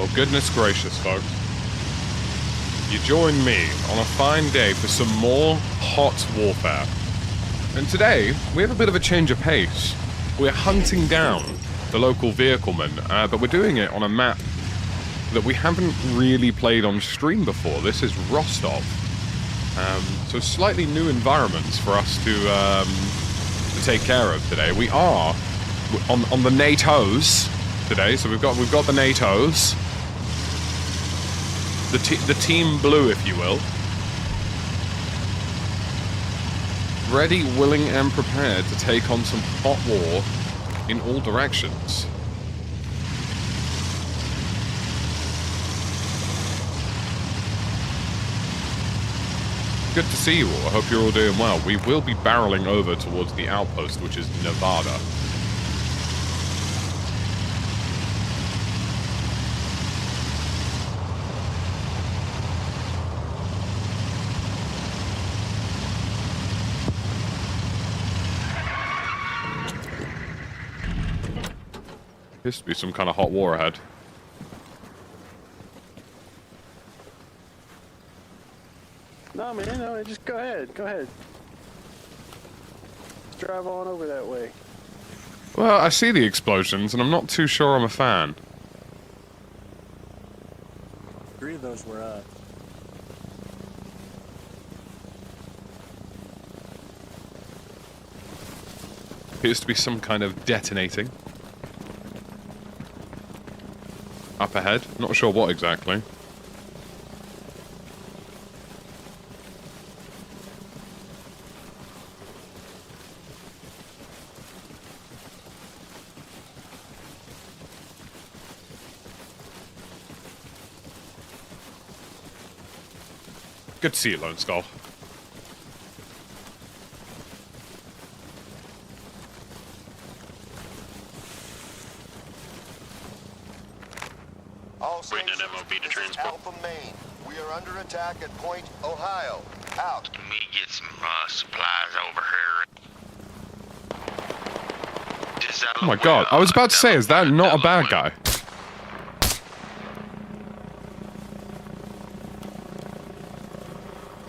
Well, goodness gracious, folks. You join me on a fine day for some more hot warfare. And today, we have a bit of a change of pace. We're hunting down the local vehicleman, but we're doing it on a map that we haven't really played on stream before. This is Rostov. So slightly new environments for us to take care of today. We are on the NATOs today, so we've got the NATOs. The team blue, if you will. Ready, willing, and prepared to take on some hot war in all directions. Good to see you all. I hope you're all doing well. We will be barreling over towards the outpost, which is Nevada. Appears to be some kind of hot war ahead. No, man, no, just go ahead, Let's drive on over that way. Well, I see the explosions, and I'm not too sure I'm a fan. 3 of those were up. Appears to be some kind of detonating. Up ahead, not sure what exactly. Good to see you, Lone Skull. All stations, this is Alpha Main. We are under attack at Point Ohio. Out. Let me get some supplies over here. Oh my god, I was about to say, is that not a bad guy?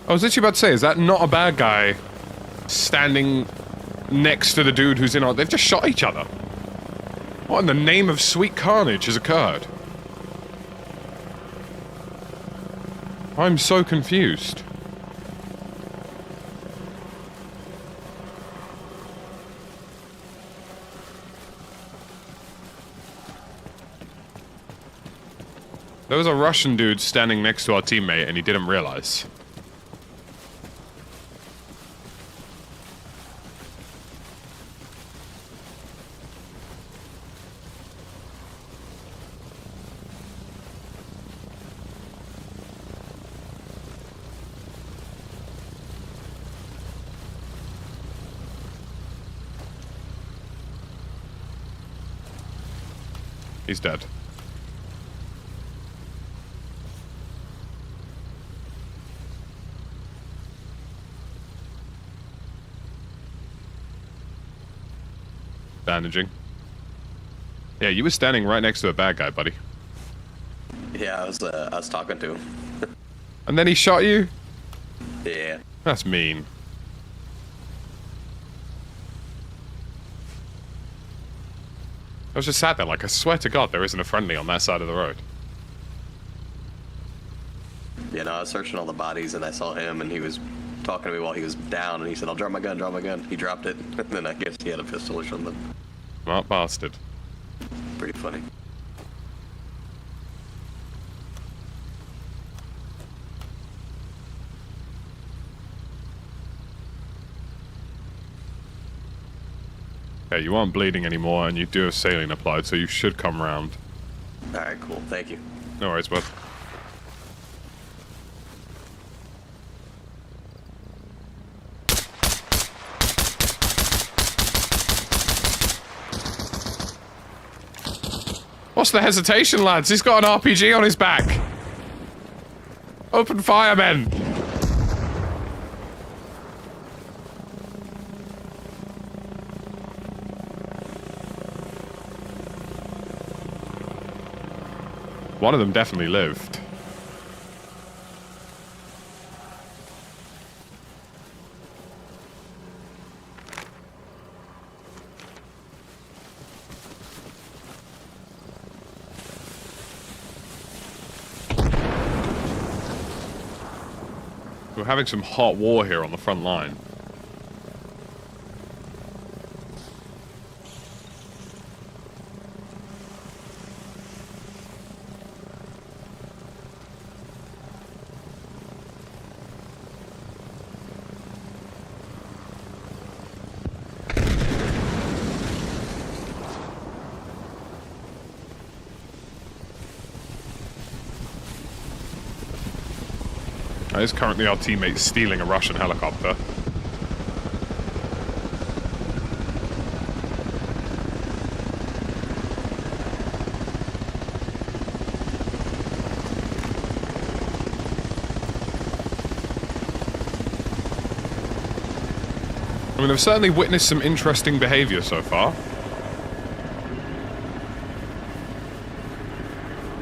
I was literally about to say, is that not a bad guy standing next to the dude who's in our... They've just shot each other. What in the name of sweet carnage has occurred? I'm so confused. There was a Russian dude standing next to our teammate and he didn't realize. He's dead. Bandaging. Yeah, you were standing right next to a bad guy, buddy. Yeah, I was talking to him. And then he shot you? Yeah. That's mean. I was just sat there like, I swear to God, there isn't a friendly on that side of the road. Yeah, no, I was searching all the bodies and I saw him and he was talking to me while he was down and he said, I'll drop my gun, drop my gun. He dropped it and then I guess he had a pistol or something. Smart bastard. Pretty funny. Okay, you aren't bleeding anymore and you do have saline applied, so you should come round. Alright, cool. Thank you. No worries, bud. What's the hesitation, lads? He's got an RPG on his back. Open fire, men. One of them definitely lived. We're having some hot war here on the front line. That is currently our teammate stealing a Russian helicopter. I mean, I've certainly witnessed some interesting behavior so far.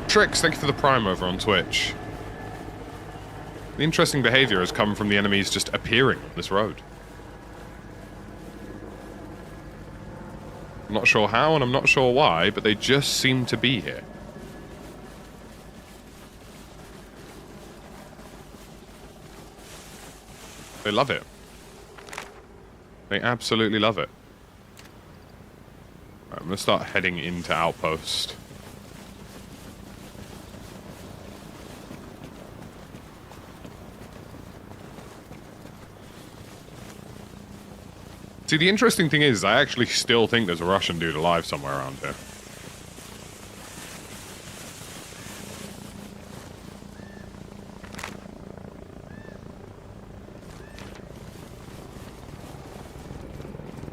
Tricks, thank you for the Prime over on Twitch. The interesting behavior has come from the enemies just appearing on this road. I'm not sure how and I'm not sure why, but they just seem to be here. They love it. They absolutely love it. Right, I'm going to start heading into Outpost. See, the interesting thing is, I actually still think there's a Russian dude alive somewhere around here.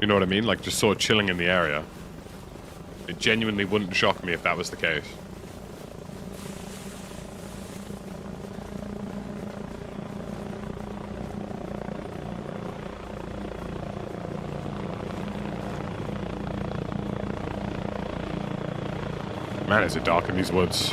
You know what I mean? Like, just sort of chilling in the area. It genuinely wouldn't shock me if that was the case. Man, is it dark in these woods.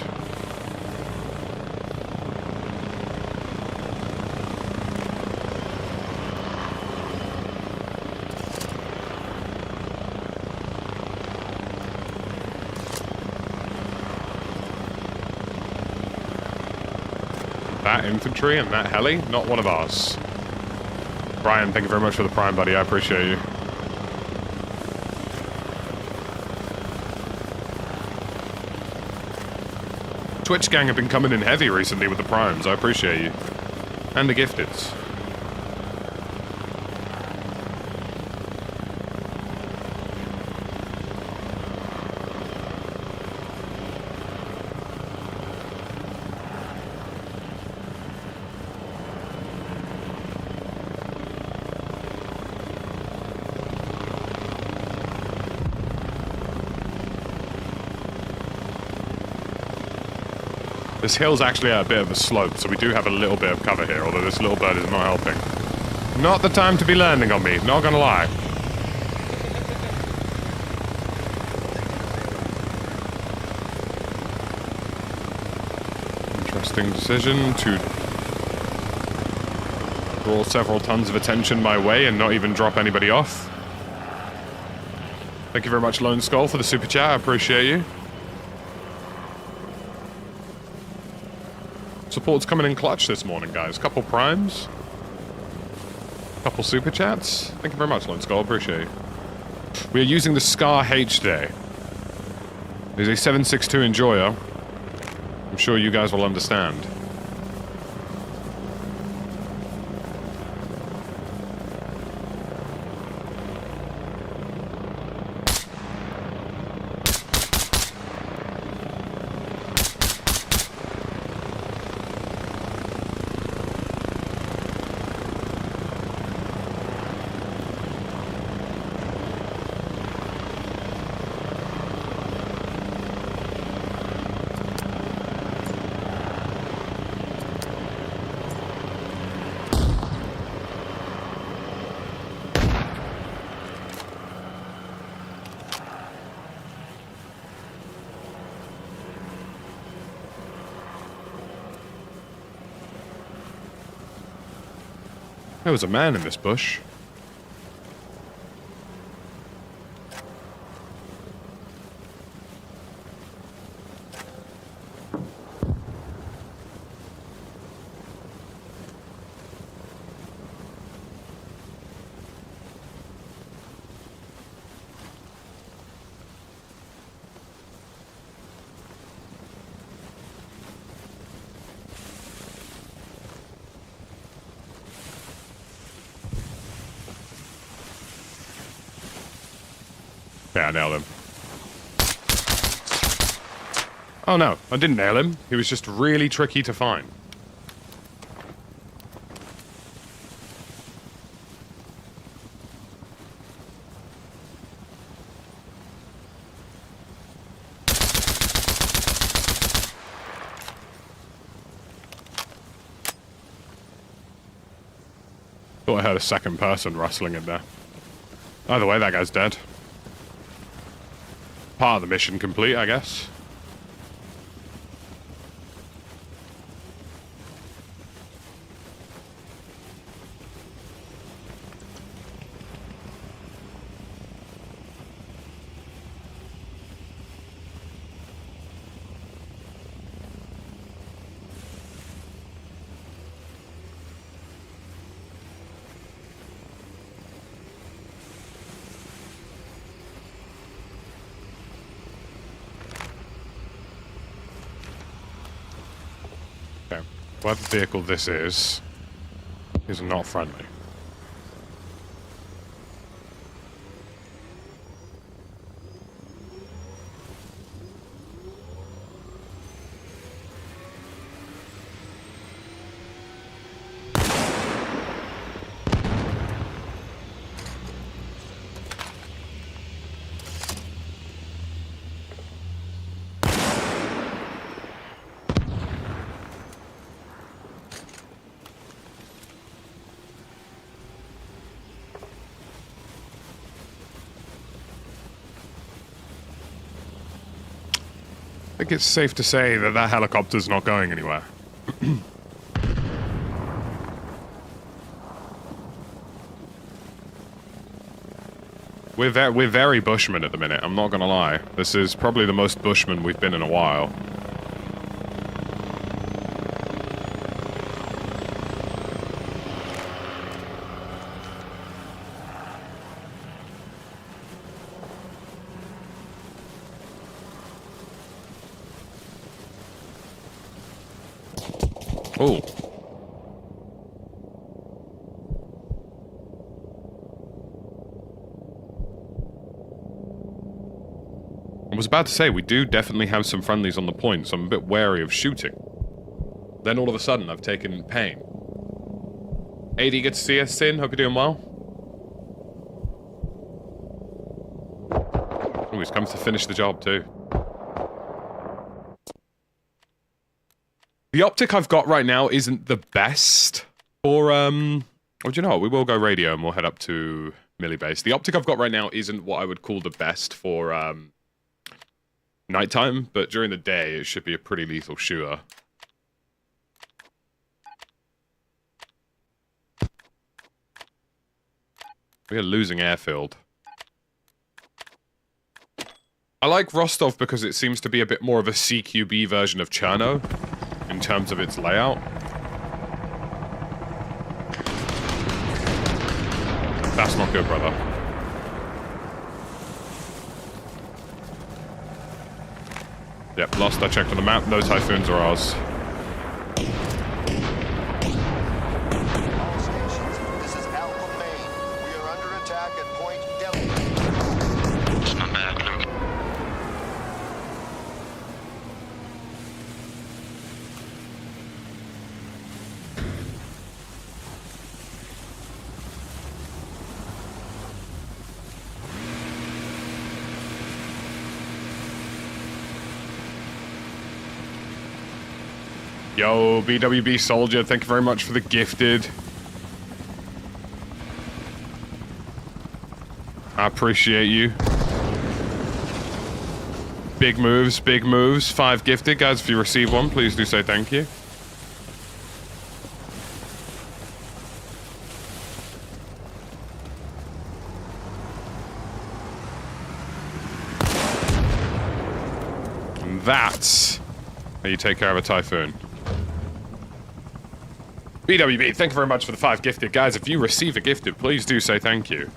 That infantry and that heli, not one of ours. Brian, thank you very much for the Prime, buddy. I appreciate you. Twitch gang have been coming in heavy recently with the primes. I appreciate you. And the gifteds. This hill's actually at a bit of a slope, so we do have a little bit of cover here, although this little bird is not helping. Not the time to be landing on me, not gonna lie. Interesting decision to draw several tons of attention my way and not even drop anybody off. Thank you very much, Lone Skull, for the super chat, I appreciate you. Support's coming in clutch this morning, guys. Couple primes. Couple super chats. Thank you very much, Lone Skull. Appreciate it. We are using the Scar H today. It is a 7.62 Enjoyer. I'm sure you guys will understand. There was a man in this bush. Yeah, I nailed him. Oh no, I didn't nail him. He was just really tricky to find. Thought I heard a second person rustling in there. Either way, that guy's dead. Part of the mission complete, I guess. Whatever vehicle this is not friendly. I think it's safe to say that that helicopter's not going anywhere. We're very Bushman at the minute, I'm not gonna lie. This is probably the most Bushman we've been in a while. Oh. I was about to say, we do definitely have some friendlies on the point, so I'm a bit wary of shooting. Then all of a sudden, I've taken pain. AD, good to see you, Sin. Hope you're doing well. Oh, he's come to finish the job, too. The optic I've got right now isn't the best for, oh, do you know what? We will go radio and we'll head up to Millie Base. The optic I've got right now isn't what I would call the best for, nighttime, but during the day, it should be a pretty lethal shooter. We are losing airfield. I like Rostov because it seems to be a bit more of a CQB version of Cherno in terms of its layout. That's not good, brother. Yep, last I checked on the map, those Typhoons are ours. All stations, this is Alpha Main. We are under attack at Point Delta. It's not bad, Luke. Yo, BWB Soldier, thank you very much for the gifted. I appreciate you. Big moves, big moves. 5 gifted. Guys, if you receive one, please do say thank you. That's how you take care of a typhoon. BWB, thank you very much for the 5 gifted. Guys, if you receive a gifted, please do say thank you.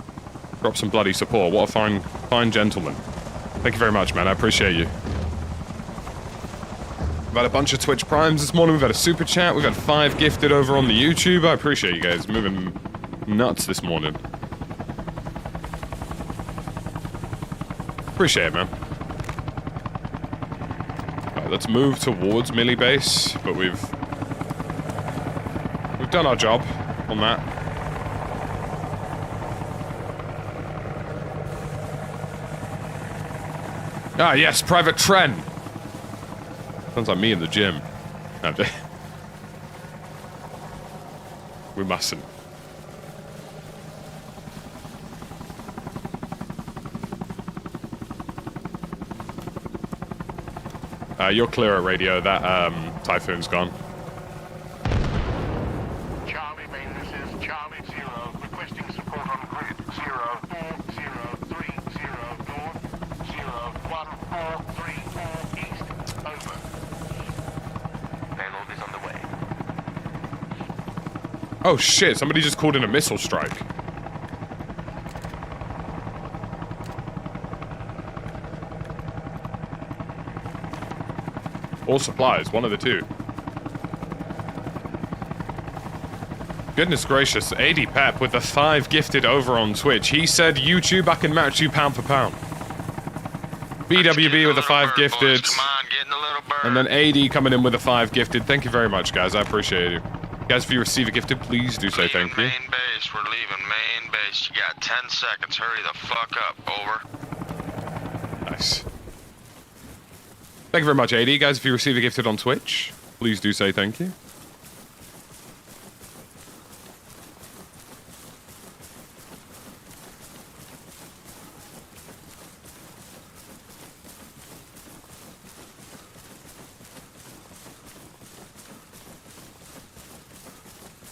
Drop some bloody support. What a fine gentleman. Thank you very much, man. I appreciate you. We've had a bunch of Twitch Primes this morning. We've had a Super Chat. We've had 5 gifted over on the YouTube. I appreciate you guys moving nuts this morning. Appreciate it, man. Right, let's move towards Millie Base, but we've done our job on that. Ah, yes, Private Tren. Sounds like me in the gym. We mustn't. You're clear at radio. That typhoon's gone. Charlie main, this is Charlie 0, requesting support on grid 040330 north, 01434 east, over. Payload is on the way. Oh shit, somebody just called in a missile strike. Or supplies, one of the two. Goodness gracious, 80 Pep with the 5 gifted over on Twitch. He said, YouTube, I can match you pound for pound. BWB with the 5 gifted. Come on, getting a little bird. And then AD coming in with a 5 gifted. Thank you very much, guys. I appreciate you. Guys, if you receive a gifted, please do say thank you. Main base, we're leaving main base. You got 10 seconds. Hurry the fuck up. Over. Nice. Thank you very much, AD. Guys, if you receive a gifted on Twitch, please do say thank you.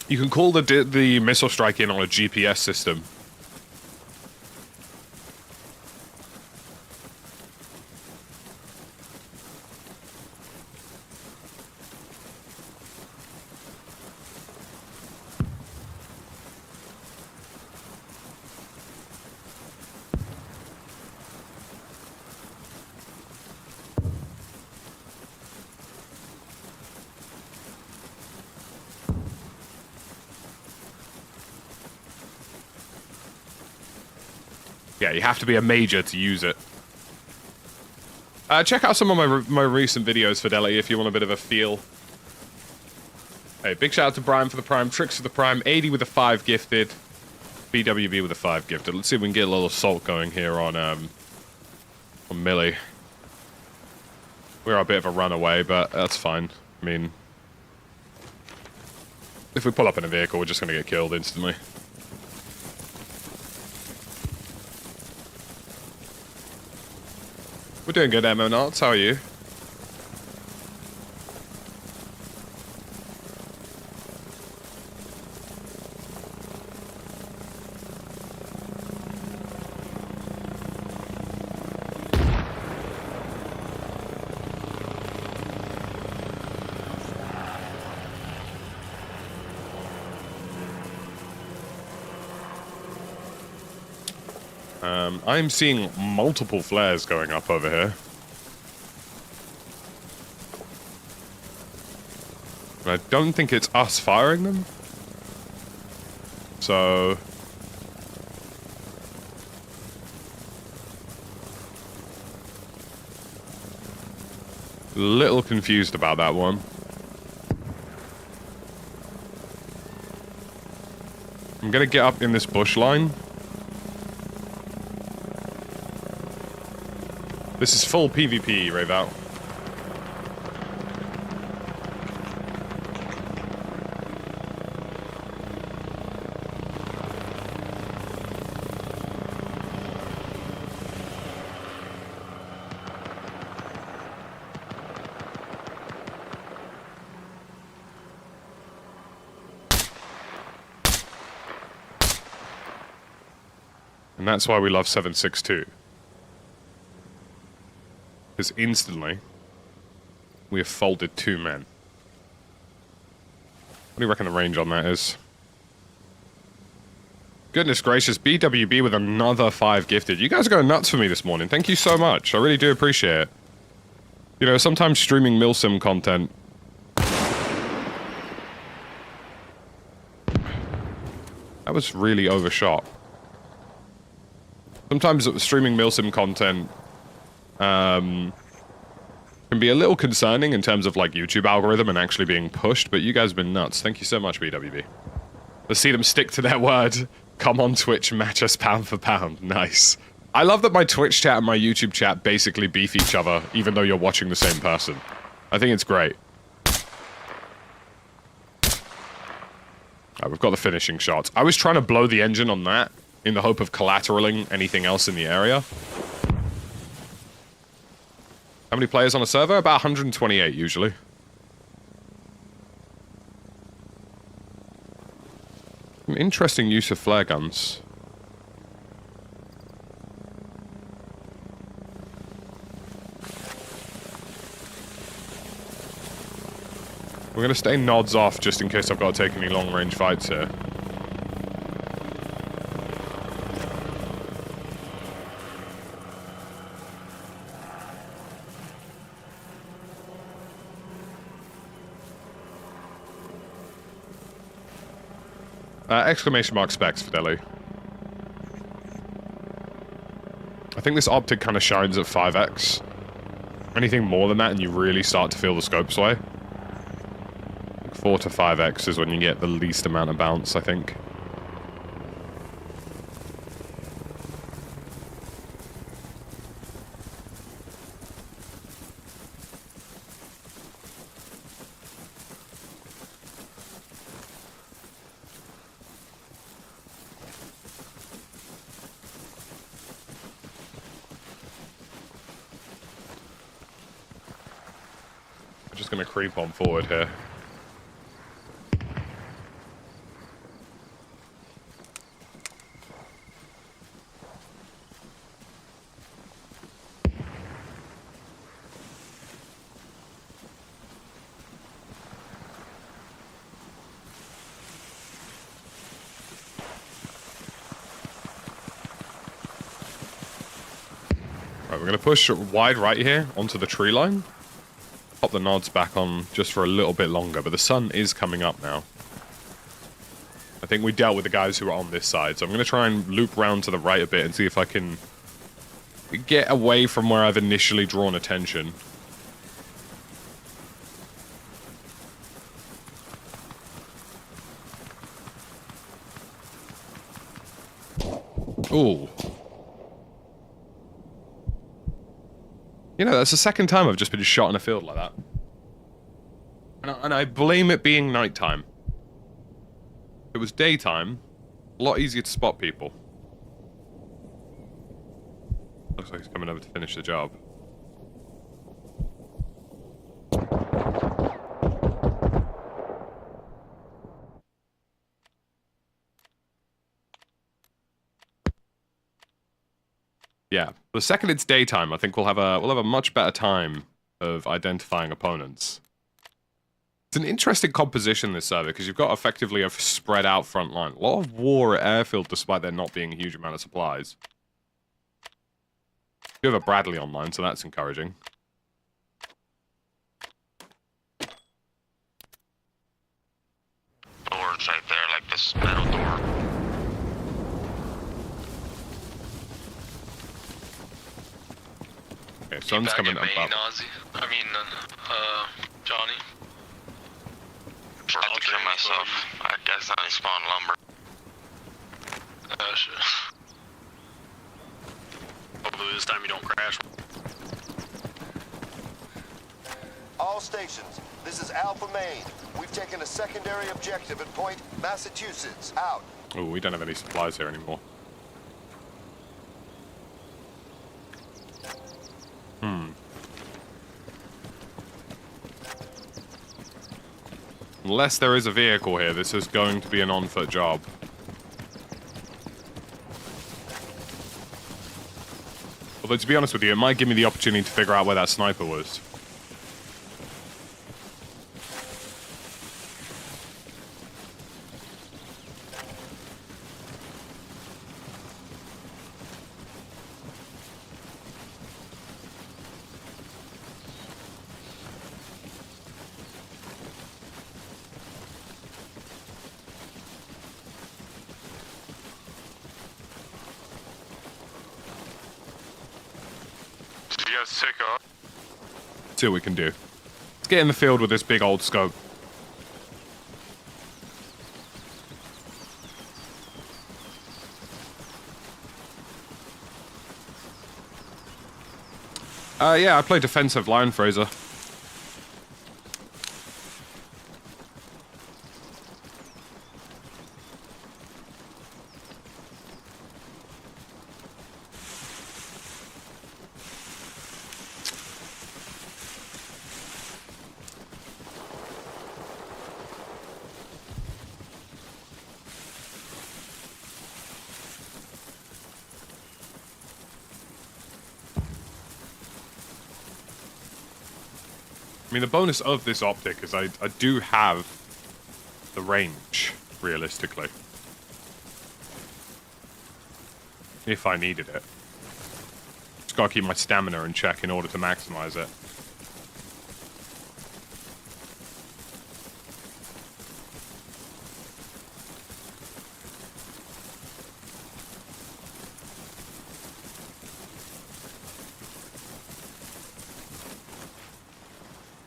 You can call the missile strike in on a GPS system. Yeah, you have to be a major to use it. Check out some of my recent videos, Fidelity, if you want a bit of a feel. Hey, big shout out to Brian for the Prime, Tricks for the Prime, 80 with a 5 gifted, BWB with a 5 gifted. Let's see if we can get a little assault going here on Millie. We're a bit of a runaway, but that's fine. I mean, if we pull up in a vehicle, we're just going to get killed instantly. We're doing good, Emma Knots. How are you? I'm seeing multiple flares going up over here. And I don't think it's us firing them. So... little confused about that one. I'm gonna get up in this bush line. This is full PvP, Raval. And that's why we love 762. Because instantly, we have folded 2 men. What do you reckon the range on that is? Goodness gracious, BWB with another 5 gifted. You guys are going nuts for me this morning. Thank you so much. I really do appreciate it. You know, sometimes streaming milsim content... That was really overshot. Sometimes streaming milsim content can be a little concerning in terms of like YouTube algorithm and actually being pushed, but you guys have been nuts. Thank you so much, BWB. Let's see them stick to their word. Come on Twitch, match us pound for pound. Nice. I love that my Twitch chat and my YouTube chat basically beef each other, even though you're watching the same person. I think it's great. Alright, we've got the finishing shots. I was trying to blow the engine on that in the hope of collateraling anything else in the area. How many players on a server? About 128 usually. An interesting use of flare guns. We're gonna stay nods off just in case I've got to take any long-range fights here. Exclamation mark specs, Fidelli. I think this optic kind of shines at 5x. Anything more than that and you really start to feel the scope sway. 4 to 5x is when you get the least amount of bounce, I think. I'm just gonna creep on forward here. We're going to push wide right here onto the tree line. Pop the nods back on just for a little bit longer, but the sun is coming up now. I think we dealt with the guys who are on this side, so I'm going to try and loop round to the right a bit and see if I can get away from where I've initially drawn attention. Ooh. You know, that's the second time I've just been shot in a field like that. And I blame it being nighttime. If it was daytime, a lot easier to spot people. Looks like he's coming over to finish the job. Yeah, the second it's daytime, I think we'll have a much better time of identifying opponents. It's an interesting composition, this server, because you've got effectively a spread out front line. A lot of war at airfield, despite there not being a huge amount of supplies. You have a Bradley online, so that's encouraging. Doors right there, like this metal door. Okay, sun's coming up. Johnny. I have to kill myself. I guess I spawn lumber. Shit. Hopefully this time you don't crash. All stations, this is Alpha Main. We've taken a secondary objective at Point Massachusetts. Out. Oh, we don't have any supplies here anymore. Unless there is a vehicle here, this is going to be an on-foot job. Although, to be honest with you, it might give me the opportunity to figure out where that sniper was. Let's take off. See what we can do. Let's get in the field with this big old scope. Yeah, I play defensive line, Fraser. I mean, the bonus of this optic is I do have the range, realistically. If I needed it. Just gotta keep my stamina in check in order to maximize it.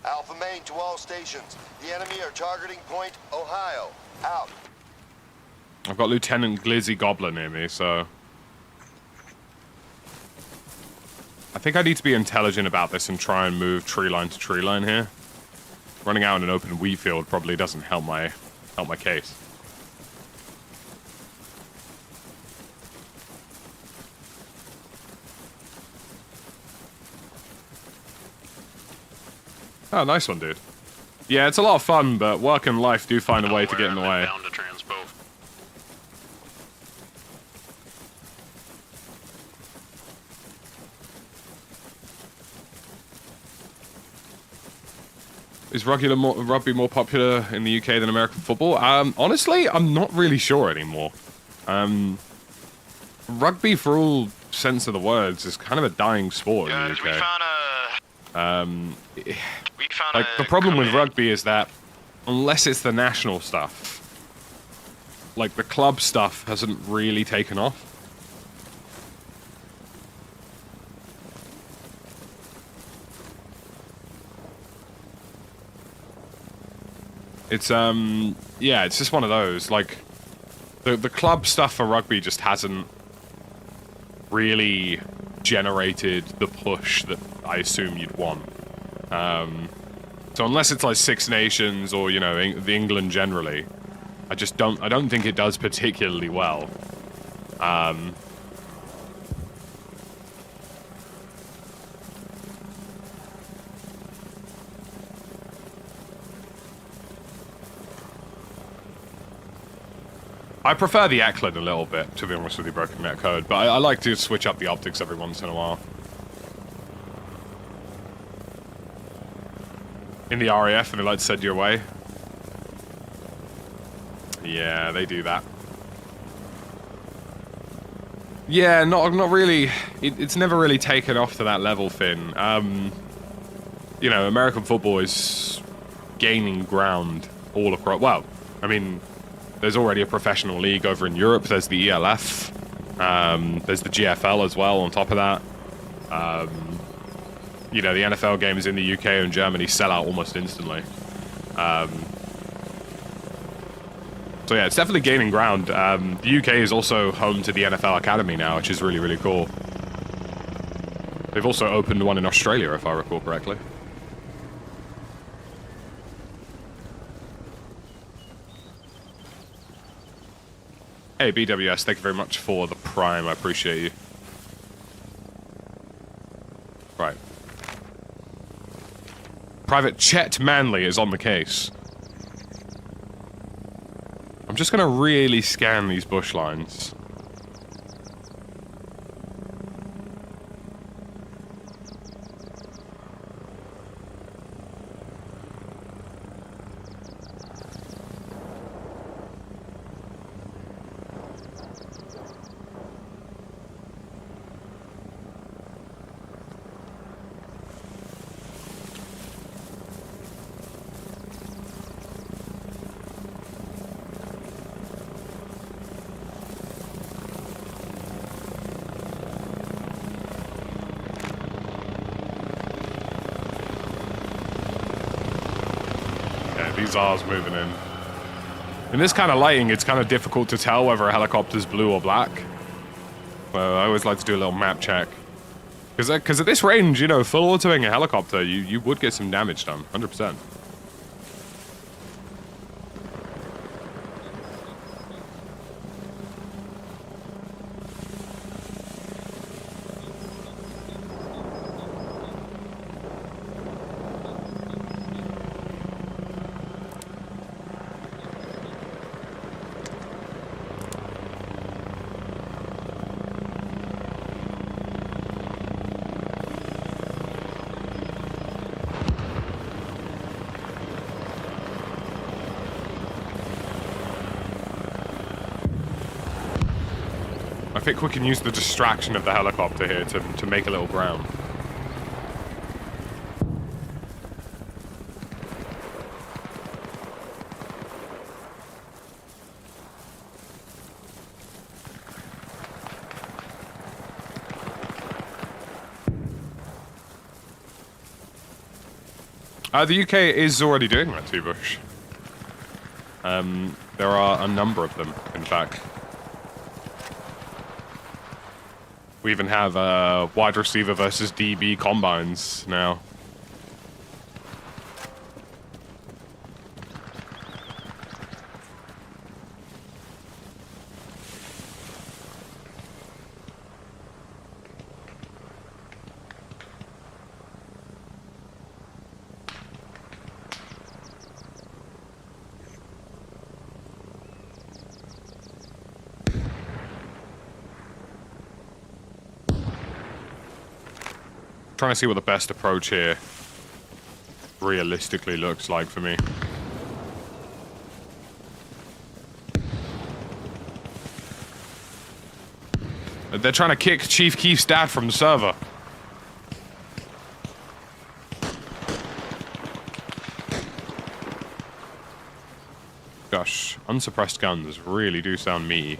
Alpha Main to all stations. The enemy are targeting Point Ohio. Out. I've got Lieutenant Glizzy Gobbler near me, so... I think I need to be intelligent about this and try and move tree line to tree line here. Running out in an open wheat field probably doesn't help my case. Oh, nice one, dude. Yeah, it's a lot of fun, but work and life do find a way to get in the way. Down to transpo. Is rugby more popular in the UK than American football? Honestly, I'm not really sure anymore. Rugby, for all sense of the words, is kind of a dying sport in the UK. We found Like, the problem with rugby is that, unless it's the national stuff, like, the club stuff hasn't really taken off. It's, yeah, it's just one of those, like, the club stuff for rugby just hasn't really generated the push that I assume you'd want. So unless it's like Six Nations or, you know, the England generally, I don't think it does particularly well. I prefer the Eklund a little bit, to be honest with you, Broken Net Code, but I like to switch up the optics every once in a while. In the RAF, and they like to send you away. Yeah, they do that. Yeah, not really. It's never really taken off to that level, Finn. You know, American football is gaining ground all across. Well, I mean, there's already a professional league over in Europe. There's the ELF. There's the GFL as well on top of that. You know, the NFL games in the UK and Germany sell out almost instantly. So yeah, it's definitely gaining ground. The UK is also home to the NFL Academy now, which is really, really cool. They've also opened one in Australia, if I recall correctly. Hey, BWS, thank you very much for the Prime. I appreciate you. Right. Private Chet Manley is on the case. I'm just gonna really scan these bush lines. these R's moving in. In this kind of lighting, it's kind of difficult to tell whether a helicopter's blue or black. Well, I always like to do a little map check. Because at this range, you know, full autoing a helicopter, you would get some damage done, 100%. I think we can use the distraction of the helicopter here to make a little ground. The UK is already doing that too, Bush. There are a number of them, in fact. We even have wide receiver versus DB combines now. Trying to see what the best approach here realistically looks like for me. They're trying to kick Chief Keef's dad from the server. Gosh, unsuppressed guns really do sound meaty.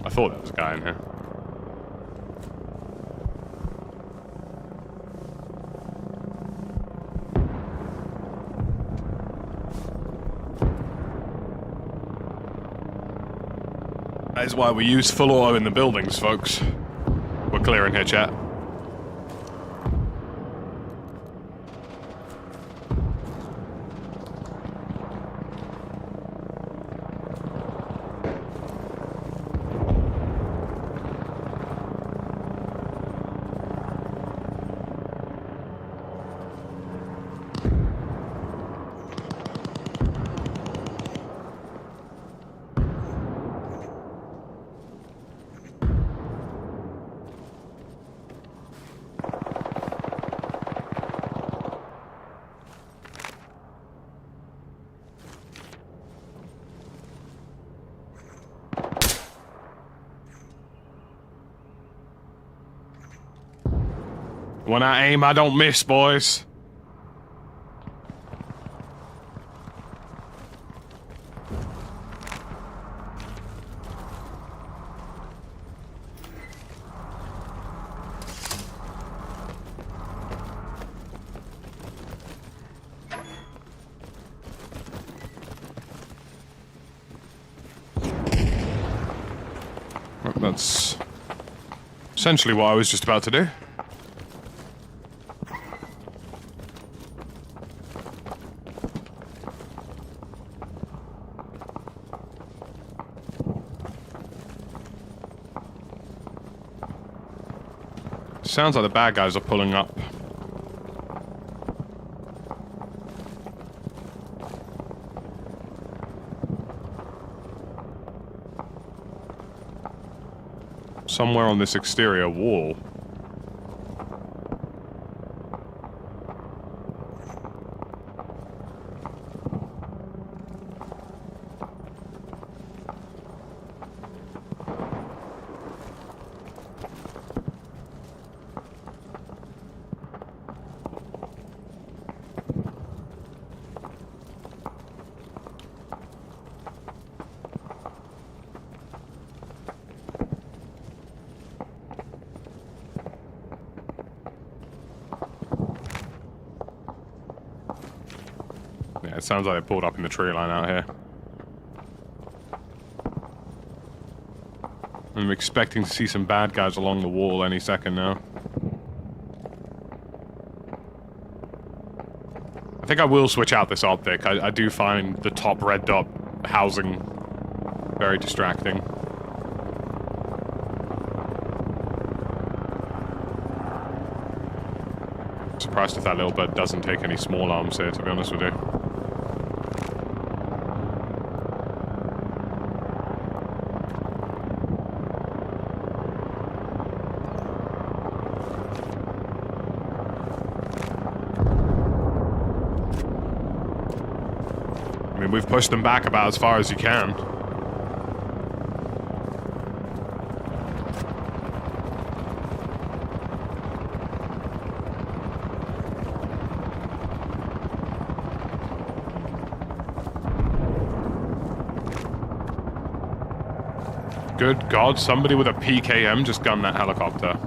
I thought there was a guy in here. That is why we use full auto in the buildings, folks. We're clear in here, chat. When I aim, I don't miss, boys. Well, that's essentially what I was just about to do. Sounds like the bad guys are pulling up. Somewhere on this exterior wall. Yeah, it sounds like they pulled up in the tree line out here. I'm expecting to see some bad guys along the wall any second now. I think I will switch out this optic. I do find the top red dot housing very distracting. Surprised if that little bird doesn't take any small arms here, to be honest with you. I mean, we've pushed them back about as far as you can. Good God, somebody with a PKM just gunned that helicopter.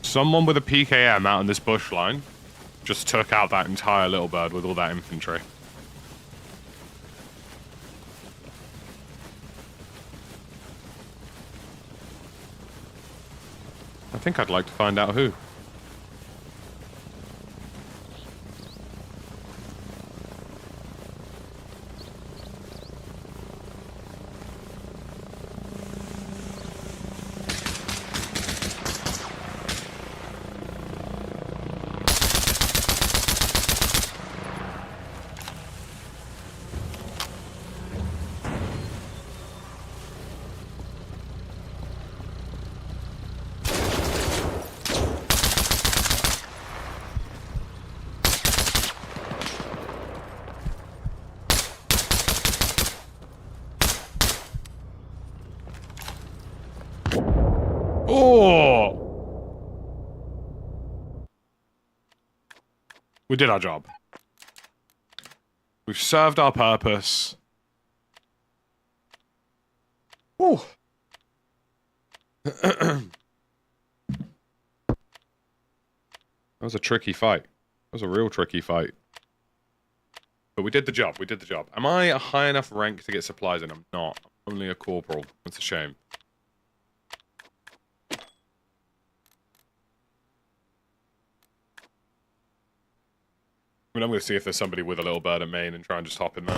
Someone with a PKM out in this bush line just took out that entire little bird with all that infantry. I think I'd like to find out who. Oh! We did our job. We've served our purpose. Ooh. That was a tricky fight. That was a real tricky fight. But we did the job. We did the job. Am I a high enough rank to get supplies in? I'm not. I'm only a corporal. That's a shame. I mean, I'm going to see if there's somebody with a little bird at main and try and just hop in there.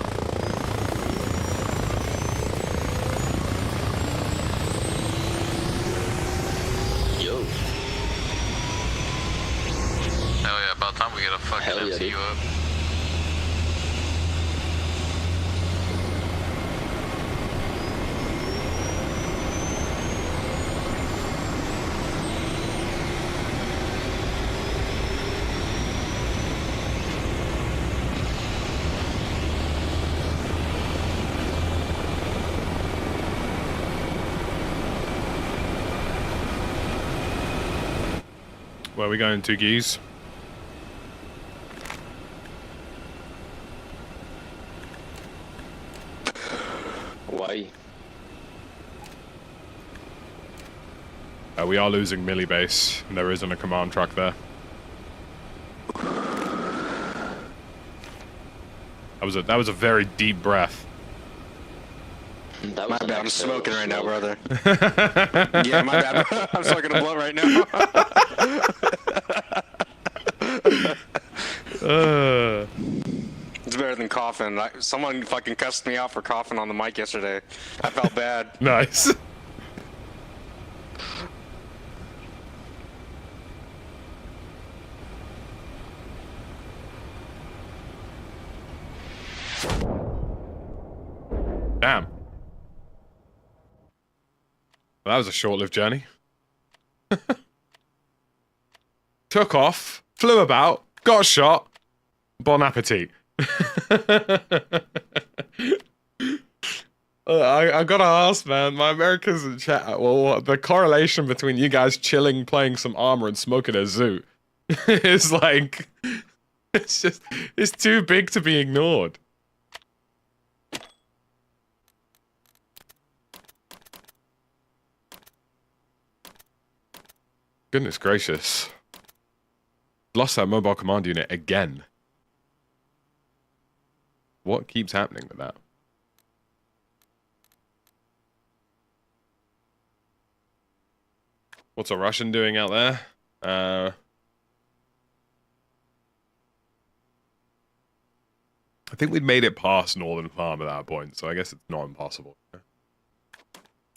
Yo. Hell yeah, about time we get a fucking MCU up. Where are we going to, geese? Why? We are losing Millie base, and there isn't a command truck there. That was a very deep breath. That My was an bad, I'm extra smoking right now, smoke. brother. Yeah, my bad. I'm smoking a blunt right now. It's better than coughing. Someone fucking cussed me out for coughing on the mic yesterday. I felt bad. Nice. Damn. Well, that was a short-lived journey. Took off, flew about, got shot. Bon appetit. I gotta ask, man. My Americans in chat. Well, the correlation between you guys chilling, playing some Arma, and smoking a zoot is like, it's too big to be ignored. Goodness gracious. Lost that mobile command unit again. What keeps happening with that? What's a Russian doing out there? I think we'd made it past Northern Farm at that point, so I guess it's not impossible.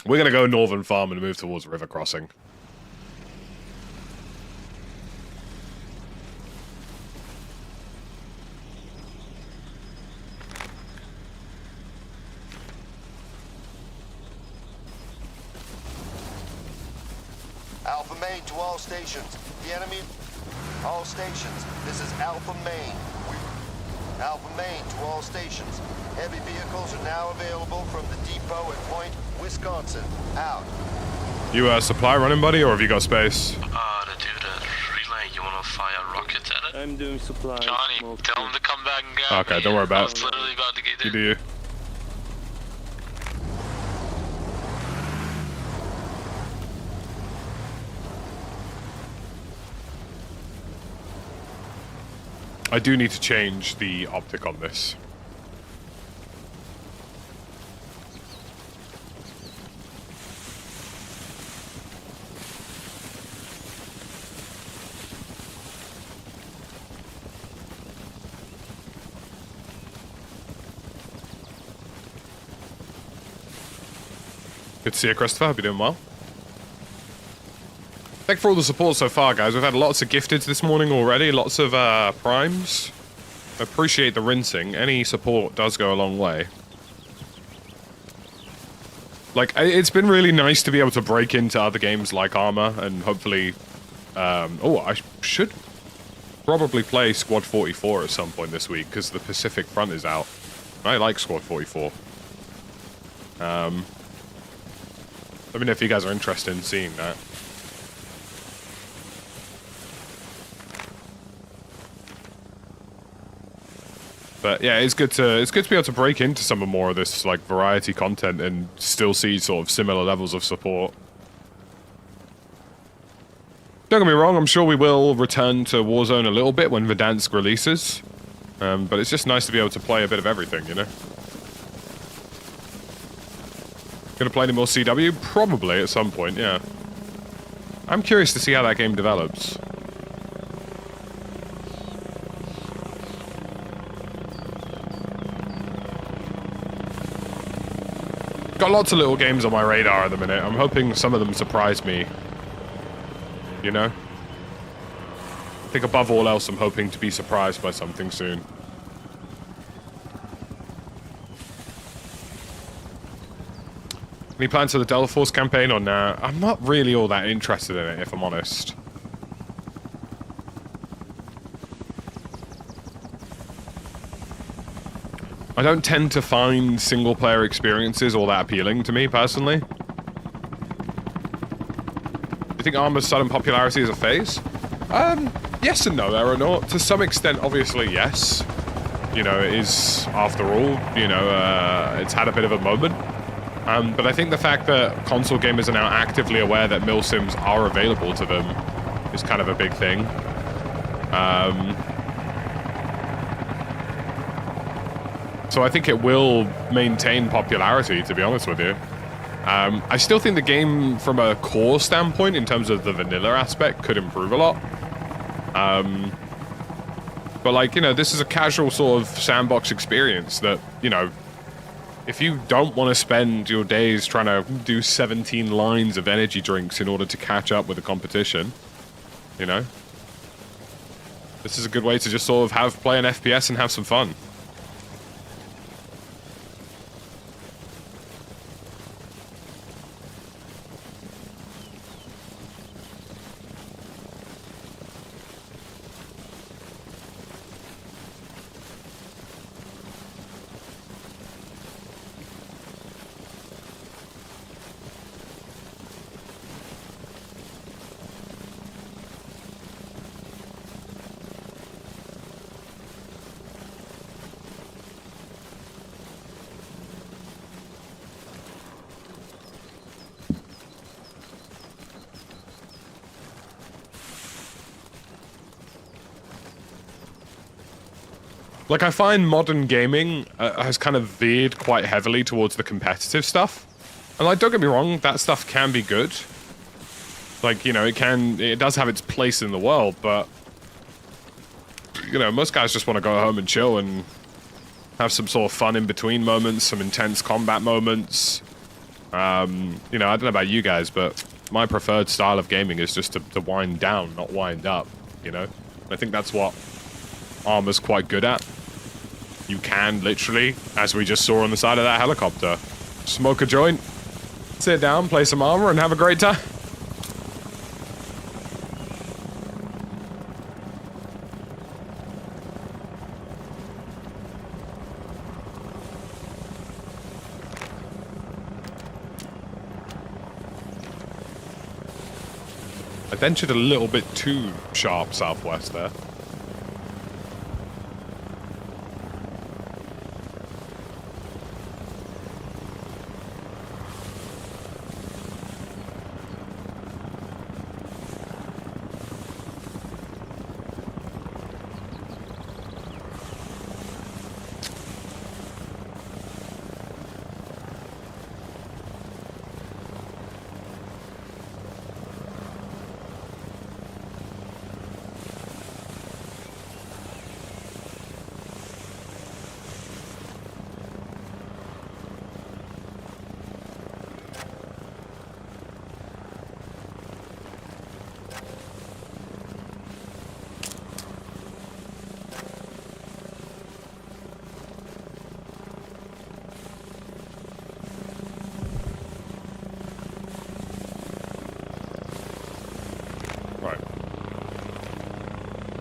We're gonna go Northern Farm and move towards River Crossing. Alpha Main to all stations. The enemy... All stations. This is Alpha Main. Alpha Main to all stations. Heavy vehicles are now available from the depot at Point, Wisconsin. Out. You supply running, buddy, or have you got space? The dude at Relay, you wanna fire rockets at it? I'm doing supply. Johnny, tell him to come back and get Okay, me. don't worry about I was literally about to get You in. do you. I do need to change the optic on this. Good to see you, Christopher. Hope you're doing well. Thank you for all the support so far, guys. We've had lots of gifteds this morning already, lots of primes. Appreciate the rinsing. Any support does go a long way. Like, it's been really nice to be able to break into other games like Arma, and hopefully... oh, I should probably play Squad 44 at some point this week, because the Pacific Front is out. I like Squad 44. Let me know if you guys are interested in seeing that. But yeah, it's good to be able to break into some more of this like variety content and still see sort of similar levels of support. Don't get me wrong, I'm sure we will return to Warzone a little bit when Verdansk releases. But it's just nice to be able to play a bit of everything, you know? Gonna play any more CW? Probably at some point, yeah. I'm curious to see how that game develops. Got lots of little games on my radar at the minute. I'm hoping some of them surprise me. You know? I think above all else, I'm hoping to be surprised by something soon. Any plans for the Delta Force campaign or nah? I'm not really all that interested in it, if I'm honest. I don't tend to find single-player experiences all that appealing to me, personally. Do you think Arma's sudden popularity is a phase? Yes and no, Aeronaut. To some extent, obviously, yes. You know, it is, after all, you know, it's had a bit of a moment. But I think the fact that console gamers are now actively aware that milsims are available to them is kind of a big thing. So I think it will maintain popularity, to be honest with you. I still think the game, from a core standpoint, in terms of the vanilla aspect, could improve a lot. But, like, you know, this is a casual sort of sandbox experience that, you know, if you don't want to spend your days trying to do 17 lines of energy drinks in order to catch up with the competition, you know, this is a good way to just sort of play an FPS and have some fun. Like, I find modern gaming has kind of veered quite heavily towards the competitive stuff. And, like, don't get me wrong, that stuff can be good. Like, you know, it does have its place in the world, but, you know, most guys just want to go home and chill and have some sort of fun in between moments, some intense combat moments. You know, I don't know about you guys, but my preferred style of gaming is just to wind down, not wind up, you know? I think that's what Arma's quite good at. You can literally, as we just saw on the side of that helicopter, smoke a joint, sit down, play some Arma, and have a great time. I ventured a little bit too sharp southwest there.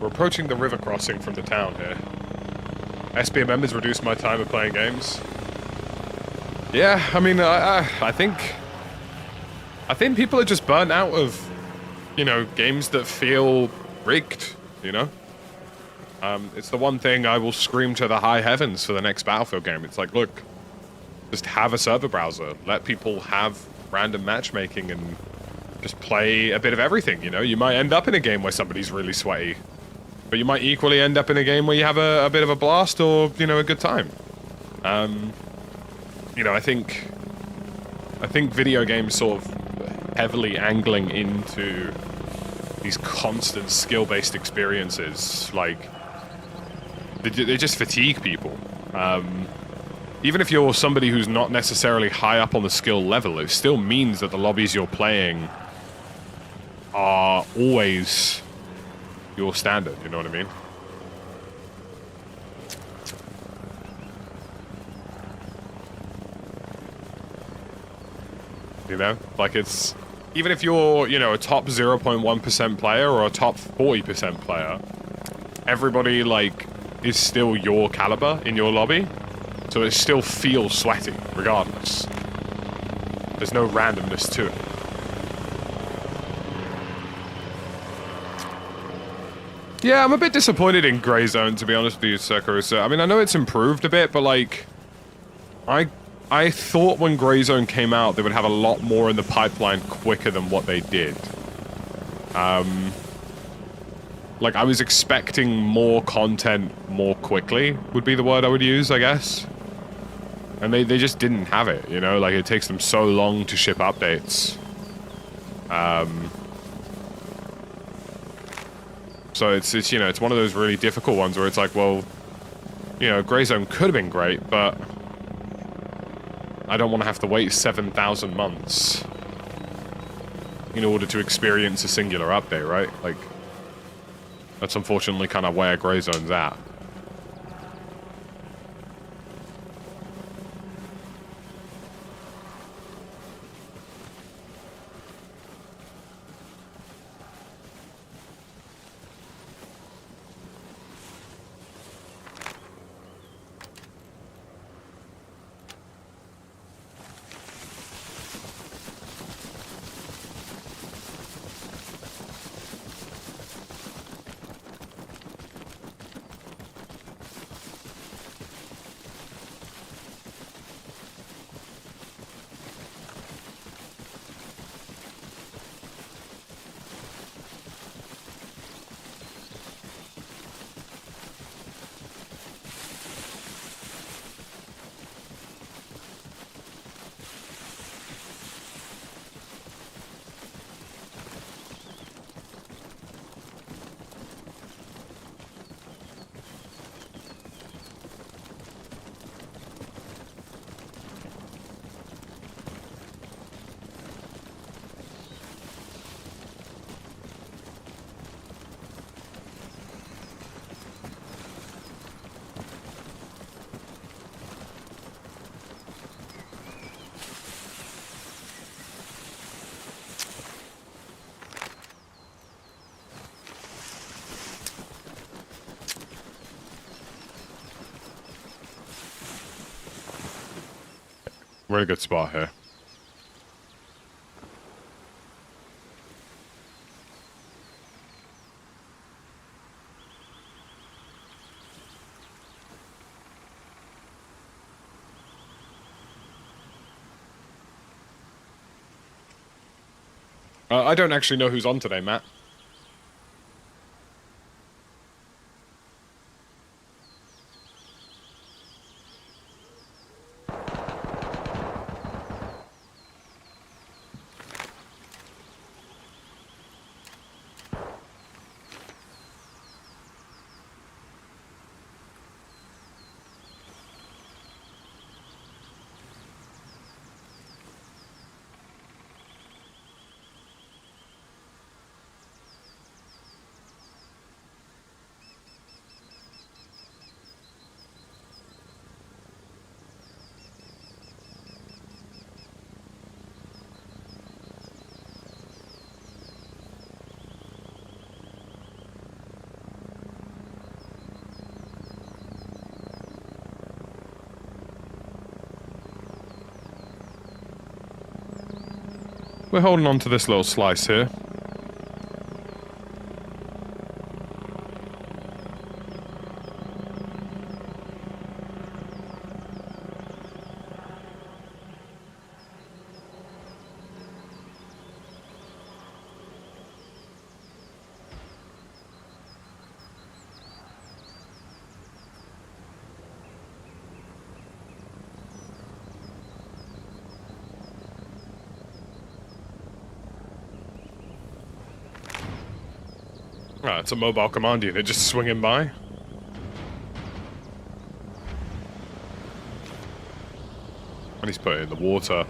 Approaching the river crossing from the town here. SBM members reduced my time of playing games. Yeah, I mean, I think people are just burnt out of, you know, games that feel rigged, you know? It's the one thing I will scream to the high heavens for the next Battlefield game. It's like, look, just have a server browser. Let people have random matchmaking and just play a bit of everything, you know? You might end up in a game where somebody's really sweaty, but you might equally end up in a game where you have a bit of a blast or, you know, a good time. You know, I think video games sort of heavily angling into these constant skill-based experiences, like, they just fatigue people. Even if you're somebody who's not necessarily high up on the skill level, it still means that the lobbies you're playing are always your standard, you know what I mean? You know? Like, it's... Even if you're, you know, a top 0.1% player or a top 40% player, everybody, like, is still your caliber in your lobby, so it still feels sweaty, regardless. There's no randomness to it. Yeah, I'm a bit disappointed in Grey Zone, to be honest with you, Circarusa. I mean, I know it's improved a bit, but, like, I thought when Grey Zone came out, they would have a lot more in the pipeline quicker than what they did. Like, I was expecting more content more quickly, would be the word I would use, I guess. And they just didn't have it, you know? Like, it takes them so long to ship updates. So it's you know, it's one of those really difficult ones where it's like, well, you know, Grey Zone could have been great, but I don't want to have to wait 7,000 months in order to experience a singular update, right? Like, that's unfortunately kind of where Grey Zone's at. Really good spot here. I don't actually know who's on today, Matt. We're holding on to this little slice here. Ah, it's a mobile command unit just swinging by. And he's put it in the water.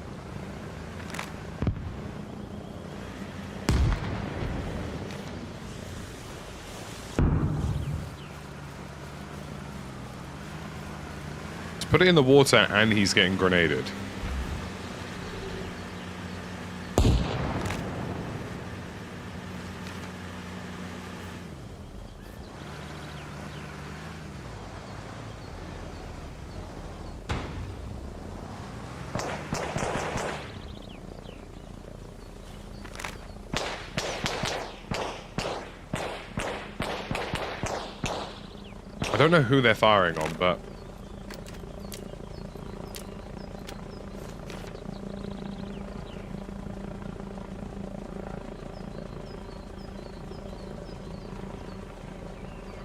He's put it in the water and he's getting grenaded. I don't know who they're firing on, but...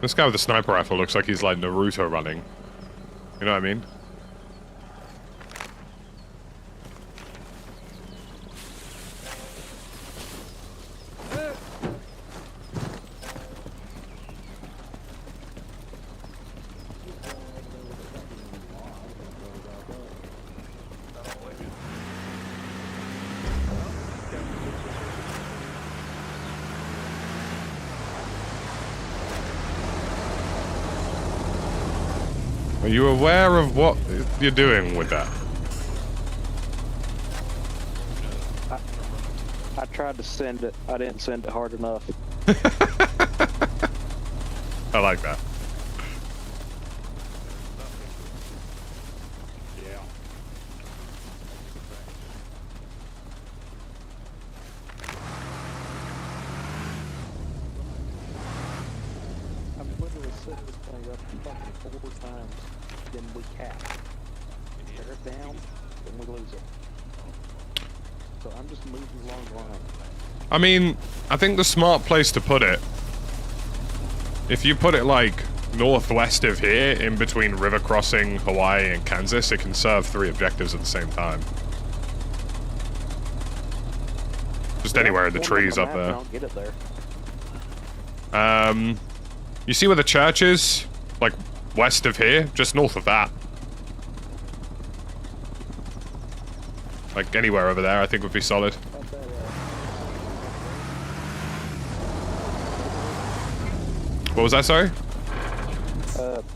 This guy with the sniper rifle looks like he's like Naruto running. You know what I mean? Are you aware of what you're doing with that? I tried to send it. I didn't send it hard enough. I like that. Yeah. I've literally set this thing up fucking 4 times, then we cap. Tear it down, then we lose it. So I'm just moving along the line. I mean, I think the smart place to put it, if you put it like northwest of here, in between river crossing, Hawaii, and Kansas, it can serve 3 objectives at the same time. Just anywhere in the trees up there. I'll get it there. You see where the church is? Like, west of here? Just north of that. Like, anywhere over there I think would be solid. What was that, sorry?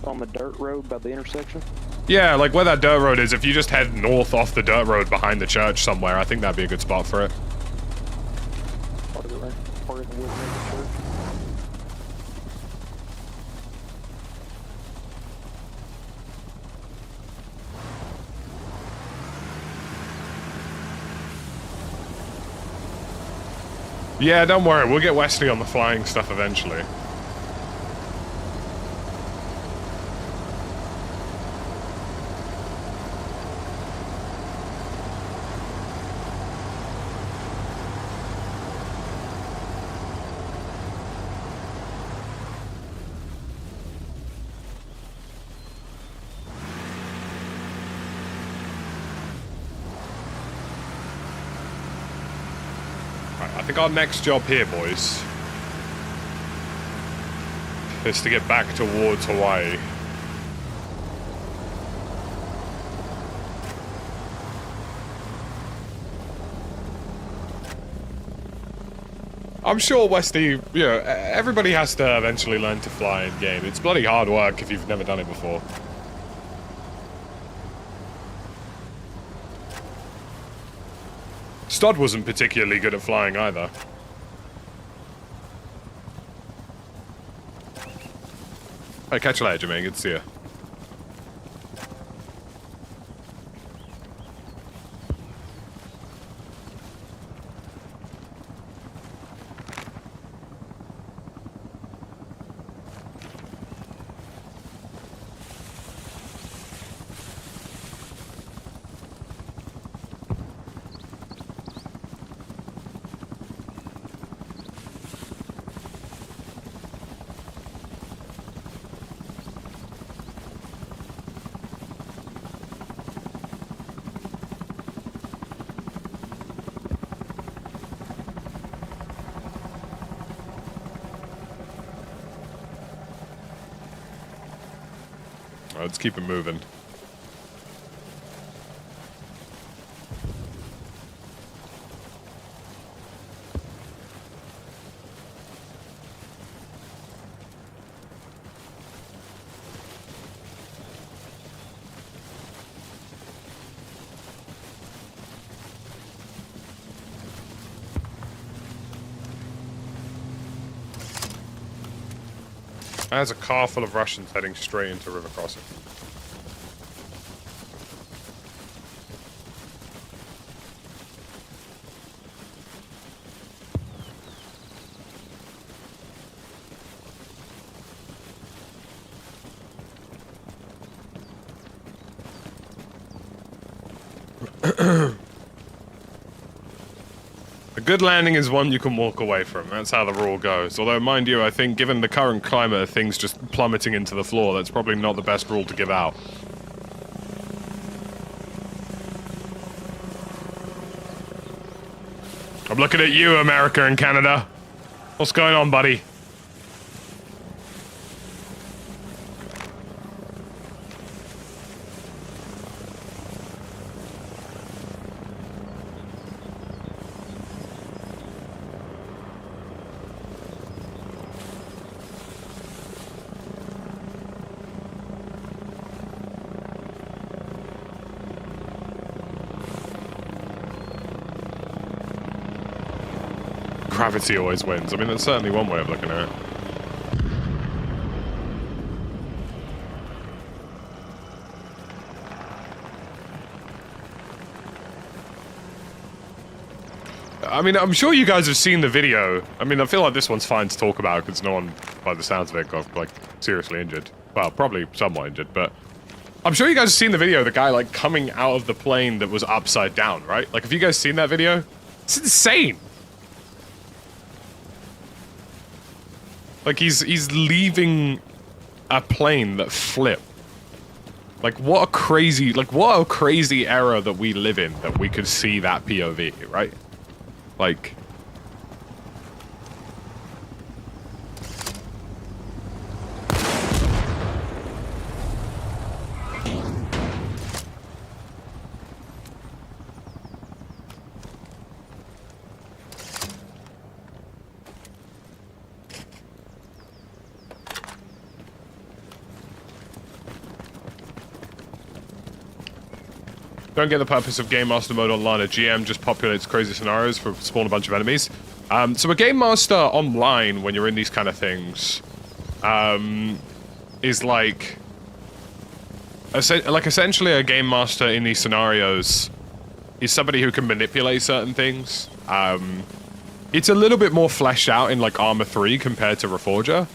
On the dirt road by the intersection? Yeah, like where that dirt road is, if you just head north off the dirt road behind the church somewhere, I think that'd be a good spot for it. Part of the woods near the church? Yeah, don't worry, we'll get Wesley on the flying stuff eventually. I think our next job here, boys, is to get back towards Hawaii. I'm sure Westy, you know, everybody has to eventually learn to fly in game. It's bloody hard work if you've never done it before. Stod wasn't particularly good at flying either. Hey, catch you later, Jermaine. Good to see you. Let's keep it moving. There's a car full of Russians heading straight into river crossing. A good landing is one you can walk away from. That's how the rule goes. Although, mind you, I think given the current climate of things just plummeting into the floor, that's probably not the best rule to give out. I'm looking at you, America and Canada. What's going on, buddy? gravity always wins. I mean, that's certainly one way of looking at it. I mean, I'm sure you guys have seen the video. I mean, I feel like this one's fine to talk about because no one, by the sounds of it, got, like, seriously injured. Well, probably somewhat injured, but... I'm sure you guys have seen the video of the guy, like, coming out of the plane that was upside down, right? Like, have you guys seen that video? It's insane! Like, he's leaving a plane that flipped. Like, what a crazy era that we live in that we could see that POV, right? Like... Don't get the purpose of Game Master mode online. A GM just populates crazy scenarios for spawn a bunch of enemies. So a Game Master online, when you're in these kind of things, is like essentially a Game Master in these scenarios is somebody who can manipulate certain things. It's a little bit more fleshed out in like Arma 3 compared to Reforger.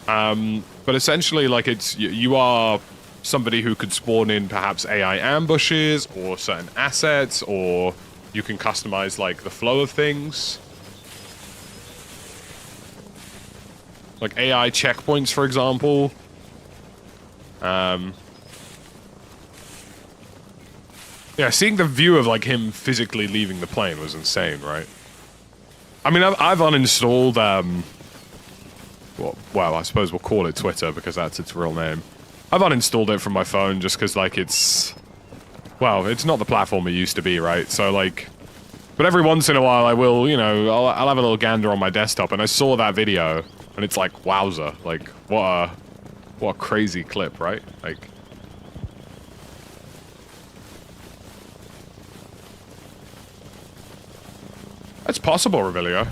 But essentially, like, you are somebody who could spawn in perhaps AI ambushes or certain assets, or you can customize like the flow of things. Like AI checkpoints, for example. Yeah, seeing the view of like him physically leaving the plane was insane, right? I mean, I've uninstalled, well, I suppose we'll call it Twitter because that's its real name. I've uninstalled it from my phone just because, like, it's not the platform it used to be, right? So, like, but every once in a while I will, you know, I'll have a little gander on my desktop, and I saw that video, and it's like, wowza, like, what a crazy clip, right? Like, that's possible, Revelio.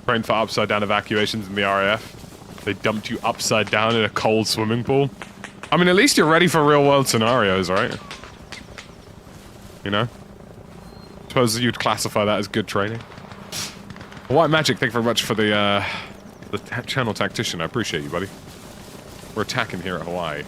Praying for upside-down evacuations in the RAF. They dumped you upside down in a cold swimming pool. I mean, at least you're ready for real-world scenarios, right? You know? Suppose you'd classify that as good training. White Magic, thank you very much for the channel tactician. I appreciate you, buddy. We're attacking here at Hawaii.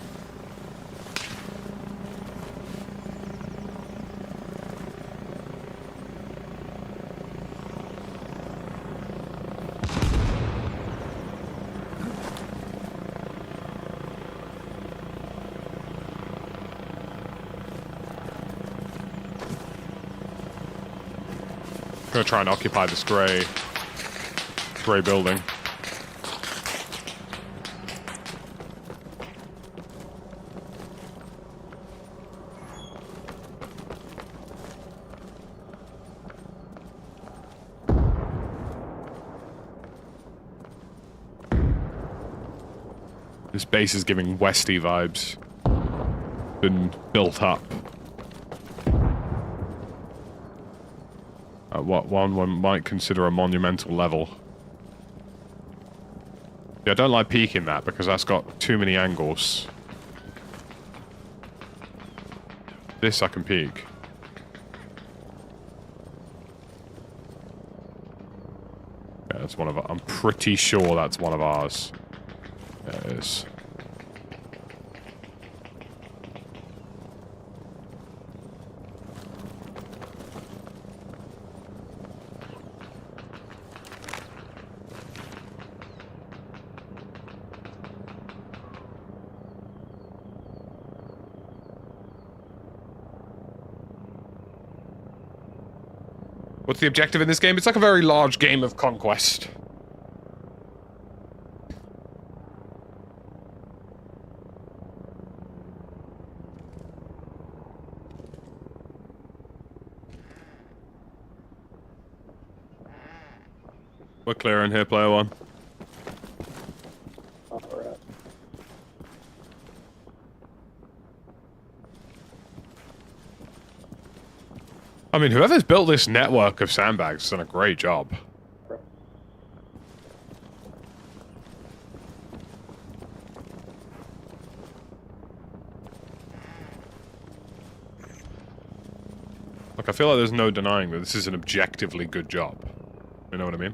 I'm gonna try and occupy this gray building. This base is giving Westy vibes. Been built up. At what one might consider a monumental level. Yeah, I don't like peeking that because that's got too many angles. This I can peek. Yeah, that's one of. I'm pretty sure that's one of ours. Yeah, it is. What's the objective in this game? It's like a very large game of conquest. We're clear in here, player one. Alright. I mean, whoever's built this network of sandbags has done a great job. Like, I feel like there's no denying that this is an objectively good job. You know what I mean?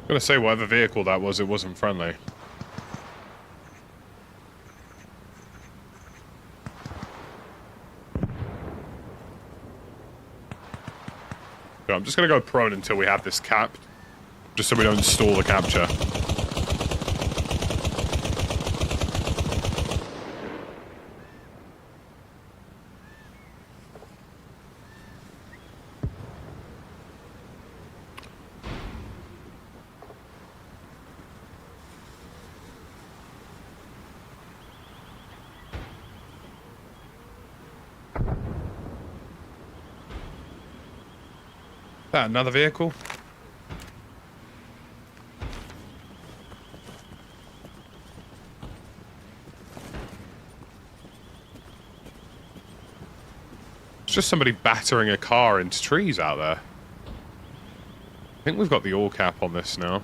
I'm gonna say whatever vehicle that was, it wasn't friendly. So I'm just gonna go prone until we have this capped, just so we don't stall the capture. Another vehicle? It's just somebody battering a car into trees out there. I think we've got the all cap on this now.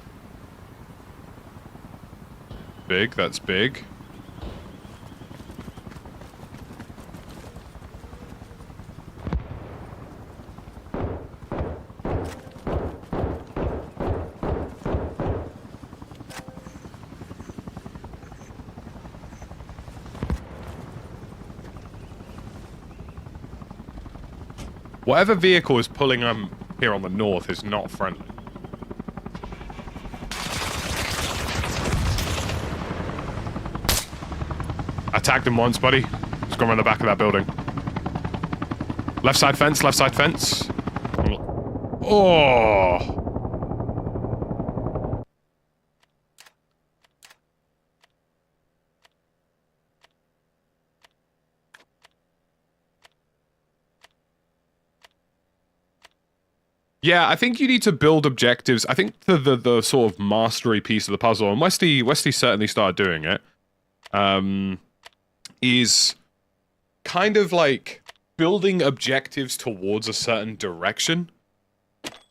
Big, that's big. Whatever vehicle is pulling here on the north is not friendly. I tagged him once, buddy. He's gone around the back of that building. Left side fence, left side fence. Oh! Yeah, I think you need to build objectives. I think the sort of mastery piece of the puzzle, and Westy certainly started doing it, is kind of like building objectives towards a certain direction.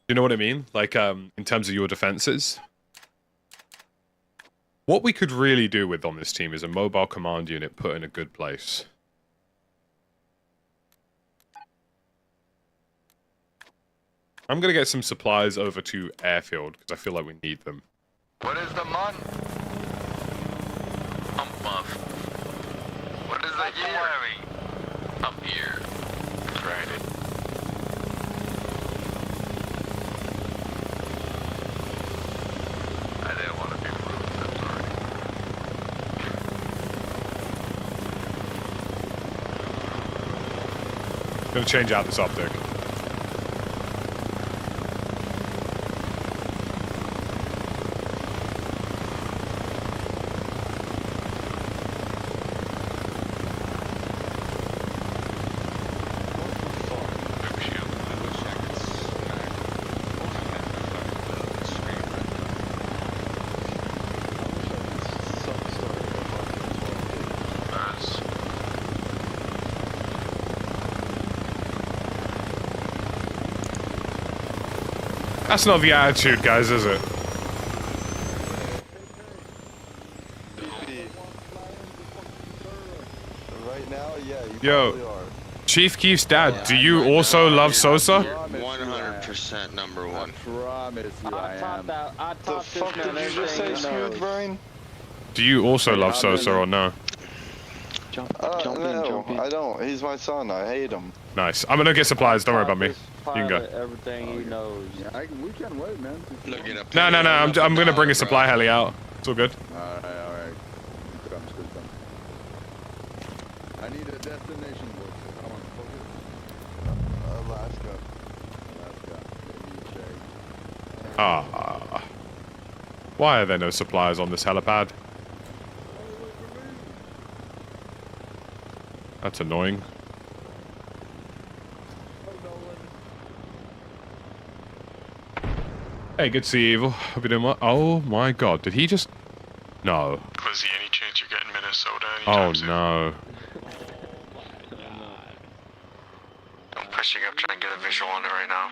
You know what I mean? Like, in terms of your defenses. What we could really do with on this team is a mobile command unit put in a good place. I'm gonna get some supplies over to airfield, because I feel like we need them. What is the month? I'm buff. What is the year? Up here. Tried it. I didn't want to be rude, I'm sorry. Gonna change out this optic. That's not the attitude, guys, is it? Right now, yeah, you Yo, probably are. Chief Keef's dad, do you also love Sosa? 100% number one. Promise you I am. I topped The fuck did you just say, Smooth Brain? Do you also love Sosa or no? Jump in, jump in. I don't. He's my son. I hate him. Nice. I'm gonna get supplies. Don't worry about me. You can go. Everything he knows. Yeah, we can wait, man. No. I'm gonna bring a supply heli out. It's all good. Alright. Comes. I need a destination, boys. Come on, focus. Alaska. Ah. Why are there no supplies on this helipad? That's annoying. Hey, good to see you, Evil. Hope you're doing well. Oh my god, did he just... No. Quizzy, any chance you're getting Minnesota Oh anytime soon? no. I'm pushing up trying to get a visual on it right now.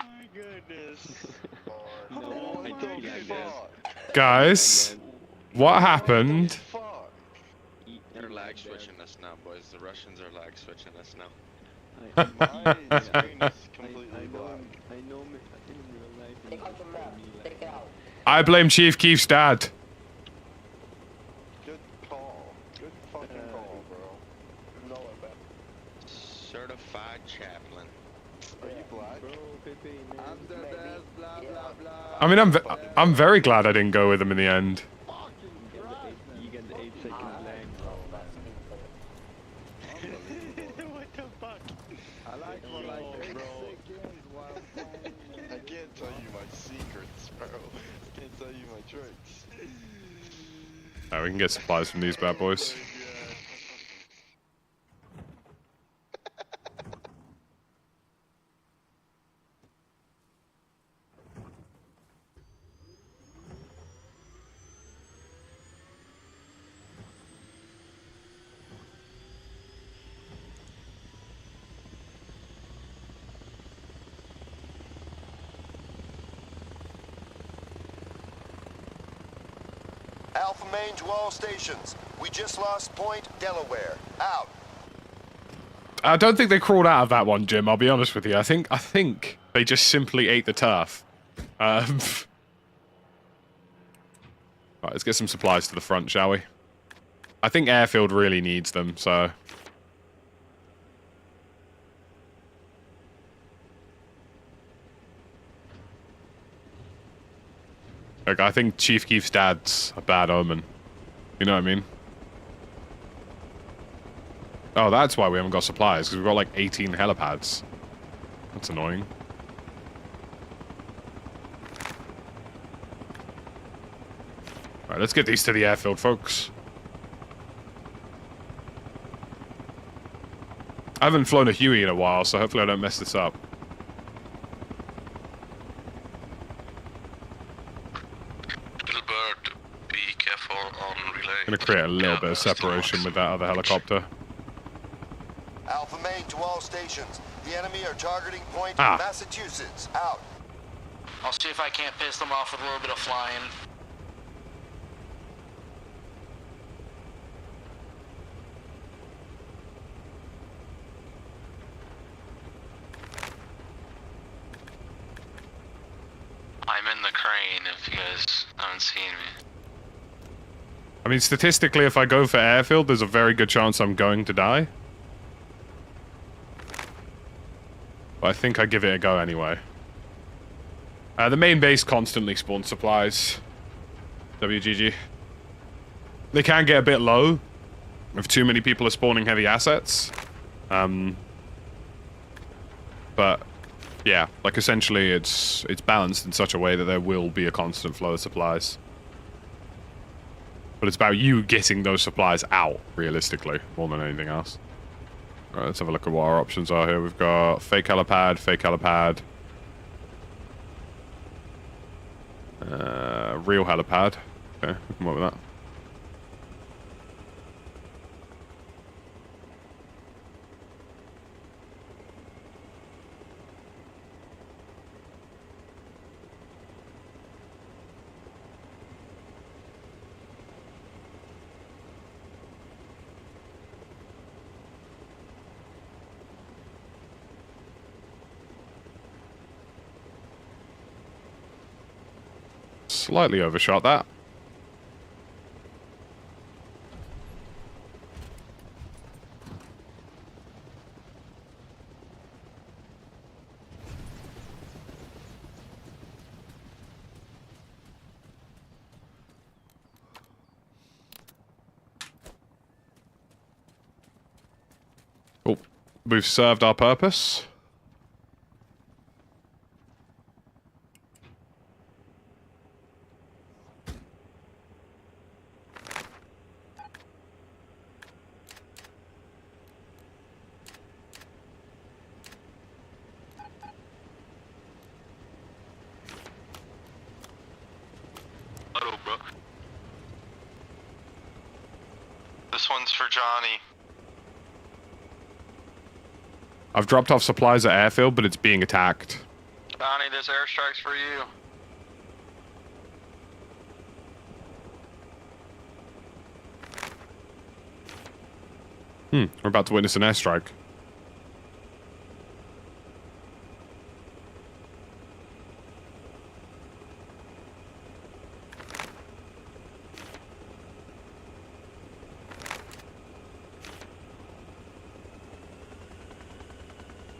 Guys, what happened? They're lag switching us now, boys. The Russians are lag switching us now. My screen is completely black. I know me. I didn't realize. Take out the map. Take it out. I blame Chief Keef's dad. Good call. Good fucking call, bro. No, I bet. Certified chaplain. Are you black? Bro, Pepe, man. I'm the best, blah blah blah. I mean, I'm very glad I didn't go with him in the end. You get the 8-second lag. What the fuck? I like for like 8 seconds while playing. I can't tell you my secrets, bro. I can't tell you my tricks. Alright, we can get supplies from these bad boys. Alpha main to all stations. We just lost Point Delaware. Out. I don't think they crawled out of that one, Jim. I'll be honest with you. I think they just simply ate the turf. Right, let's get some supplies to the front, shall we? I think airfield really needs them, so... Look, I think Chief Keef's dad's a bad omen. You know what I mean? Oh, that's why we haven't got supplies, because we've got like 18 helipads. That's annoying. Alright, let's get these to the airfield, folks. I haven't flown a Huey in a while, so hopefully I don't mess this up. Little bird, be careful on relay. I'm gonna create a little bit of separation with that other helicopter. Alpha main to all stations. The enemy are targeting Point Massachusetts. Out. I'll see if I can't piss them off with a little bit of flying. I'm in the crane if you guys haven't seen me. I mean, statistically, if I go for airfield, there's a very good chance I'm going to die. But I think I give it a go anyway. The main base constantly spawns supplies. WGG. They can get a bit low if too many people are spawning heavy assets. But yeah, like essentially it's balanced in such a way that there will be a constant flow of supplies. But it's about you getting those supplies out, realistically, more than anything else. Alright, let's have a look at what our options are here. We've got fake helipad, real helipad. Okay, we can come up with that. Slightly overshot that. We've served our purpose. Hello, bro. This one's for Johnny. I've dropped off supplies at airfield, but it's being attacked. Johnny, this airstrike's for you. We're about to witness an airstrike.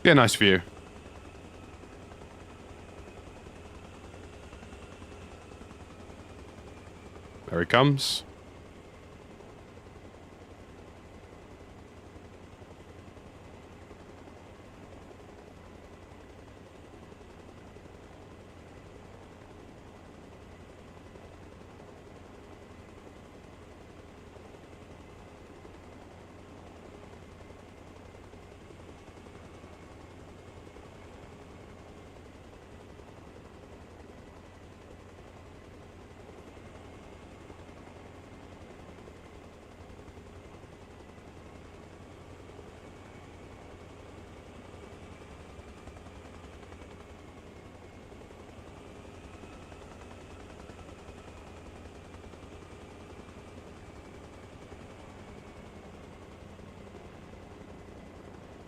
Yeah, nice view. There he comes.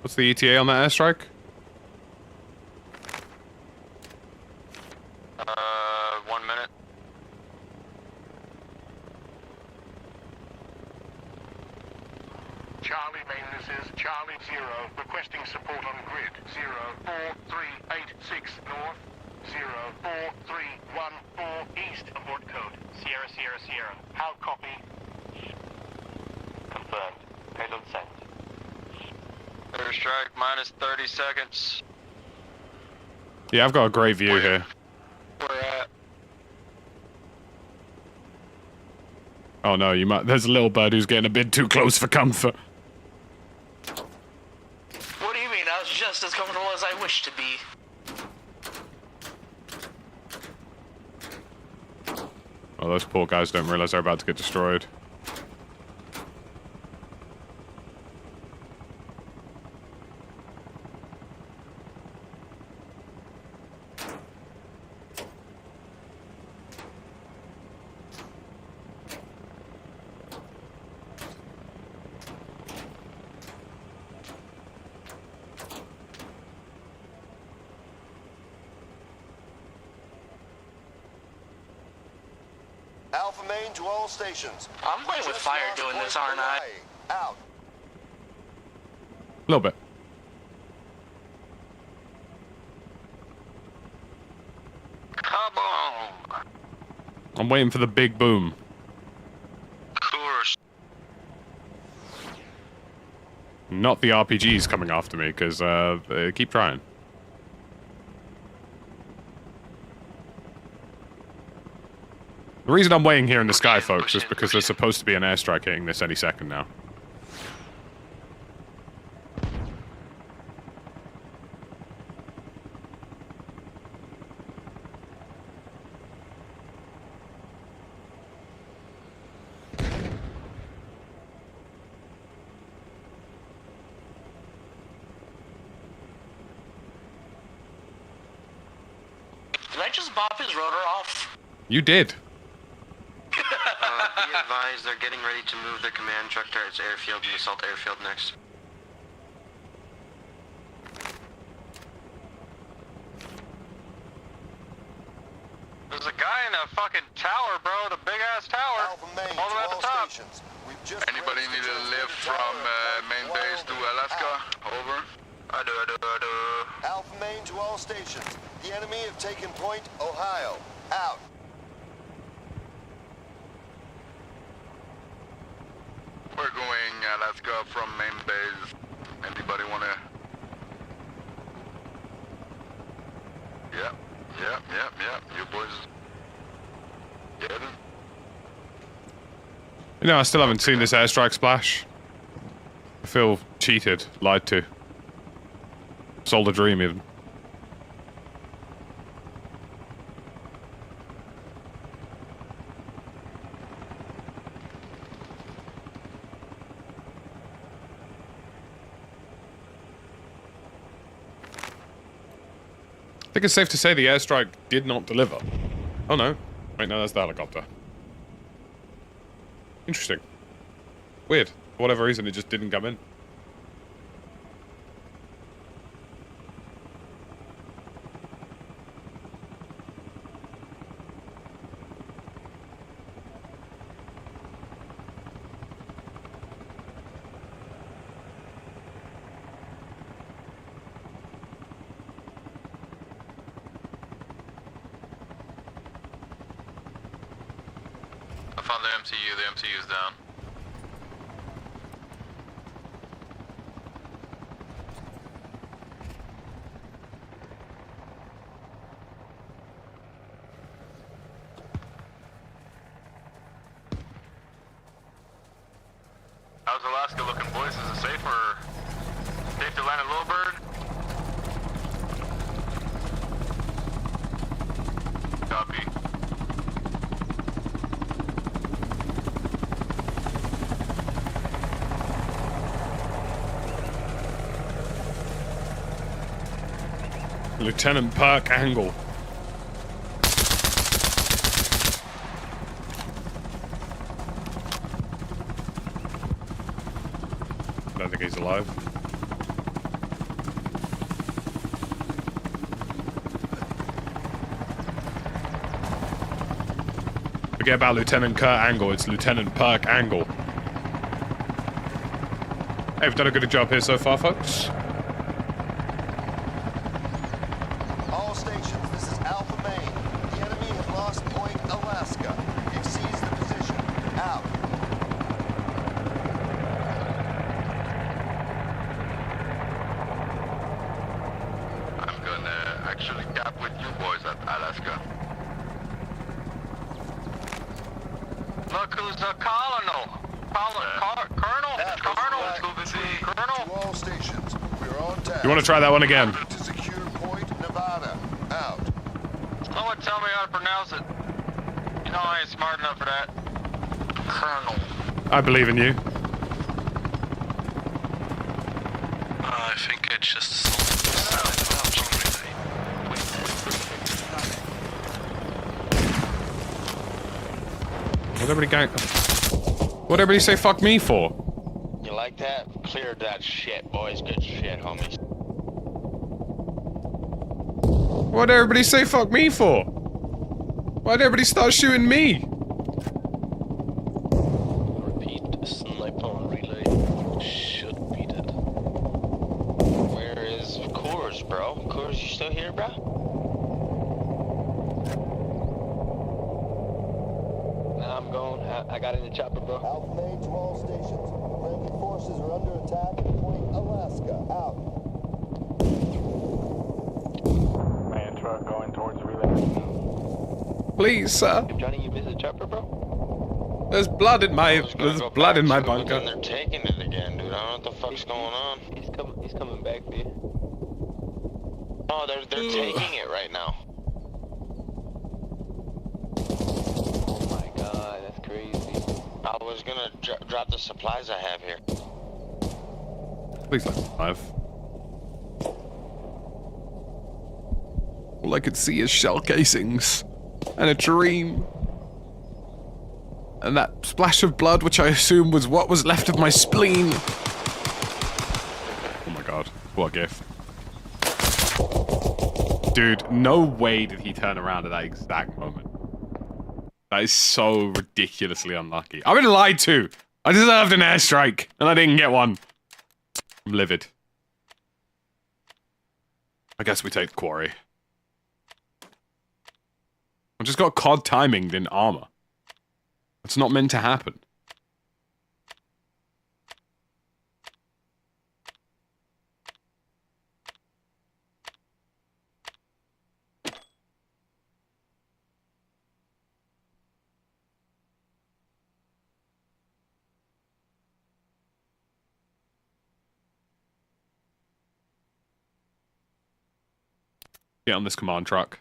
What's the ETA on that airstrike? 1 minute. Charlie main, this is Charlie 0, requesting support on grid. 04386 north, 04314 east, abort code. Sierra, Sierra, Sierra. How copy? Confirmed. Payload sent. Airstrike minus 30 seconds. Yeah, I've got a great view here. Where at? Oh no, you might. There's a little bird who's getting a bit too close for comfort. What do you mean? I was just as comfortable as I wish to be. Oh, those poor guys don't realize they're about to get destroyed. Alpha main to all stations. I'm playing with fire doing this, aren't I? Out. A little bit. Come on. I'm waiting for the big boom. Of course. Not the RPGs coming after me, because keep trying. The reason I'm waiting here in the sky, folks, is because there's supposed to be an airstrike hitting this any second now. Did I just bop his rotor off? You did. Be advised, they're getting ready to move their command truck towards airfield and assault airfield next. There's a guy in a fucking tower, bro, the big ass tower. Alpha main All the way to at all the top. stations. We've just Anybody need a lift from main base to Alaska? Over. I do. Alpha main to all stations. The enemy have taken point Ohio. Out. We're going Alaska from main base. Anybody wanna? Yep. You boys get it? You know, I still haven't seen this airstrike splash. I feel cheated, lied to. Sold a dream, even. I think it's safe to say the airstrike did not deliver. Oh no. Wait, no, that's the helicopter. Interesting. Weird. For whatever reason, it just didn't come in. I found the MCU. The MCU's down. How's Alaska looking, boys? Is it safe or safe to land at Little Bird? Copy. Lieutenant Perk Angle. I don't think he's alive. Forget about Lieutenant Kurt Angle, it's Lieutenant Perk Angle. Hey, we've done a good job here so far, folks. All stations, this is Alpha Main. The enemy have lost Point Alaska. You've seized the position. Out. I'm gonna actually cap with you boys at Alaska. Look who's the colonel. Colonel? Colonel? To all stations, we're on task. You want to try that one again? To secure Point Nevada. Out. Someone tell me how to pronounce it. You know I ain't smart enough for that. Colonel. I believe in you. I think it's just What everybody gang? What everybody say fuck me for? You like that? Cleared that shit, boys. Good shit, homies. Why'd everybody say fuck me for? Why'd everybody start shooting me? Repeat, sniper on relay. Should be dead. Where is Coors, bro? Coors, you still here, bro? Nah, I'm going. I got in the chopper, bro. Alpha Main to all stations. Friendly forces are under attack at Point Alaska. Out. Man truck going towards relay. Please, sir. Johnny, you missed the chopper, bro? There's blood in my bunker. They're taking it again, dude. I don't know what the fuck's going on. He's coming back for you. Oh, they're taking it right now. Oh my god, that's crazy. I was gonna drop the supplies I have here. Please let me live. All I could see is shell casings and a dream. And that splash of blood, which I assume was what was left of my spleen. Oh my god, what a gif. Dude, no way did he turn around at that exact moment. That is so ridiculously unlucky. I've been lied to! I deserved an airstrike, and I didn't get one. I'm livid. I guess we take the quarry. I just got COD timinged in armor. It's not meant to happen. Get on this command truck.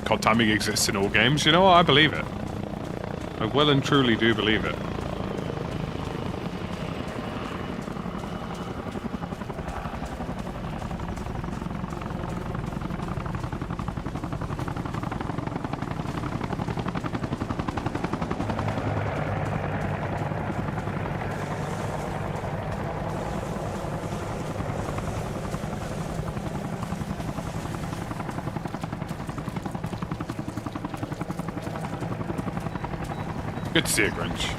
COD timing exists in all games. You know what? I believe it. I well and truly do believe it. Good to see you, Grinch.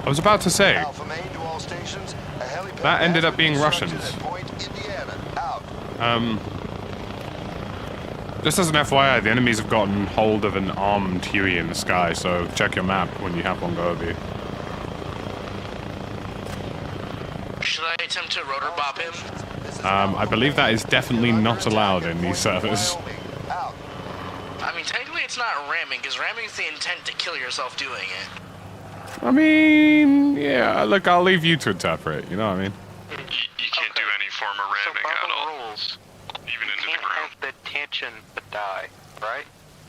I was about to say, that ended up being Russians. Just as an FYI, the enemies have gotten hold of an armed Huey in the sky, so check your map when you have one go over you. Should I attempt to rotor bop him? I believe that is definitely not allowed in these servers. I mean, technically it's not ramming, because ramming is the intent to kill yourself doing it. I mean, yeah, look, I'll leave you to interpret, you know what I mean? You can't do any form of ramming at all. Rules, even into the ground. Have the tension to die, right?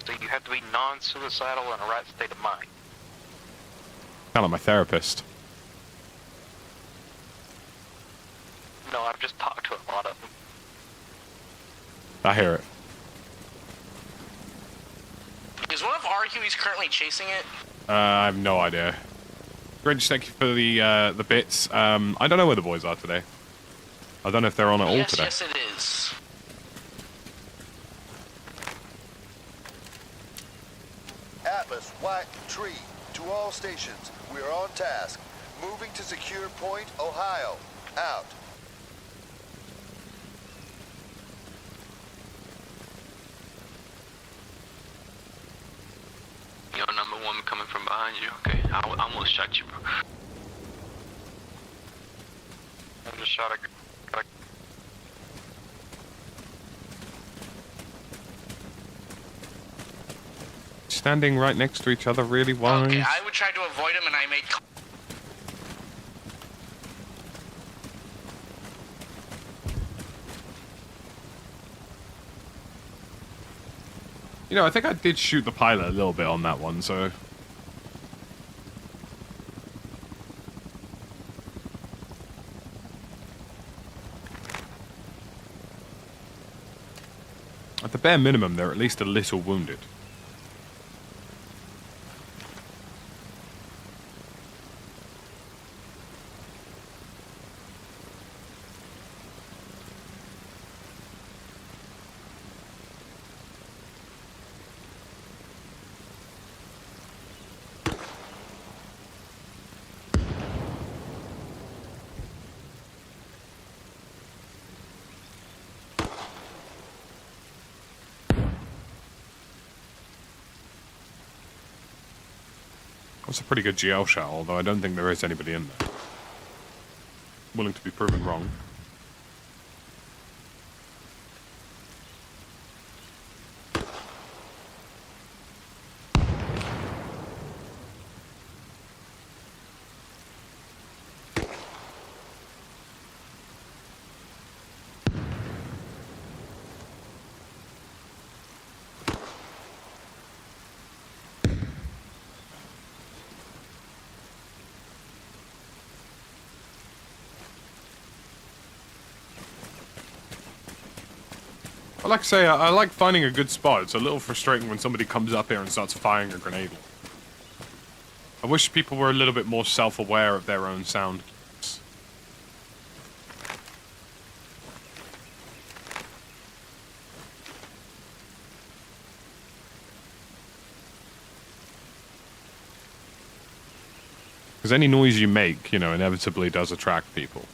So you have to be non-suicidal in a right state of mind. Kind of like my therapist. No, I've just talked to a lot of them. I hear it. Is one of our Hueys currently chasing it? I have no idea. Grinch, thank you for the bits. I don't know where the boys are today. I don't know if they're on at all today. Yes, it is. Atlas, White, Tree, to all stations. We are on task. Moving to secure point, Ohio. Out. Yo, number one coming from behind you. Okay, I almost shot you, bro. I just shot a... Standing right next to each other, really wise. Okay, I would try to avoid him and I made... You know, I think I did shoot the pilot a little bit on that one, so... At the bare minimum, they're at least a little wounded. That's a pretty good GL shot, although I don't think there is anybody in there. Willing to be proven wrong. But like I say, I like finding a good spot. It's a little frustrating when somebody comes up here and starts firing a grenade. I wish people were a little bit more self-aware of their own sound. Because any noise you make, you know, inevitably does attract people.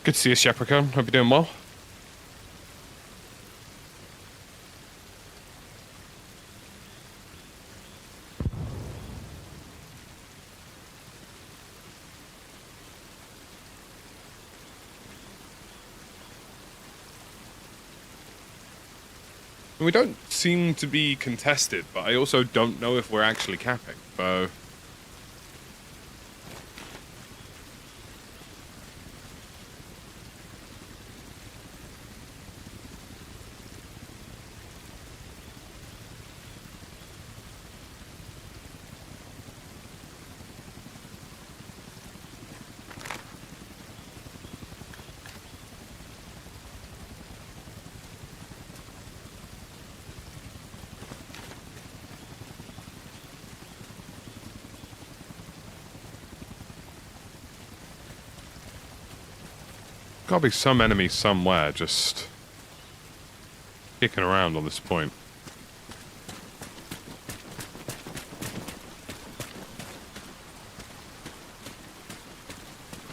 Good to see you, Shepherdcone. Hope you're doing well. We don't seem to be contested, but I also don't know if we're actually capping, so... Gotta be some enemy somewhere just kicking around on this point.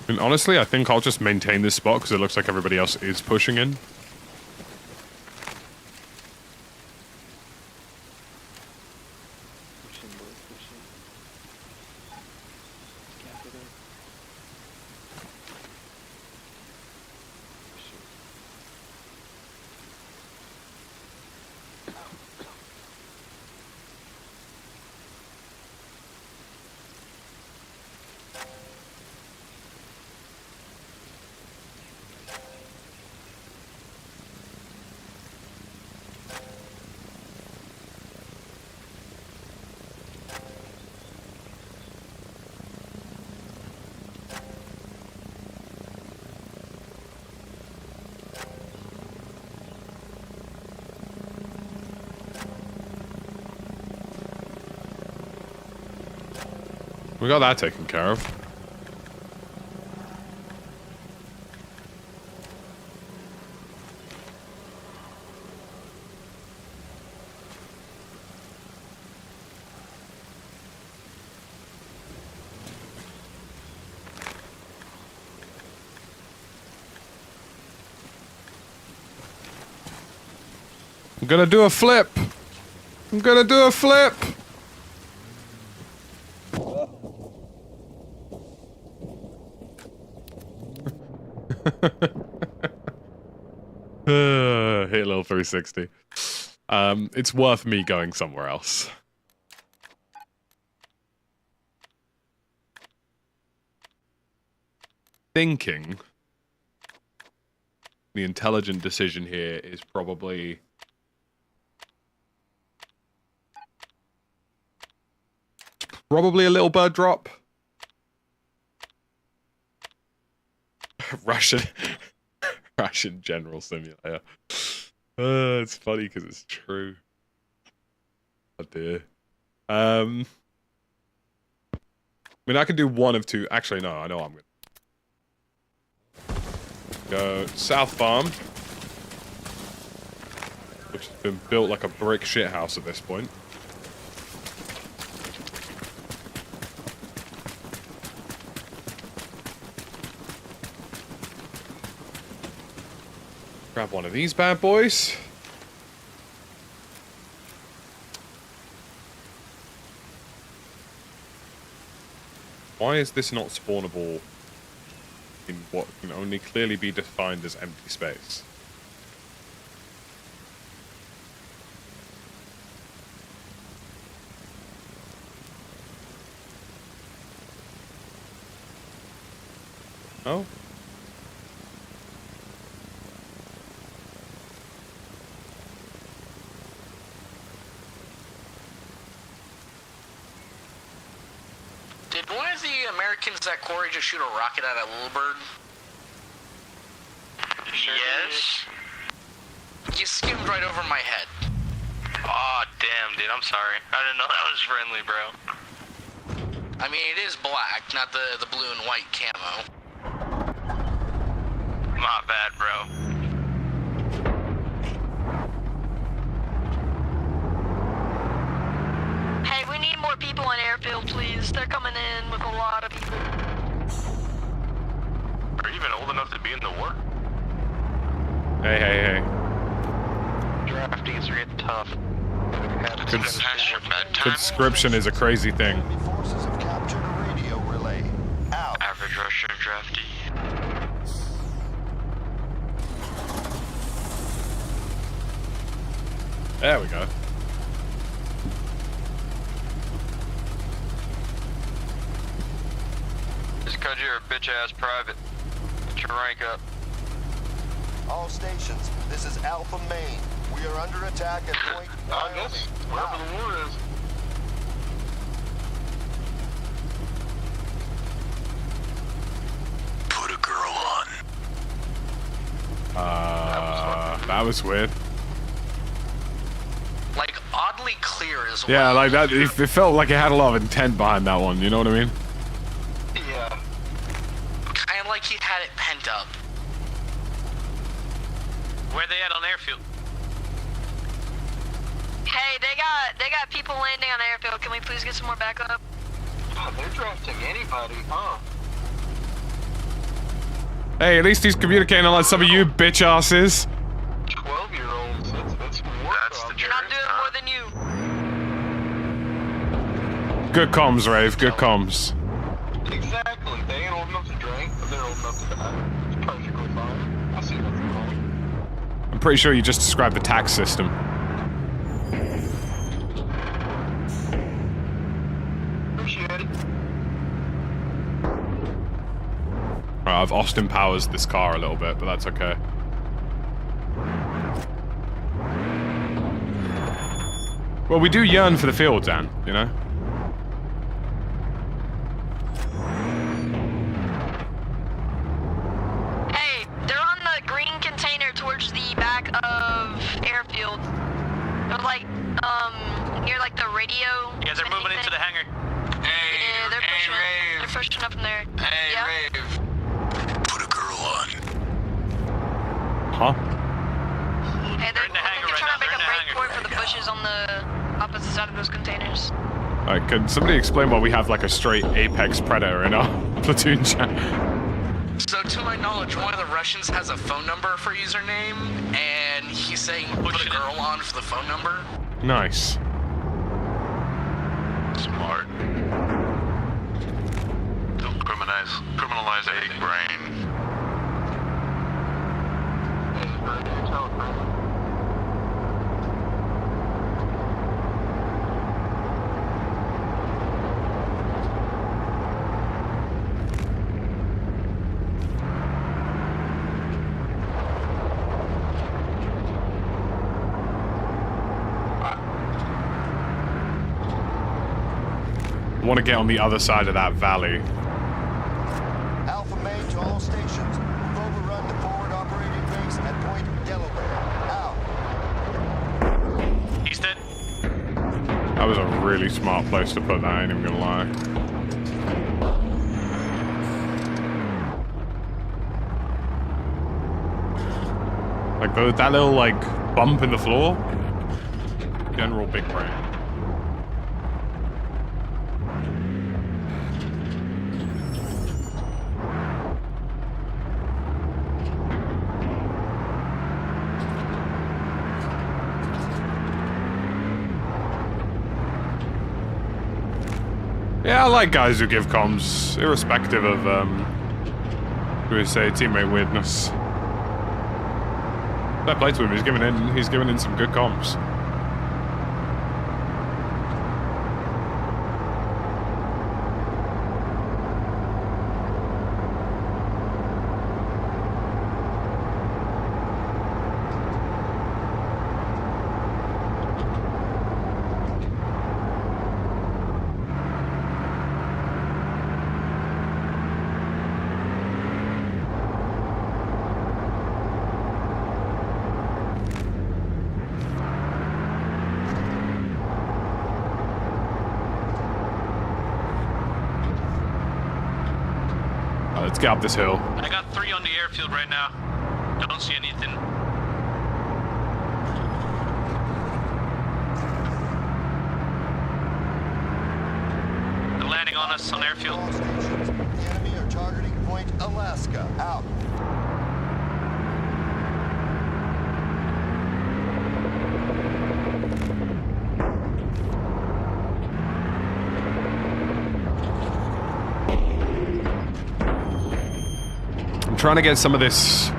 And honestly, I think I'll just maintain this spot because it looks like everybody else is pushing in. We got that taken care of. I'm gonna do a flip. I'm gonna do a flip. Hit a little 360. It's worth me going somewhere else. Thinking the intelligent decision here is probably a little bird drop. Russian General Simulator. It's funny because it's true. Oh dear. I mean, I can do one of two. Actually, no, I know I'm gonna go South Farm, which has been built like a brick shithouse at this point. Grab one of these bad boys. Why is this not spawnable in what can only clearly be defined as empty space? Oh. Did one of the Americans at Quarry just shoot a rocket at a little bird? Yes. You skimmed right over my head. Aw, damn, dude, I'm sorry. I didn't know that was friendly, bro. I mean, it is black, not the blue and white camo. My bad, bro. Hey, we need more people on airfield, please. They're coming in with a lot of people. Are you even old enough to be in the war? Hey, hey, hey. Drafties are getting tough. Conscription is a crazy thing. Forces have captured a radio relay. Out. Average Russian draftee. There we go. Just cause you're a bitch-ass private. Get your rank up. All stations, this is Alpha Main. We are under attack at point Wyoming. Wherever the war is. Put a girl on. That was weird. Like, oddly clear as well. Yeah, like that. It felt like it had a lot of intent behind that one. You know what I mean? Yeah. Kind of like he had it pent up. Where they at on airfield? Hey, they got people landing on the airfield. Can we please get some more backup? Oh, they're drafting anybody, huh? Hey, at least he's communicating unlike some of you bitch asses. 12-year-olds, that's more. That's the You're not doing more than you. Good comms, Rave. Good comms. Exactly. They ain't old enough to drink, but they're old enough to die. It's perfectly fine. I see nothing wrong. I'm pretty sure you just described the tax system. Appreciate it. Right, I've Austin Powers this car a little bit, but that's okay. Well, we do yearn for the field, Dan, you know? Hey, they're on the green container towards the back of airfield. They're like, near like the radio. Yeah, they're moving into the hangar. Hey, Yeah, they're pushing. Rave. They're pushing up in there. Hey, Yeah. Rave. Put a girl on. Huh? Hey, they're in the hangar right trying now, to make they're in a the break hangar. for it for the bushes on the opposite side of those containers. Alright, can somebody explain why we have like a straight Apex Predator in our platoon chat? So, to my knowledge, one of the Russians has a phone number for username, and he's saying put a girl on for the phone number. Nice. Smart. Don't criminalize a brain. I want to get on the other side of that valley. Alpha Main to all stations. We've overrun the forward operating base at Point Delaware. Out. He's dead. That was a really smart place to put that, I ain't even gonna lie. Like that little like bump in the floor. General big brain. Yeah, I like guys who give comms, irrespective of, who we say, teammate weirdness. Fair play to him, he's giving in some good comms. let's get up this hill. I got 3 on the airfield right now. Don't see anything. They're landing on us on airfield. All stations. The enemy are targeting Point Alaska. Out. I'm trying to get some of this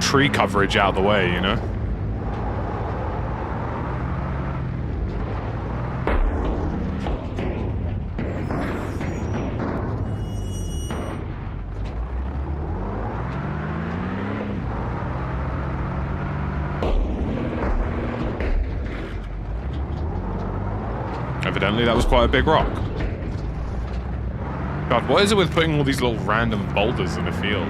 tree coverage out of the way, you know? Evidently, that was quite a big rock. God, what is it with putting all these little random boulders in the field?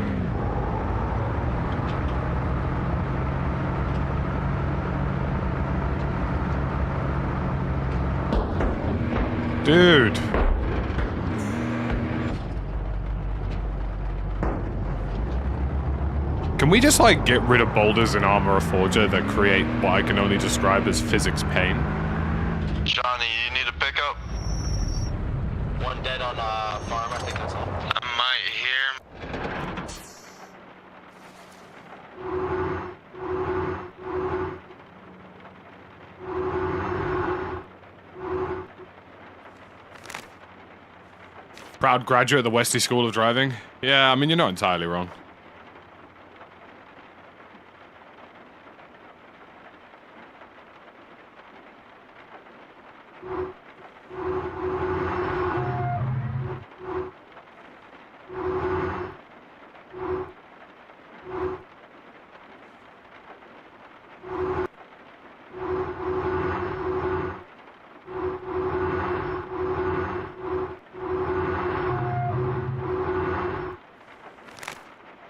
Dude. Can we just, like, get rid of boulders in Arma Reforger that create what I can only describe as physics pain? Johnny, you need a pickup? 1 dead on farm, I think that's all. I might hear. Proud graduate of the Wesley School of Driving? Yeah, I mean, you're not entirely wrong.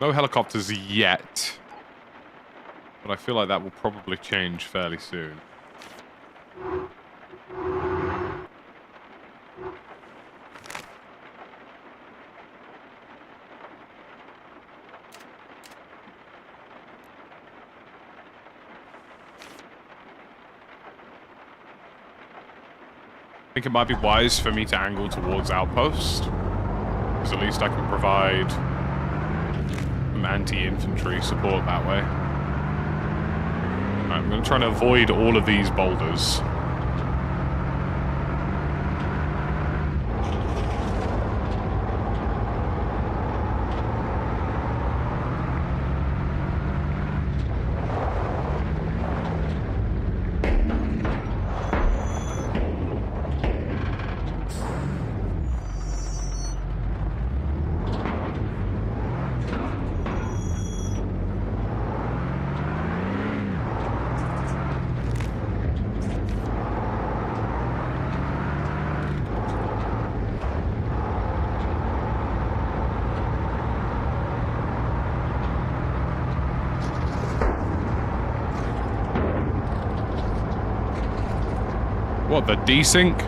No helicopters yet, but I feel like that will probably change fairly soon. I think it might be wise for me to angle towards outpost, because at least I can provide some anti-infantry support that way. Right, I'm going to try to avoid all of these boulders. What, the desync?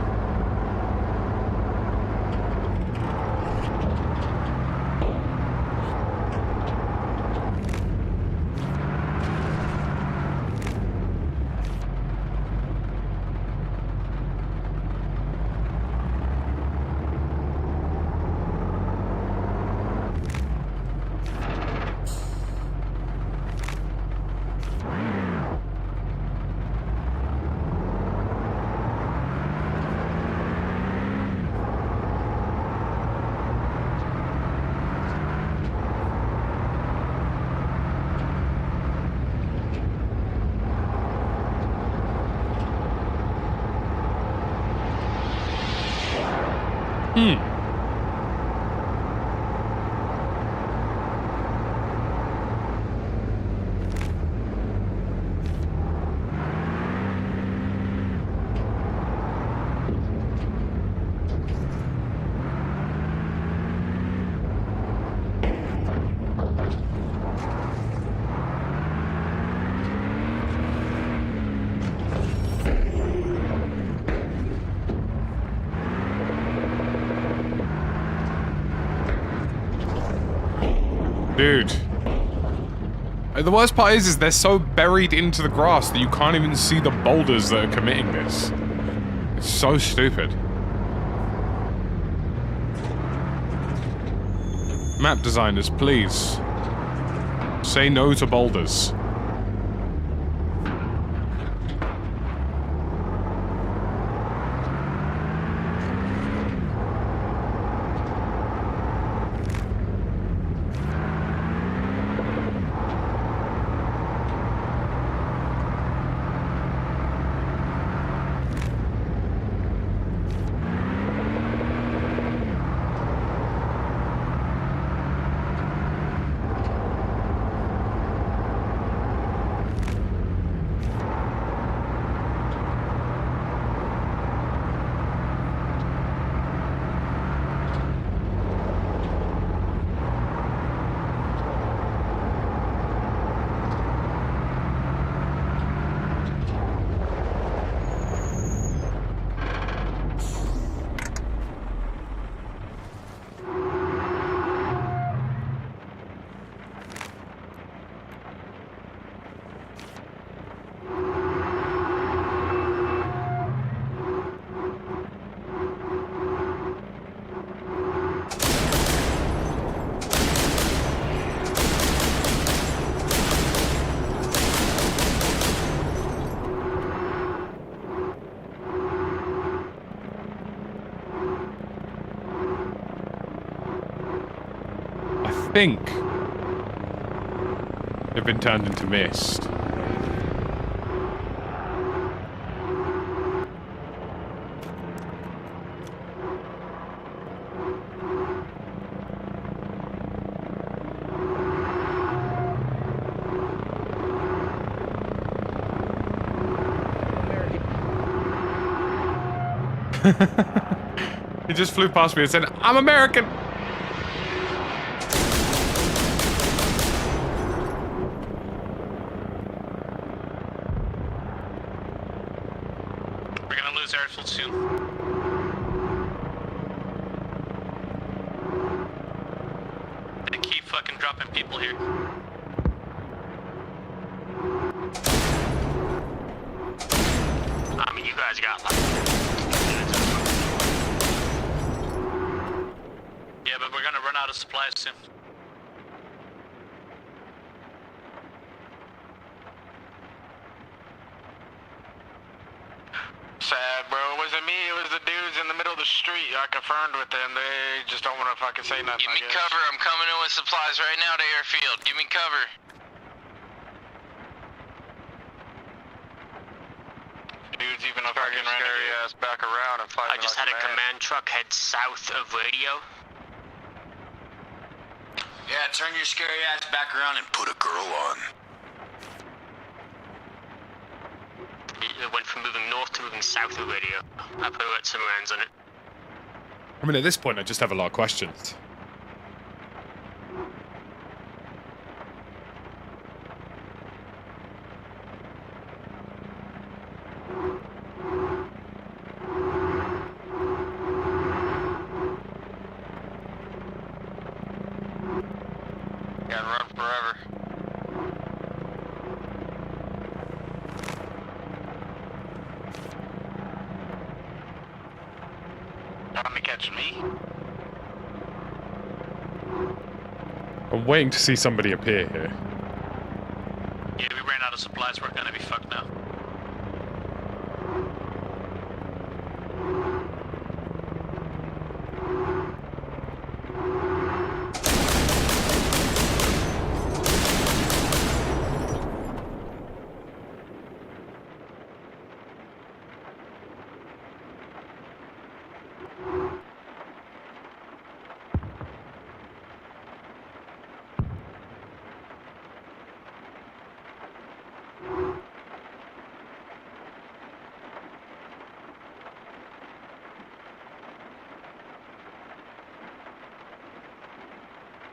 Dude. The worst part is they're so buried into the grass that you can't even see the boulders that are committing this. It's so stupid. Map designers, please. Say no to boulders. I think they've been turned into mist. He just flew past me and said, "I'm American." Soon. They keep fucking dropping people here. I mean, you guys got like... Yeah, but we're gonna run out of supplies soon. Sad, bro. It wasn't me. It was the dudes in the middle of the street. I confirmed with them. They just don't want to fucking say nothing. Give me cover. I'm coming in with supplies right now to airfield. Give me cover. Dudes even fucking scary ass back around and fight. I just had a command truck head south of radio. Yeah, turn your scary ass back around and put a girl on. It went from moving north to moving south of radio. I put some rounds on it. I mean, at this point, I just have a lot of questions. Gotta run forever. Catch me. I'm waiting to see somebody appear here. Yeah, we ran out of supplies. We're gonna be fucked now.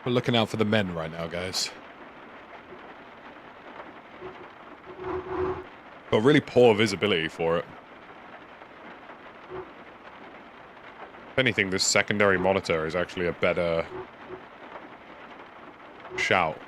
We're looking out for the men right now, guys. Got really poor visibility for it. If anything, this secondary monitor is actually a better Shout.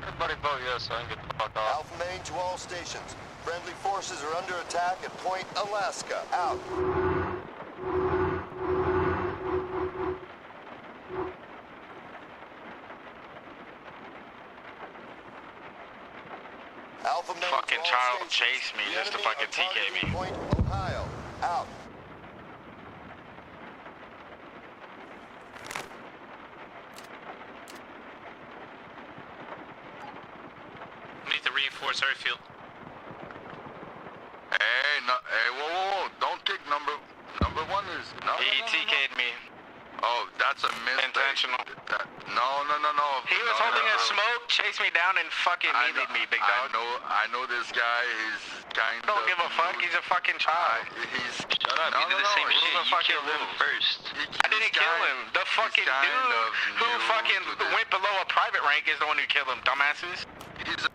Everybody vote yes so I can get the fuck off. Alpha Main to all stations. Friendly forces are under attack at Point Alaska. Out. Alpha Main Fucking to all child stations. chased me The just to enemy fucking are TK targeting me. Point Ohio. Out. We need to reinforce airfield. Hey, no, hey, whoa, don't kick number one is no. He TK'd me. Oh, that's a mistake. Intentional. No. He was holding a smoke, chased me down, and fucking needed me, big dog. I know this guy is kind of. Don't give a fuck. He's a fucking child. He's. Shut up, you did the same shit. You killed him first. I didn't kill him. The fucking dude who fucking went below a private rank is the one who killed him, dumbasses. He's a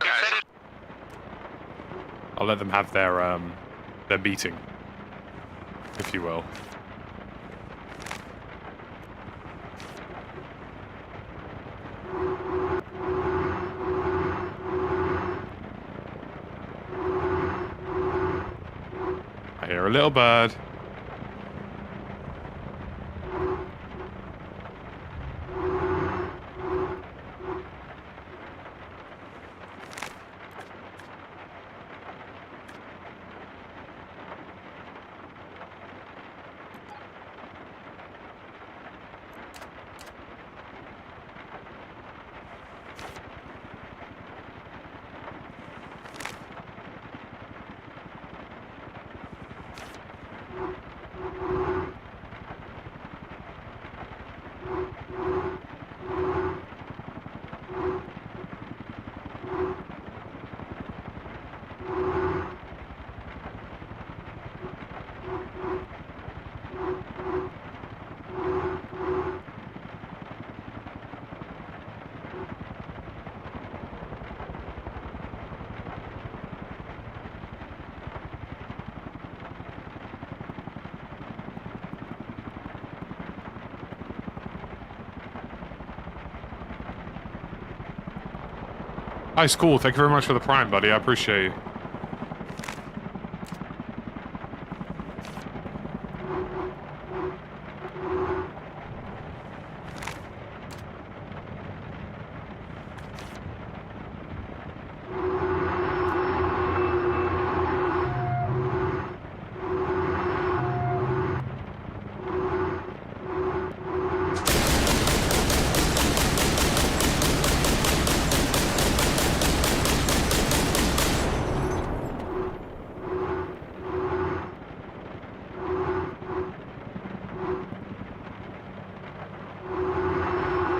I'll let them have their beating, if you will. I hear a little bird. Hi, School. Thank you very much for the prime, buddy. I appreciate you.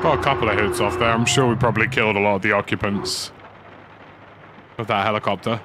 Got a couple of hits off there. I'm sure we probably killed a lot of the occupants of that helicopter.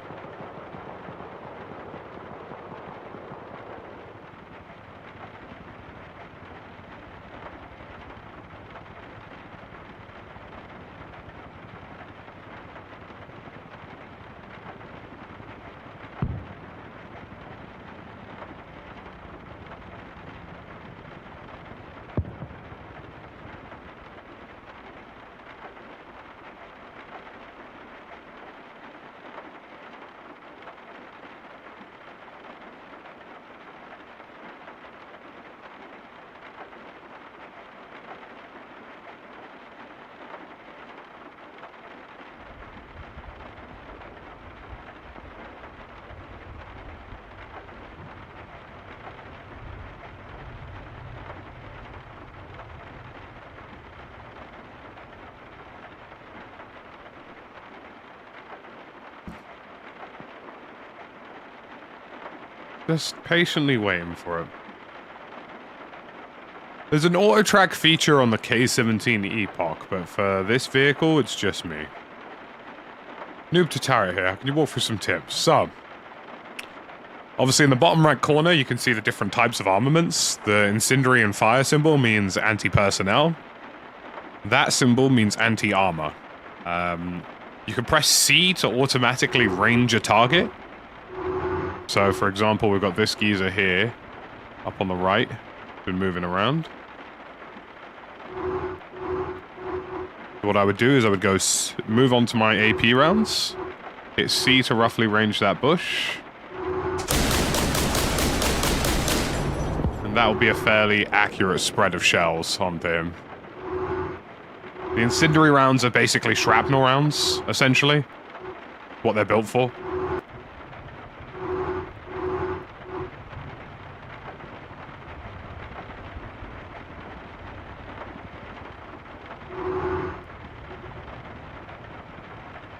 Just patiently waiting for it. There's an auto track feature on the K17 Epoch, but for this vehicle, it's just me. Noob Tatara here. Can you walk through some tips? So, Obviously, in the bottom right corner, you can see the different types of armaments. The incendiary and fire symbol means anti-personnel. That symbol means anti-armor. You can press C to automatically range a target. So, for example, we've got this geezer here, up on the right, been moving around. What I would do is I would go move on to my AP rounds, hit C to roughly range that bush. And that will be a fairly accurate spread of shells onto him. The incendiary rounds are basically shrapnel rounds, essentially. What they're built for.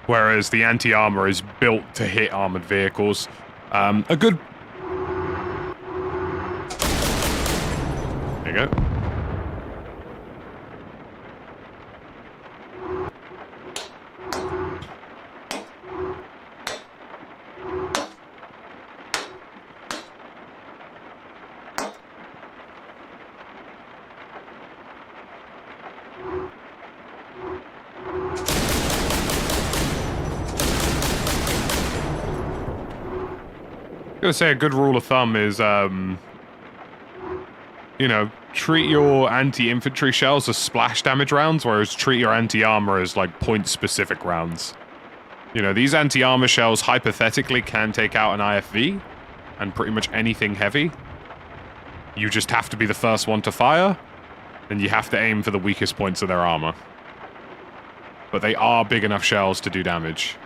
Whereas the anti-armor is built to hit armored vehicles. A good... There you go. I'm gonna say a good rule of thumb is, you know, treat your anti-infantry shells as splash damage rounds, whereas treat your anti-armor as, like, point-specific rounds. You know, these anti-armor shells hypothetically can take out an IFV, and pretty much anything heavy. You just have to be the first one to fire, and you have to aim for the weakest points of their armor. But they are big enough shells to do damage.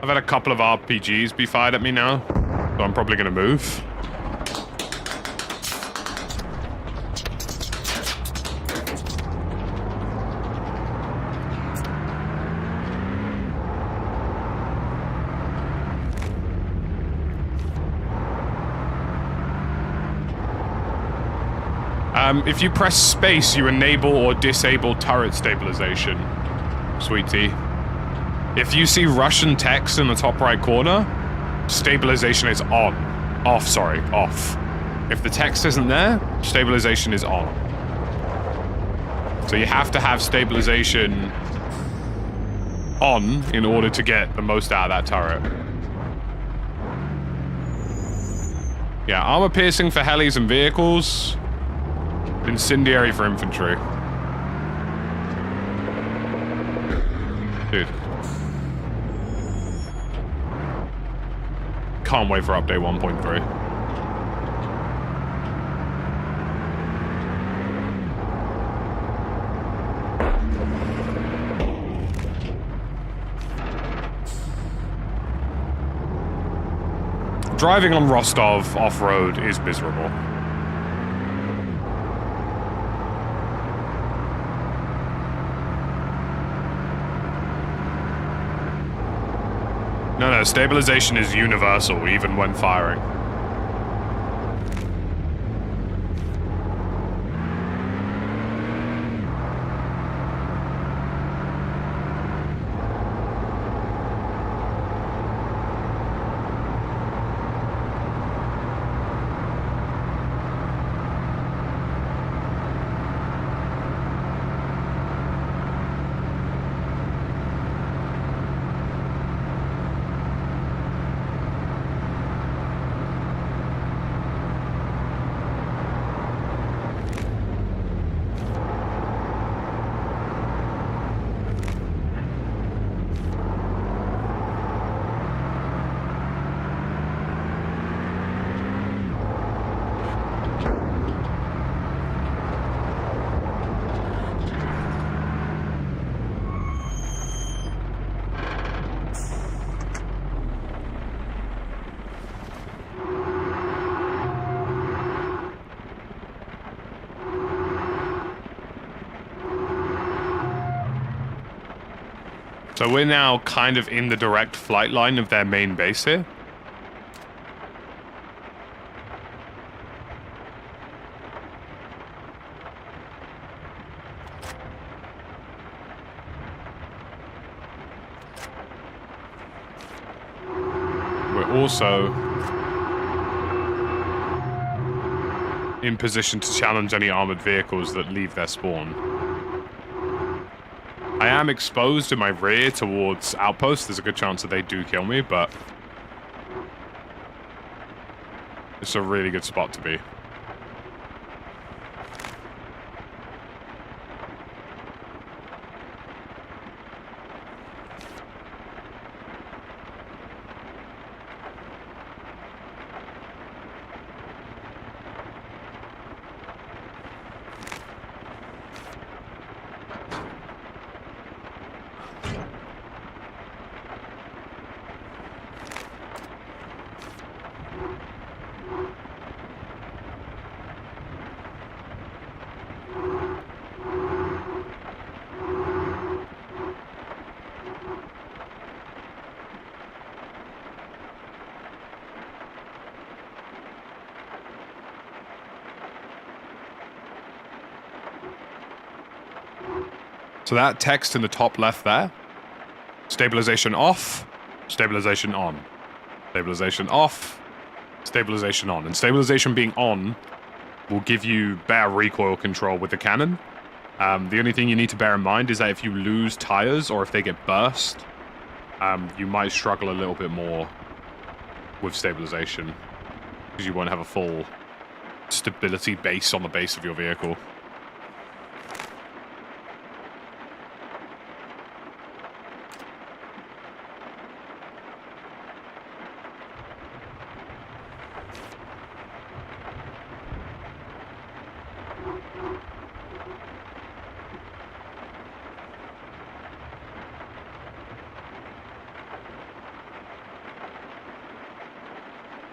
I've had a couple of RPGs be fired at me now, so I'm probably going to move. If you press space, you enable or disable turret stabilization, sweetie. If you see Russian text in the top right corner, stabilization is on. Off, sorry, off. If the text isn't there, stabilization is on. So you have to have stabilization on in order to get the most out of that turret. Yeah, armor piercing for helis and vehicles. Incendiary for infantry. Dude. Can't wait for update 1.3. Driving on Rostov off-road is miserable. No, stabilization is universal, even when firing. So we're now kind of in the direct flight line of their main base here. We're also in position to challenge any armored vehicles that leave their spawn. I am exposed in my rear towards outposts. There's a good chance that they do kill me, but it's a really good spot to be. So that text in the top left there, stabilization off, stabilization on, stabilization off, stabilization on. And stabilization being on will give you better recoil control with the cannon. The only thing you need to bear in mind is that if you lose tires or if they get burst, you might struggle a little bit more with stabilization because you won't have a full stability base on the base of your vehicle.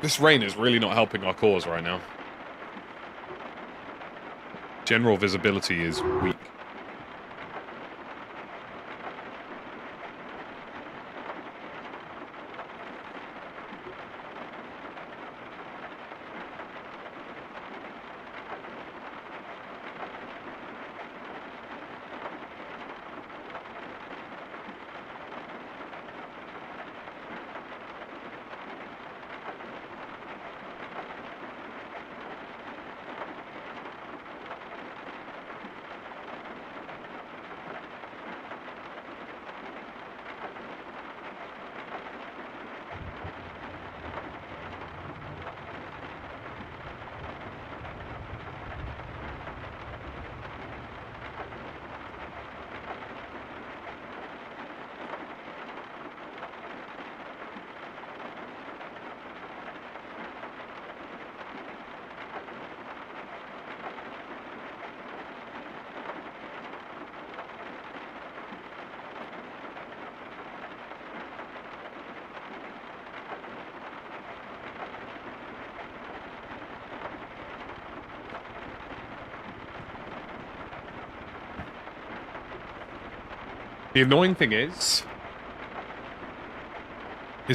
This rain is really not helping our cause right now. General visibility is weak. The annoying thing is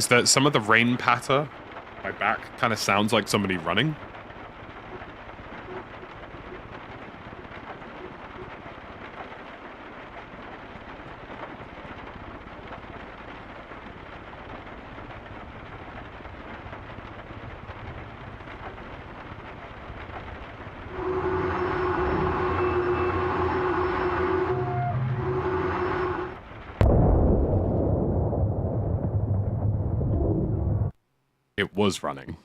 that some of the rain patter, my back, kind of sounds like somebody running. It was running.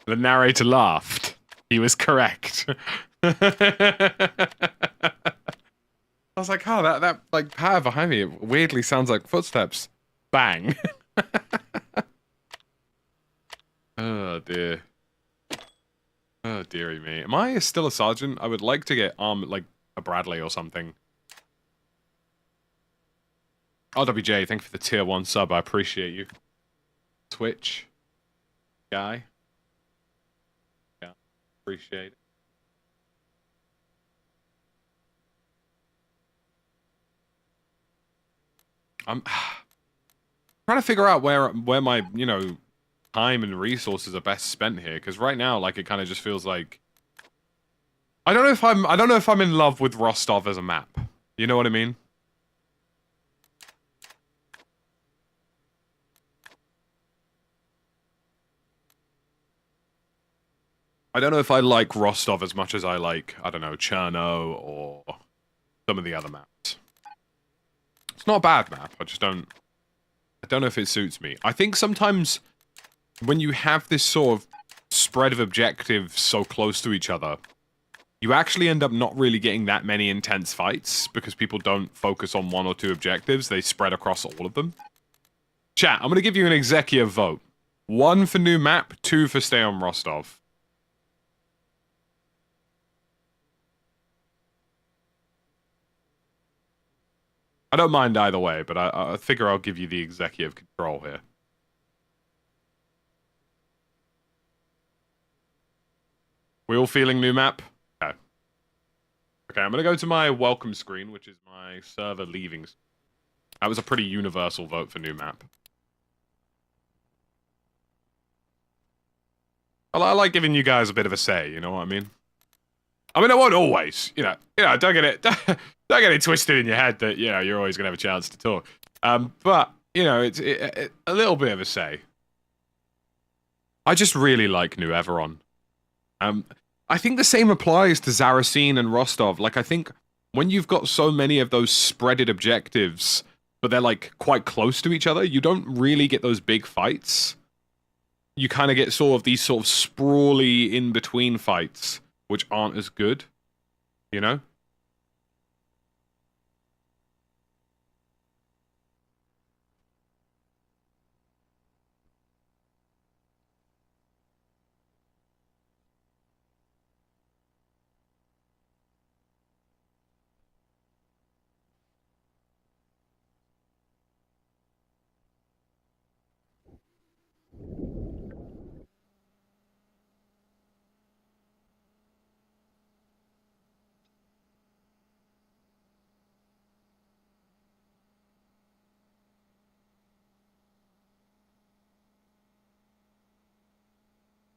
The narrator laughed. He was correct. I was like, oh, that like patter behind me, it weirdly sounds like footsteps. Bang. Oh dear. Oh dearie me. Am I still a sergeant? I would like to get like a Bradley or something. RWJ, thank you for the tier 1 sub. I appreciate you. Twitch guy. Appreciate it. I'm trying to figure out where my, you know, time and resources are best spent here, because right now, like, it kind of just feels like I don't know if I'm in love with Rostov as a map. You know what I mean? I don't know if I like Rostov as much as I like, I don't know, Cherno or some of the other maps. It's not a bad map, I don't know if it suits me. I think sometimes when you have this sort of spread of objectives so close to each other, you actually end up not really getting that many intense fights because people don't focus on one or two objectives, they spread across all of them. Chat, I'm gonna give you an executive vote. 1 for new map, 2 for stay on Rostov. I don't mind either way, but I figure I'll give you the executive control here. We all feeling new map? Okay. Okay, I'm gonna go to my welcome screen, which is my server leavings. That was a pretty universal vote for new map. I like giving you guys a bit of a say, you know what I mean? I mean, I won't always, you know, don't get it, don't get it twisted in your head that, you know, you're always gonna have a chance to talk. But, you know, it's a little bit of a say. I just really like New Everon. I think the same applies to Zarazin and Rostov. Like, I think when you've got so many of those spreaded objectives, but they're, like, quite close to each other, you don't really get those big fights. You kind of get sort of these sort of sprawly in-between fights, which aren't as good, you know?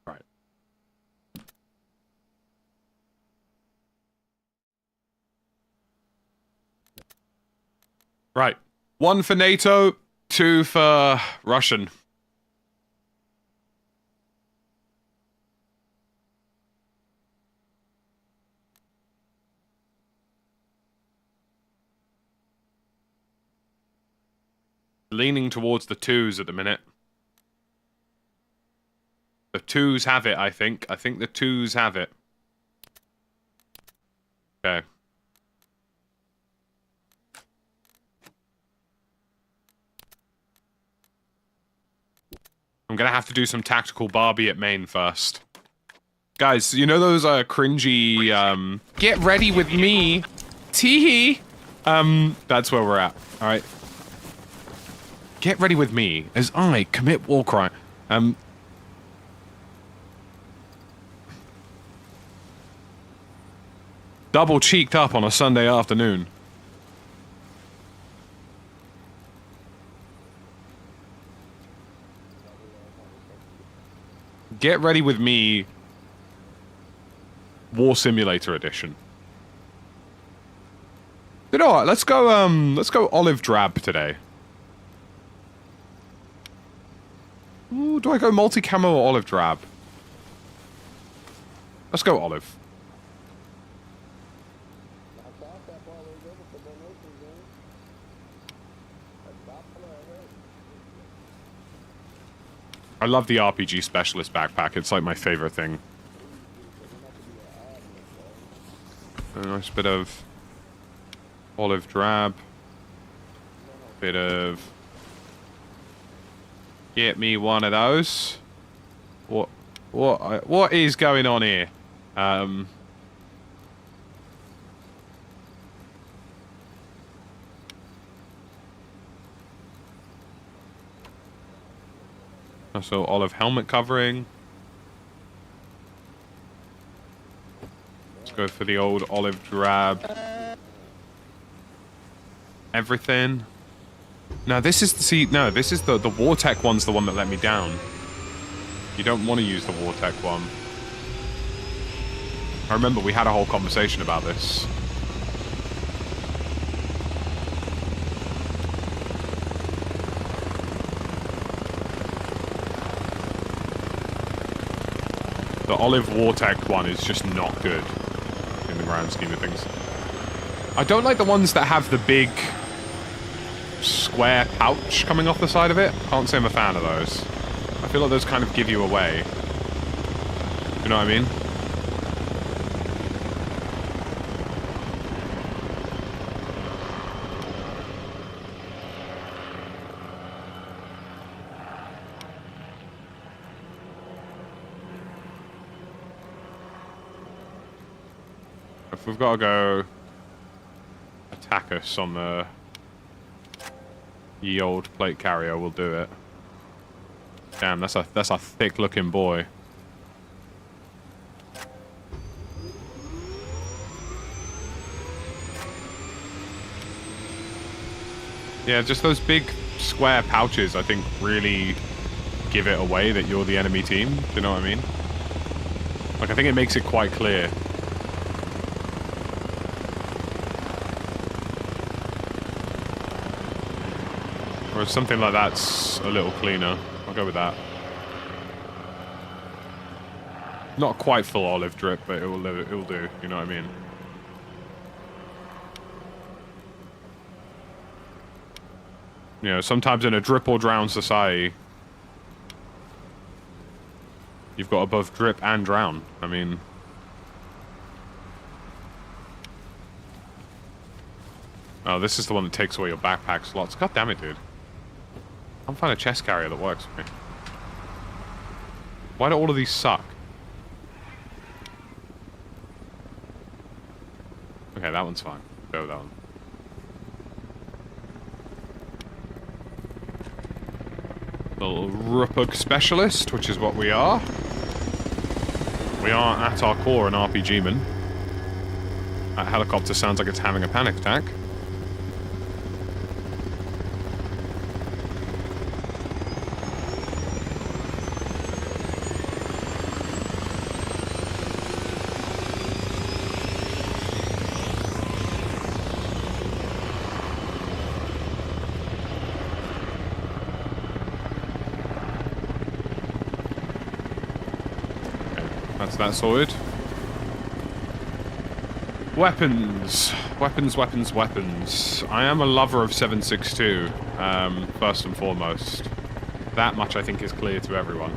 Right. Right. 1 for NATO, 2 for Russian. Leaning towards the 2s at the minute. The 2s have it, I think. I think the 2s have it. Okay. I'm gonna have to do some tactical Barbie at main first. Guys, you know those cringy, get ready with me, teehee? That's where we're at, alright? Get ready with me as I commit war crime. Double cheeked up on a Sunday afternoon. Get ready with me, War Simulator Edition. You know what? Let's go olive drab today. Ooh, do I go multi-camo or olive drab? Let's go olive. I love the RPG Specialist backpack. It's like my favorite thing. A nice bit of olive drab. Bit of... Get me one of those. What is going on here? So olive helmet covering. go for the old olive drab. Everything. No, this is the war tech one's the one that let me down. You don't want to use the war tech one. I remember we had a whole conversation about this. The olive war tech one is just not good in the grand scheme of things. I don't like the ones that have the big square pouch coming off the side of it. Can't say I'm a fan of those. I feel like those kind of give you away. You know what I mean? If we've got to go attack us on the ye old plate carrier, we'll do it. Damn, that's a thick looking boy. Yeah, just those big square pouches, I think, really give it away that you're the enemy team. Do you know what I mean? Like, I think it makes it quite clear. Whereas something like that's a little cleaner. I'll go with that. Not quite full olive drip, but it will do. You know what I mean? You know, sometimes in a drip or drown society, you've got both drip and drown. I mean, oh, this is the one that takes away your backpack slots. God damn it, dude. I'm finding a chest carrier that works for me. Why do all of these suck? Okay, that one's fine. Go with that one. Little Rupug specialist, which is what we are. We are at our core an RPG man. That helicopter sounds like it's having a panic attack. That's sorted. Weapons. Weapons. I am a lover of 7.62, first and foremost. That much I think is clear to everyone.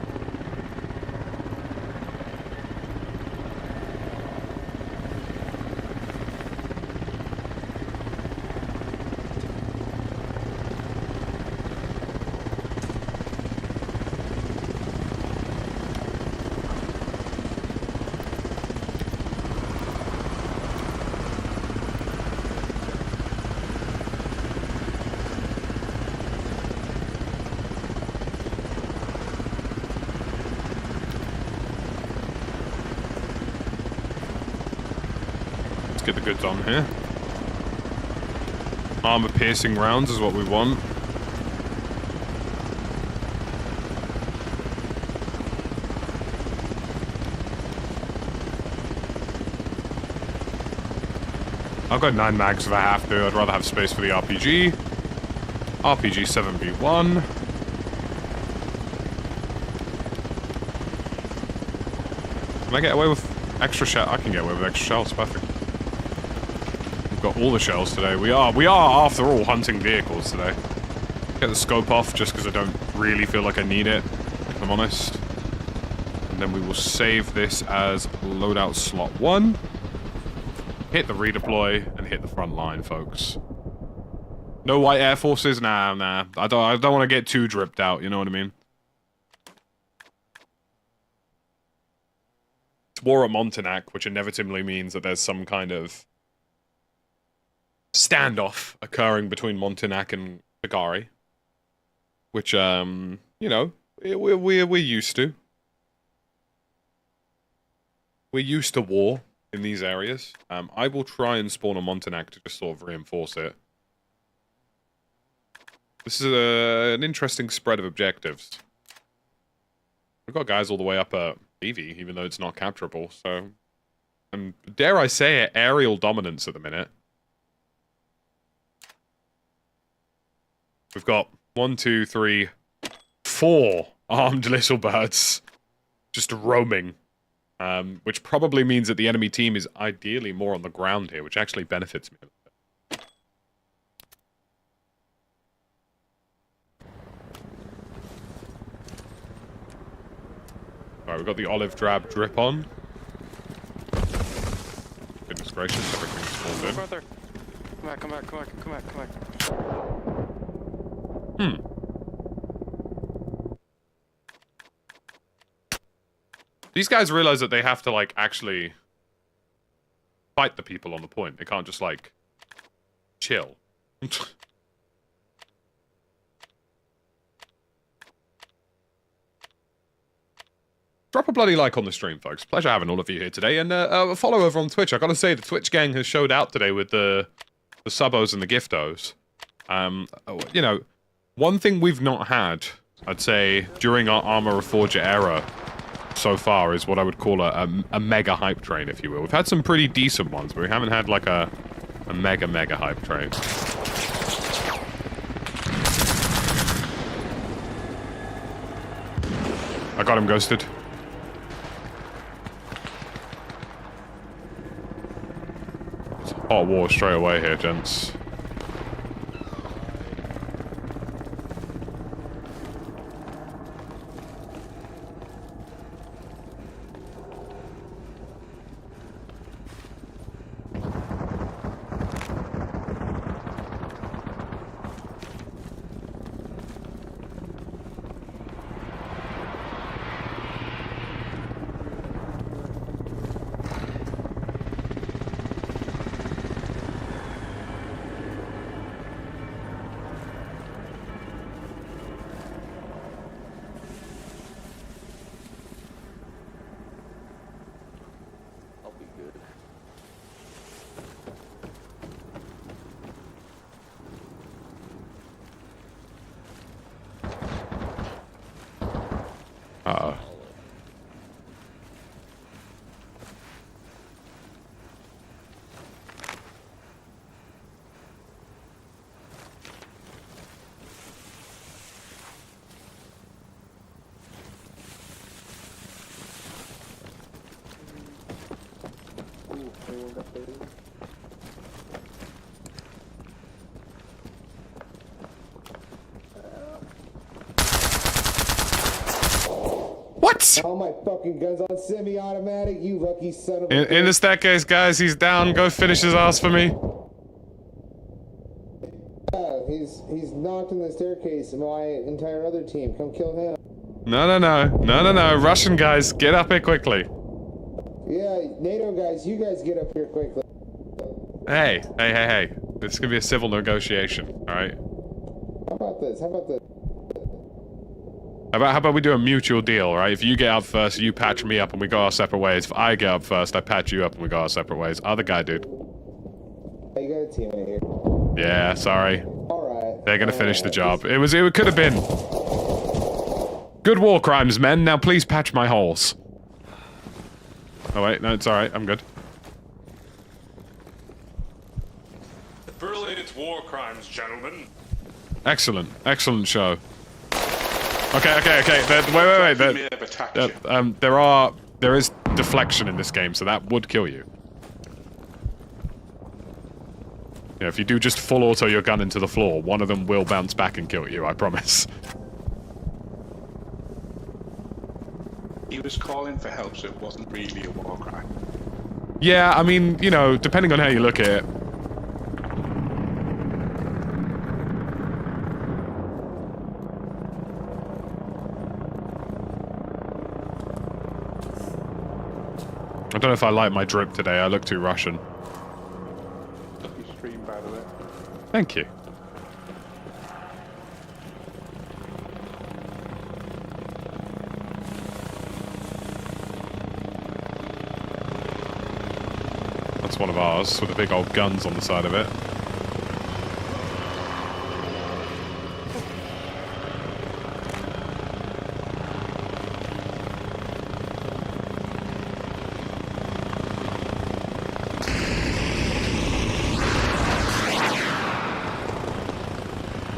Get the goods on here. Armor piercing rounds is what we want. I've got 9 mags if I have to. I'd rather have space for the RPG. RPG 7v1. Can I get away with extra shell? I can get away with extra shells, perfect. Got all the shells today. We are after all hunting vehicles today. Get the scope off just because I don't really feel like I need it, if I'm honest. And then we will save this as loadout slot 1. Hit the redeploy and hit the front line, folks. No white air forces? Nah. I don't want to get too dripped out, you know what I mean? It's war at Montignac, which inevitably means that there's some kind of standoff occurring between Montignac and Tagari, which you know, we're used to. We're used to war. in these areas. I will try and spawn a Montanak to just sort of reinforce it. This is an interesting spread of objectives. We've got guys all the way up at Levy, even though it's not capturable, so... And dare I say it, aerial dominance at the minute. We've got 1, 2, 3, 4 armed little birds just roaming. Which probably means that the enemy team is ideally more on the ground here, which actually benefits me a little bit. Alright, we've got the olive drab drip on. Goodness gracious, everything's spawned in. Brother. Come back, come back, come back, come back, come back. These guys realize that they have to, like, actually fight the people on the point. They can't just, like, chill. Drop a bloody like on the stream, folks. Pleasure having all of you here today. And follow over on Twitch. I gotta say, the Twitch gang has showed out today with the subbos and the giftos. You know, one thing we've not had, I'd say, during our Arma Reforger era so far is what I would call a mega hype train, if you will. We've had some pretty decent ones, but we haven't had, like, a mega hype train. I got him ghosted. It's hot war straight away here, gents. What? All my fucking guns on semi-automatic, you lucky son of a... In the staircase, guys, he's down. Go finish his ass for me. Yeah, he's knocked in the staircase. My entire other team, come kill him. No. Russian guys, get up here quickly. Yeah, NATO guys, you guys get up here quickly. Hey. This is gonna be a civil negotiation, alright? How about this? How about we do a mutual deal, right? If you get up first, you patch me up and we go our separate ways. If I get up first, I patch you up and we go our separate ways. Other guy, dude. Hey, you got a team in here. Yeah, sorry. Alright. They're gonna finish the job. It could have been. Good war crimes, men. Now please patch my holes. Oh wait, no, it's alright. I'm good. Brilliant war crimes, gentlemen. Excellent show. Okay. Wait. There is deflection in this game, so that would kill you. Yeah, if you do just full auto your gun into the floor, one of them will bounce back and kill you, I promise. He was calling for help, so it wasn't really a war crime. Yeah, I mean, you know, depending on how you look at it. I don't know if I like my drip today, I look too Russian. You stream, by the way. Thank you. That's one of ours, with the big old guns on the side of it.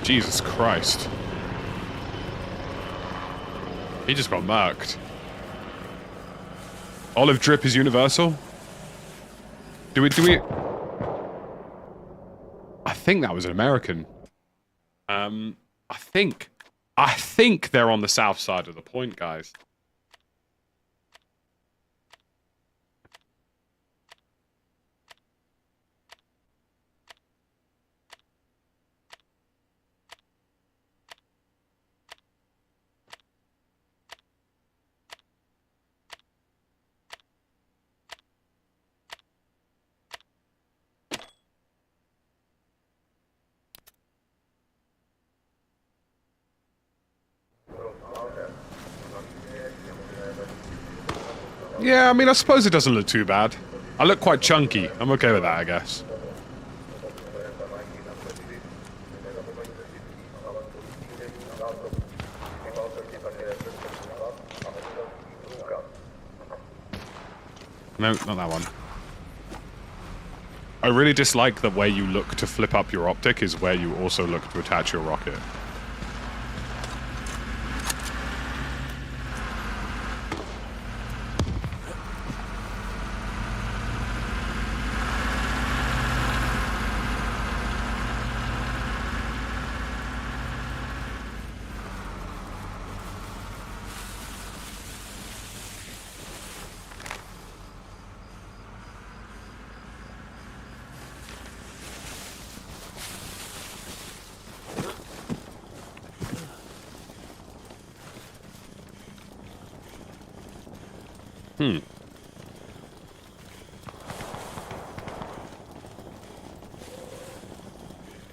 Jesus Christ. He just got murked. Olive drip is universal? Do we... I think that was an American. I think they're on the south side of the point, guys. Yeah, I mean, I suppose it doesn't look too bad. I look quite chunky. I'm okay with that, I guess. No, not that one. I really dislike the way you look to flip up your optic is where you also look to attach your rocket.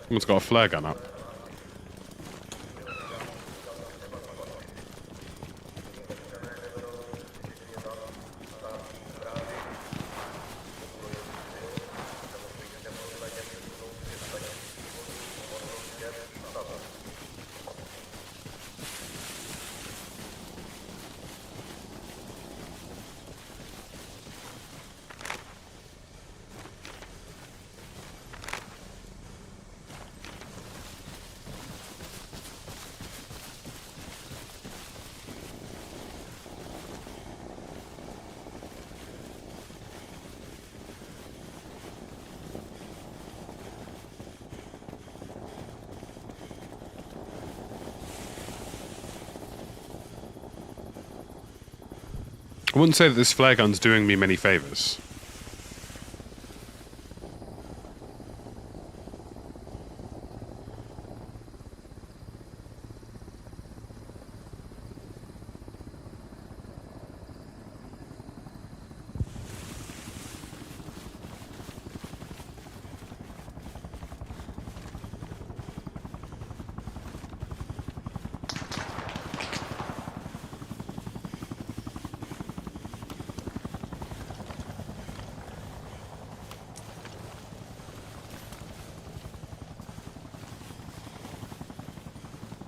Someone's got a flare gun up. I wouldn't say that this flare gun's doing me many favors.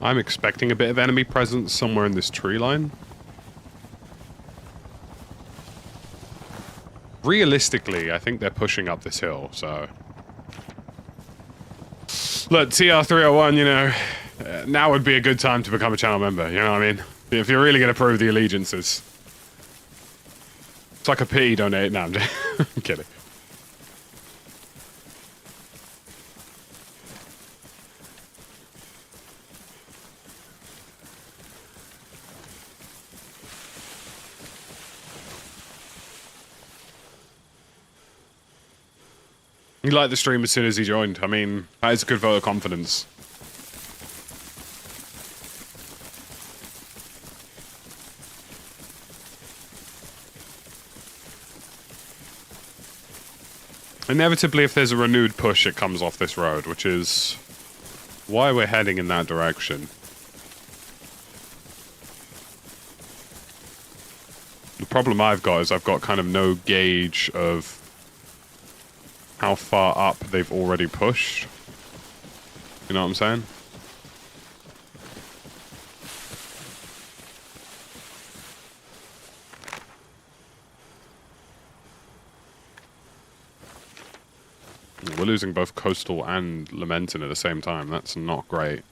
I'm expecting a bit of enemy presence somewhere in this tree line. Realistically, I think they're pushing up this hill, so... Look, TR301, you know, now would be a good time to become a channel member, you know what I mean? If you're really going to prove the allegiances. It's like a pity donate. No, I'm kidding. He liked the stream as soon as he joined. I mean, that is a good vote of confidence. Inevitably, if there's a renewed push, it comes off this road, which is why we're heading in that direction. The problem I've got is I've got kind of no gauge of how far up they've already pushed. You know what I'm saying? We're losing both Coastal and Lamentin at the same time. That's not great.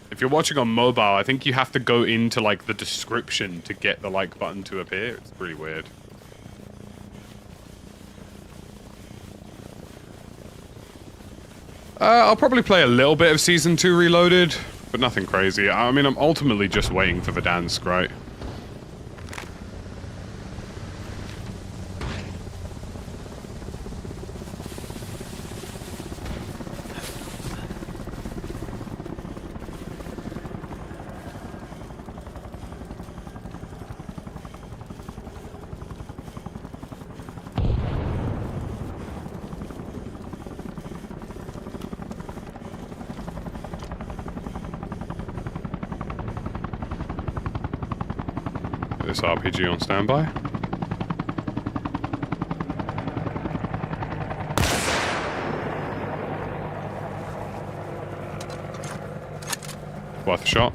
If you're watching on mobile, I think you have to go into, like, the description to get the like button to appear. It's pretty weird. I'll probably play a little bit of Season 2 Reloaded, but nothing crazy. I mean, I'm ultimately just waiting for Verdansk, right? This RPG on standby. Worth a shot.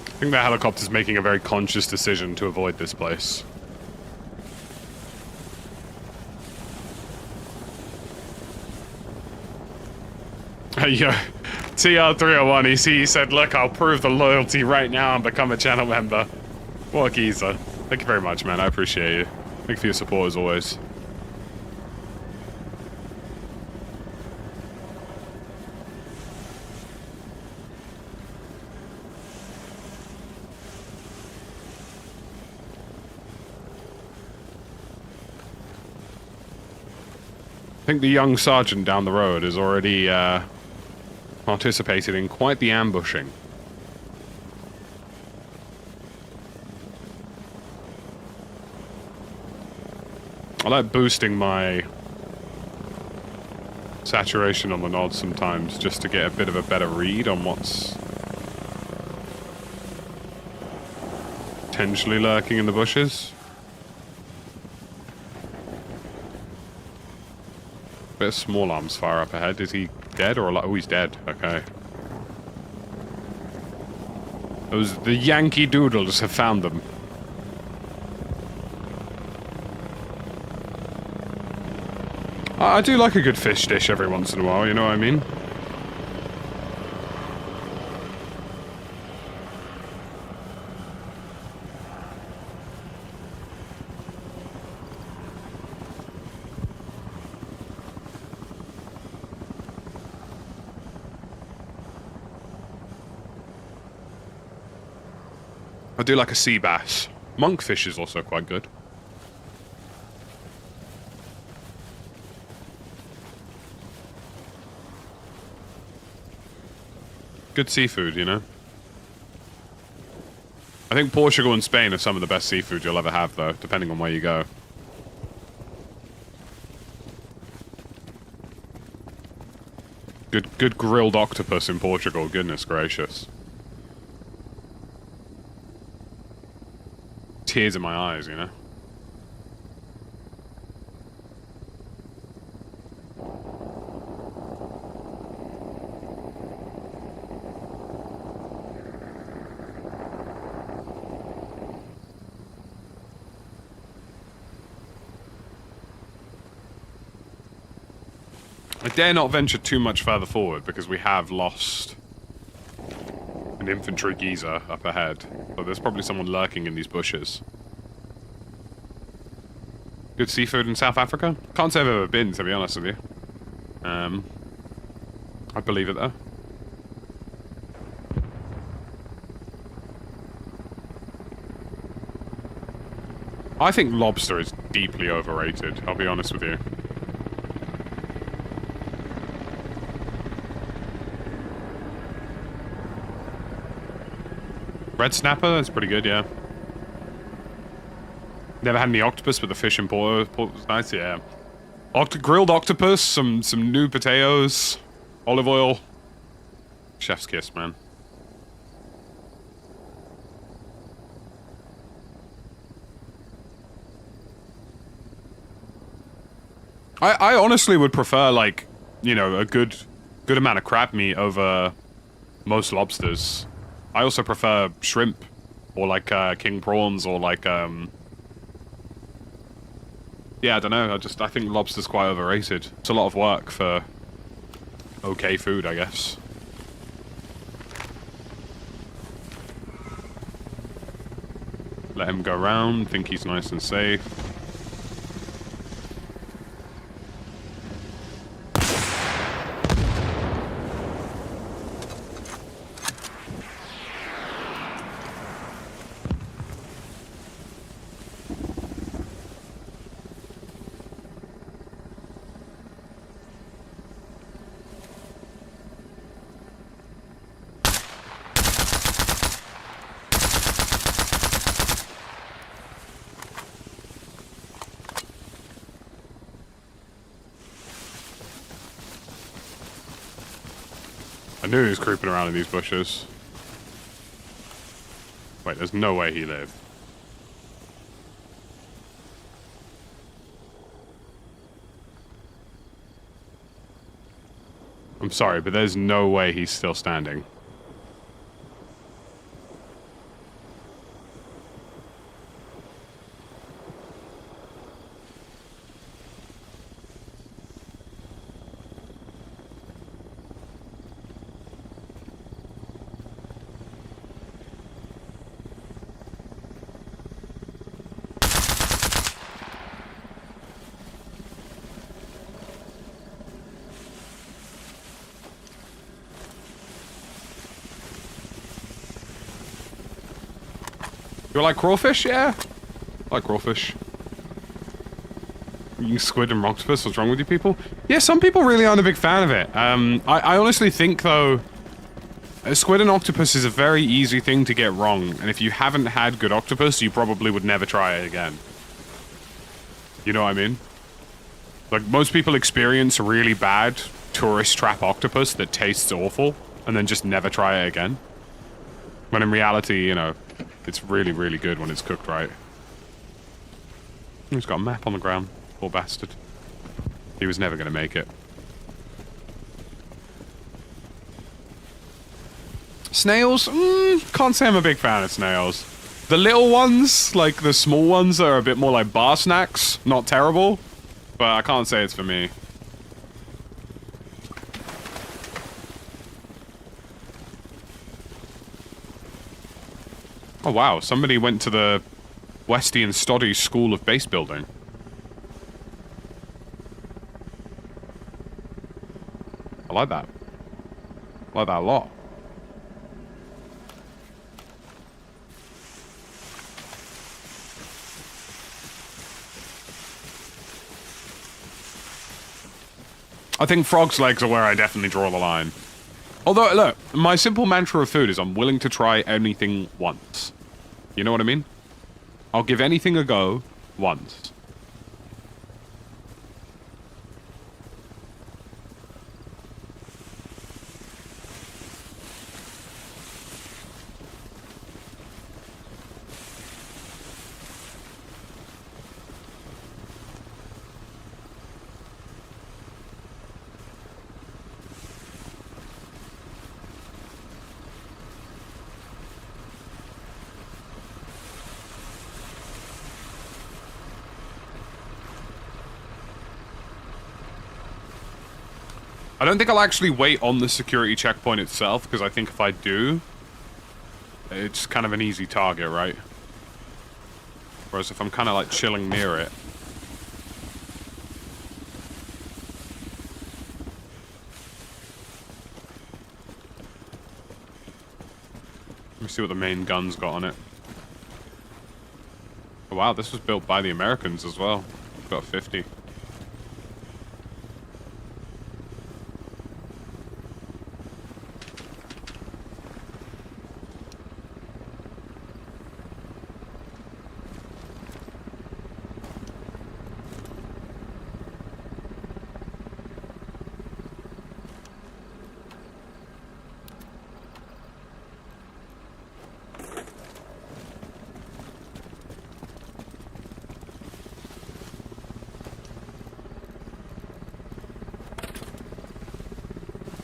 I think that helicopter's making a very conscious decision to avoid this place. Yeah, TR301, he said, look, I'll prove the loyalty right now and become a channel member. What a geezer. Thank you very much, man. I appreciate you. Thank you for your support as always. I think the young sergeant down the road has already participated in quite the ambushing. I like boosting my saturation on the nod sometimes just to get a bit of a better read on what's potentially lurking in the bushes. Bit of small arms fire up ahead. Is he dead or alive? Oh, he's dead. Okay. Those the Yankee Doodles have found them. I do like a good fish dish every once in a while, you know what I mean? I do like a sea bass. Monkfish is also quite good. Good seafood, you know? I think Portugal and Spain are some of the best seafood you'll ever have, though, depending on where you go. Good grilled octopus in Portugal, goodness gracious. Tears in my eyes, you know? I dare not venture too much further forward because we have lost an infantry geezer up ahead. So there's probably someone lurking in these bushes. Good seafood in South Africa? Can't say I've ever been, to be honest with you. I believe it though. I think lobster is deeply overrated, I'll be honest with you. Red snapper, that's pretty good, yeah. Never had any octopus, but the fish in port was nice, yeah. Grilled octopus, some new potatoes, olive oil. Chef's kiss, man. I honestly would prefer, like, you know, a good amount of crab meat over most lobsters. I also prefer shrimp, or like king prawns, or like yeah, I don't know. I think lobster's quite overrated. It's a lot of work for okay food, I guess. Let him go around. Think he's nice and safe. I knew he was creeping around in these bushes. Wait, there's no way he lived. I'm sorry, but there's no way he's still standing. You like crawfish? Yeah. I like crawfish. Eating squid and octopus, what's wrong with you people? Yeah, some people really aren't a big fan of it. I honestly think, though, squid and octopus is a very easy thing to get wrong, and if you haven't had good octopus, you probably would never try it again. You know what I mean? Like, most people experience really bad tourist trap octopus that tastes awful, and then just never try it again. When in reality, you know, it's really, really good when it's cooked right. He's got a map on the ground. Poor bastard. He was never going to make it. Snails? Can't say I'm a big fan of snails. The little ones, like the small ones that are a bit more like bar snacks, not terrible. But I can't say it's for me. Oh wow, somebody went to the Westy and Stoddy School of Base Building. I like that. I like that a lot. I think frog's legs are where I definitely draw the line. Although, look, my simple mantra of food is I'm willing to try anything once. You know what I mean? I'll give anything a go once. I don't think I'll actually wait on the security checkpoint itself, because I think if I do, it's kind of an easy target, right? Whereas if I'm kind of like chilling near it. Let me see what the main gun's got on it. Oh, wow, this was built by the Americans as well. Got 50.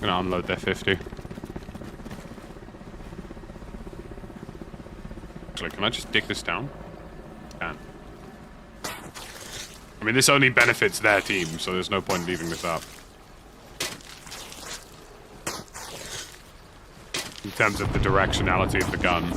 Gonna unload their 50. Actually, can I just dig this down? Can. I mean, this only benefits their team, so there's no point leaving this up. In terms of the directionality of the gun.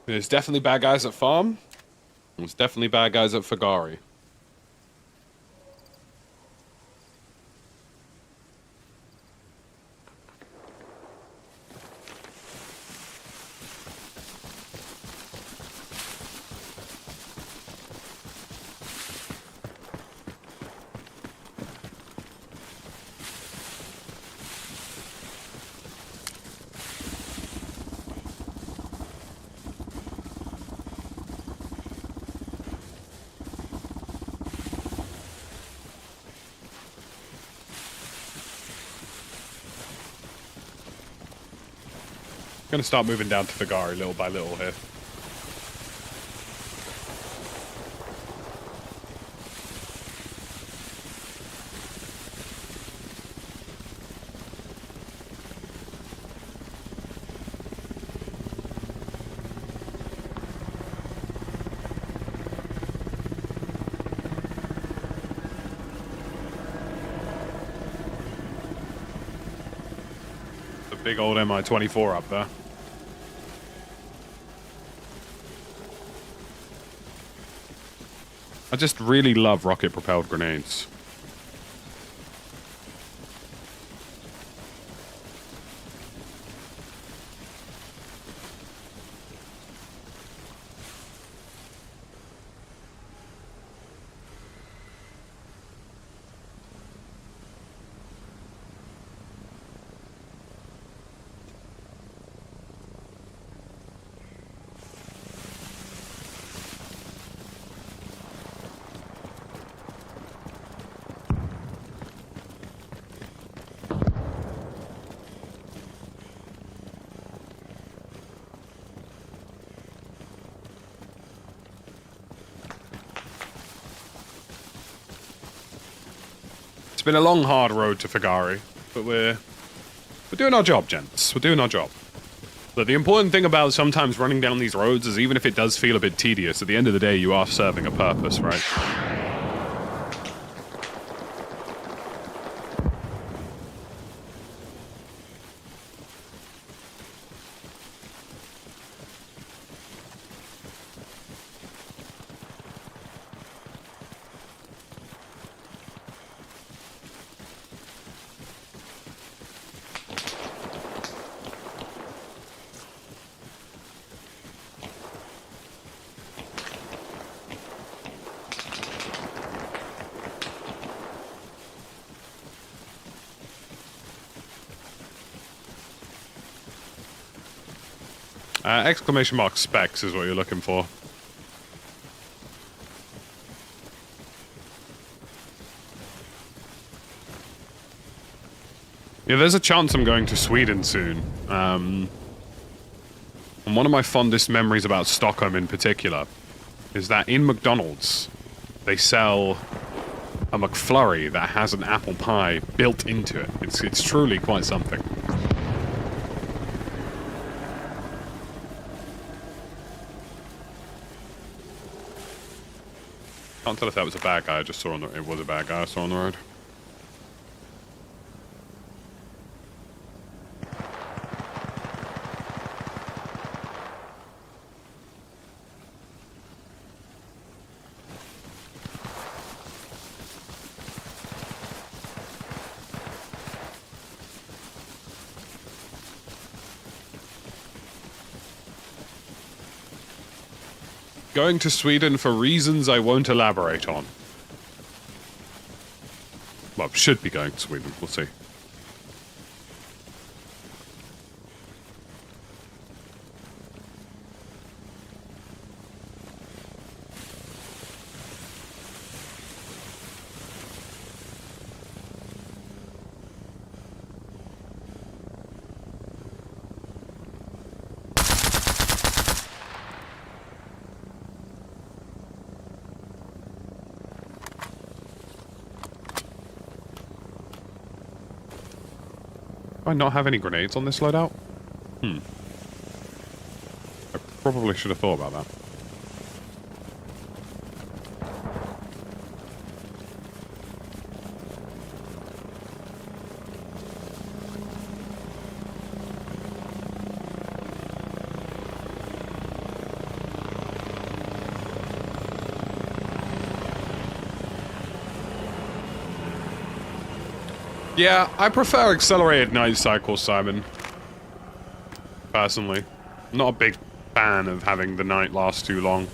There's definitely bad guys at farm. There's definitely bad guys at Fagari. Gonna start moving down to Fagari little by little here. The big old Mi-24 up there. I just really love rocket-propelled grenades. It's been a long, hard road to Fagari, but we're doing our job, gents. We're doing our job. But the important thing about sometimes running down these roads is even if it does feel a bit tedious, at the end of the day, you are serving a purpose, right? Exclamation mark specs is what you're looking for. Yeah, there's a chance I'm going to Sweden soon. And one of my fondest memories about Stockholm in particular is that in McDonald's, they sell a McFlurry that has an apple pie built into it. It's truly quite something. Can't tell if that was a bad guy I just saw on the... It was a bad guy I saw on the road. Going to Sweden for reasons I won't elaborate on. Well, should be going to Sweden, we'll see. Do I not have any grenades on this loadout? I probably should have thought about that. Yeah, I prefer accelerated night cycles, Simon. Personally. I'm not a big fan of having the night last too long.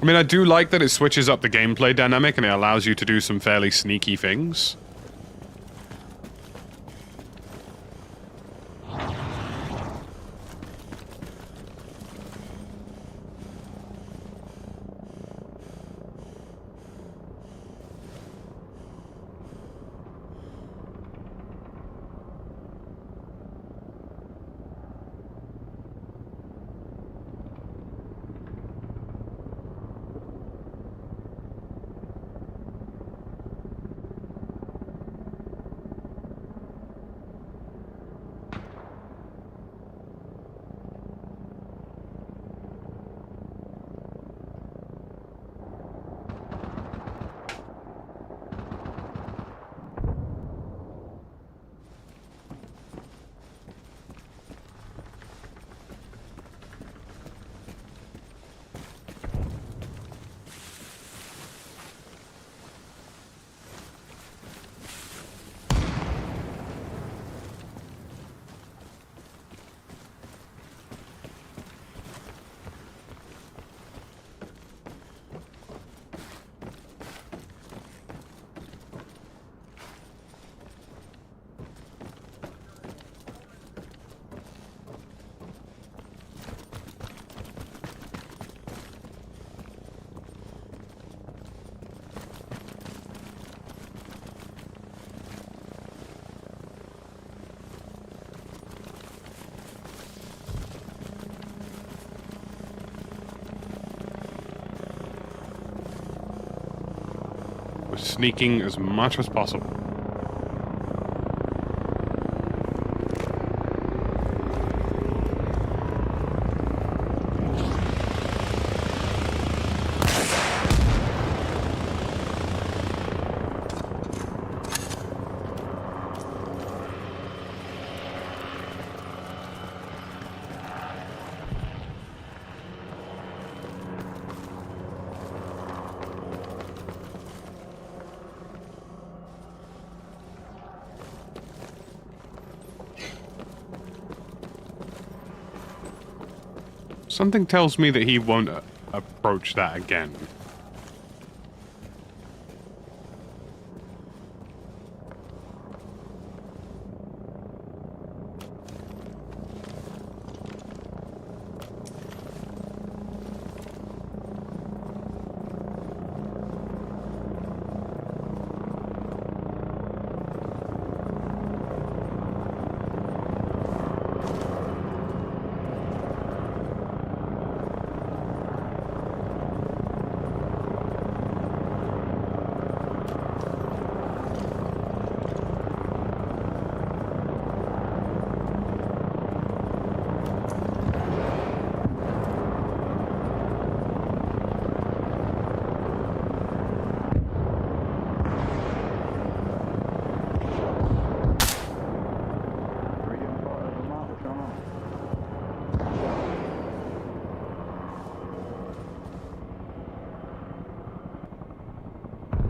I mean, I do like that it switches up the gameplay dynamic and it allows you to do some fairly sneaky things. Sneaking as much as possible. Something tells me that he won't approach that again.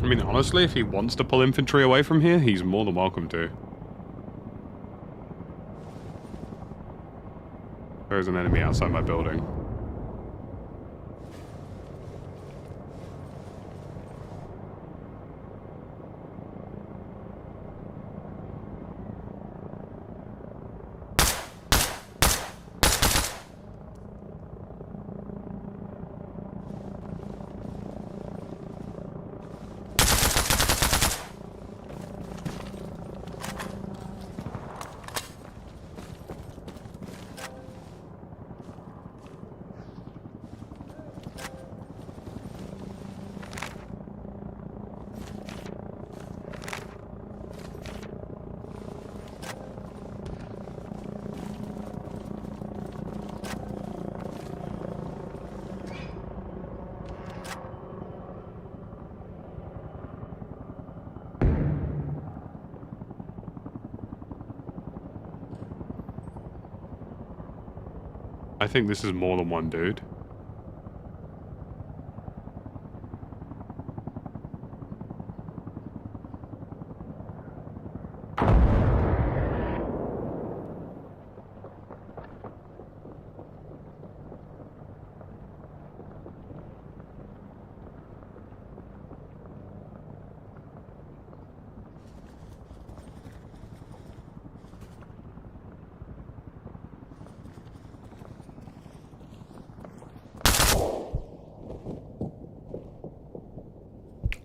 I mean, honestly, if he wants to pull infantry away from here, he's more than welcome to. There is an enemy outside my building. I think this is more than one dude.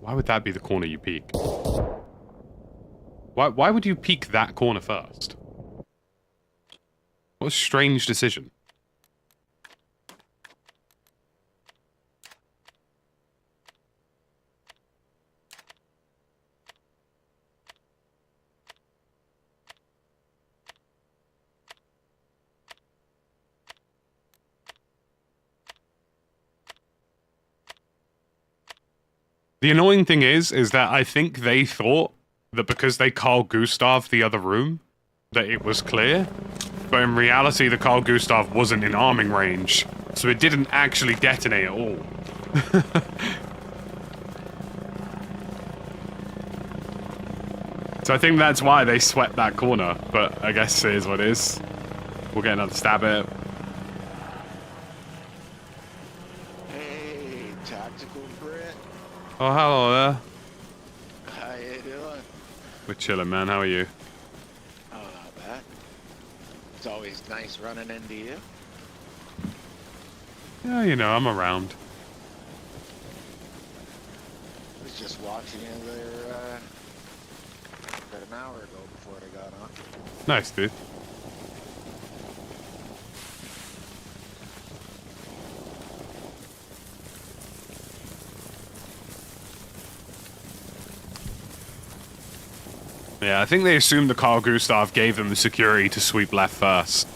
Why would that be the corner you peek? Why would you peek that corner first? What a strange decision. The annoying thing is that I think they thought that because they Carl Gustav the other room, that it was clear. But in reality, the Carl Gustav wasn't in arming range, so it didn't actually detonate at all. So I think that's why they swept that corner, but I guess it is what it is. We'll get another stab at it. Hey, TacticalBrit. Oh, hello there. How you doing? We're chilling, man. How are you? Oh, not bad. It's always nice running into you. Yeah, you know, I'm around. I was just watching you there about an hour ago before I got on. Nice, dude. Yeah, I think they assumed the Carl Gustav gave them the security to sweep left first.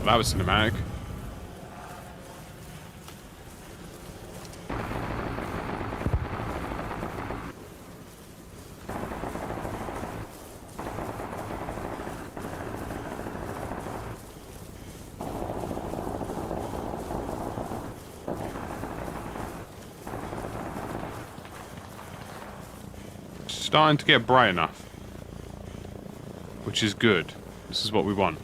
That was cinematic. Starting to get bright enough, which is good. This is what we want.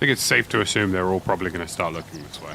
think it's safe to assume they're all probably going to start looking this way.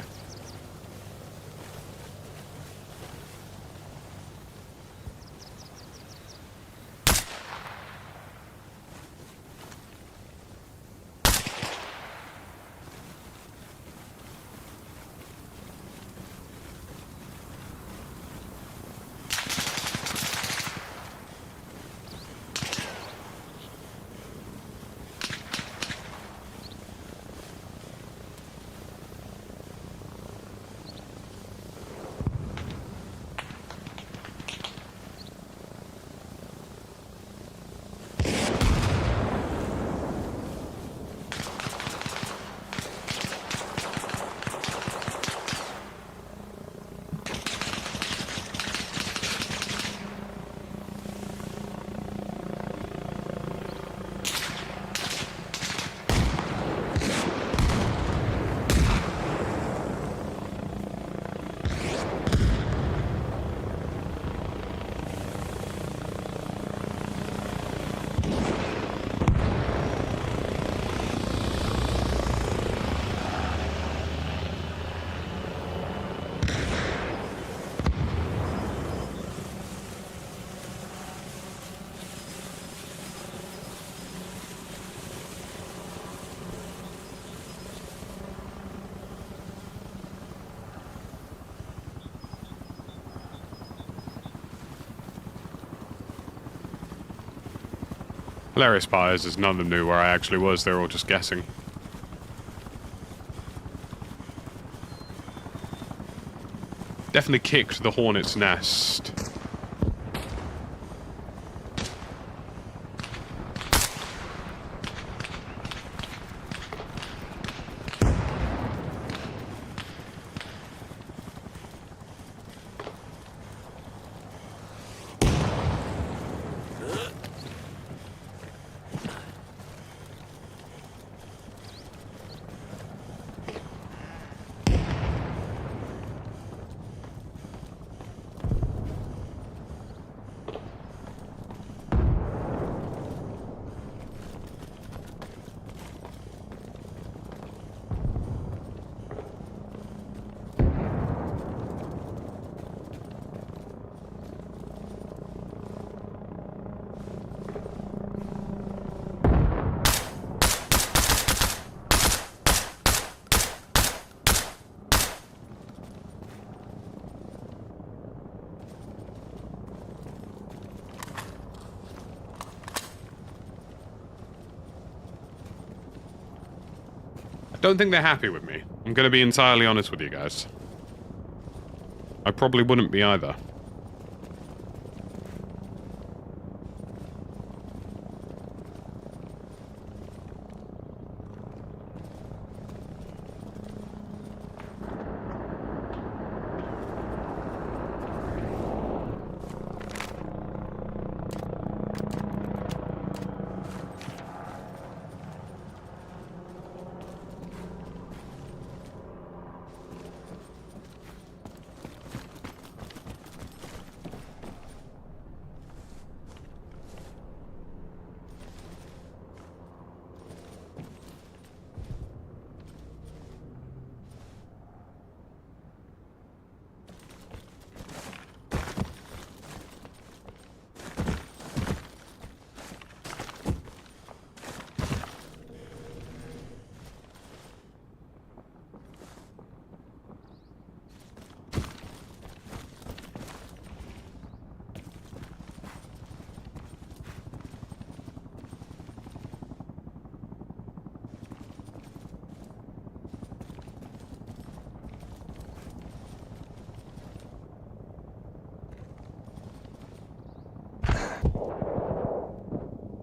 Hilarious part is none of them knew where I actually was, they were all just guessing. Definitely kicked the hornet's nest. Don't think they're happy with me. I'm gonna be entirely honest with you guys. I probably wouldn't be either.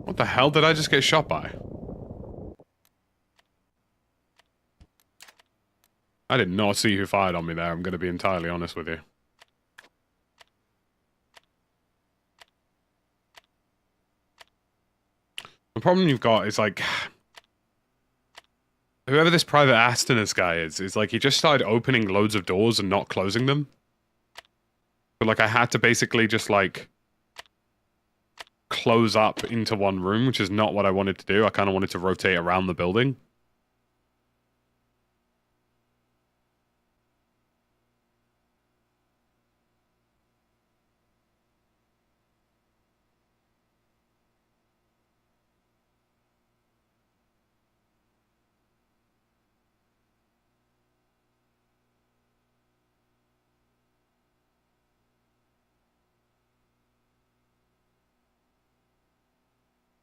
What the hell did I just get shot by? I did not see who fired on me there, I'm going to be entirely honest with you. The problem you've got is like... Whoever this Private Astinus guy is like he just started opening loads of doors and not closing them. But like I had to basically just like... close up into one room, which is not what I wanted to do. I kind of wanted to rotate around the building.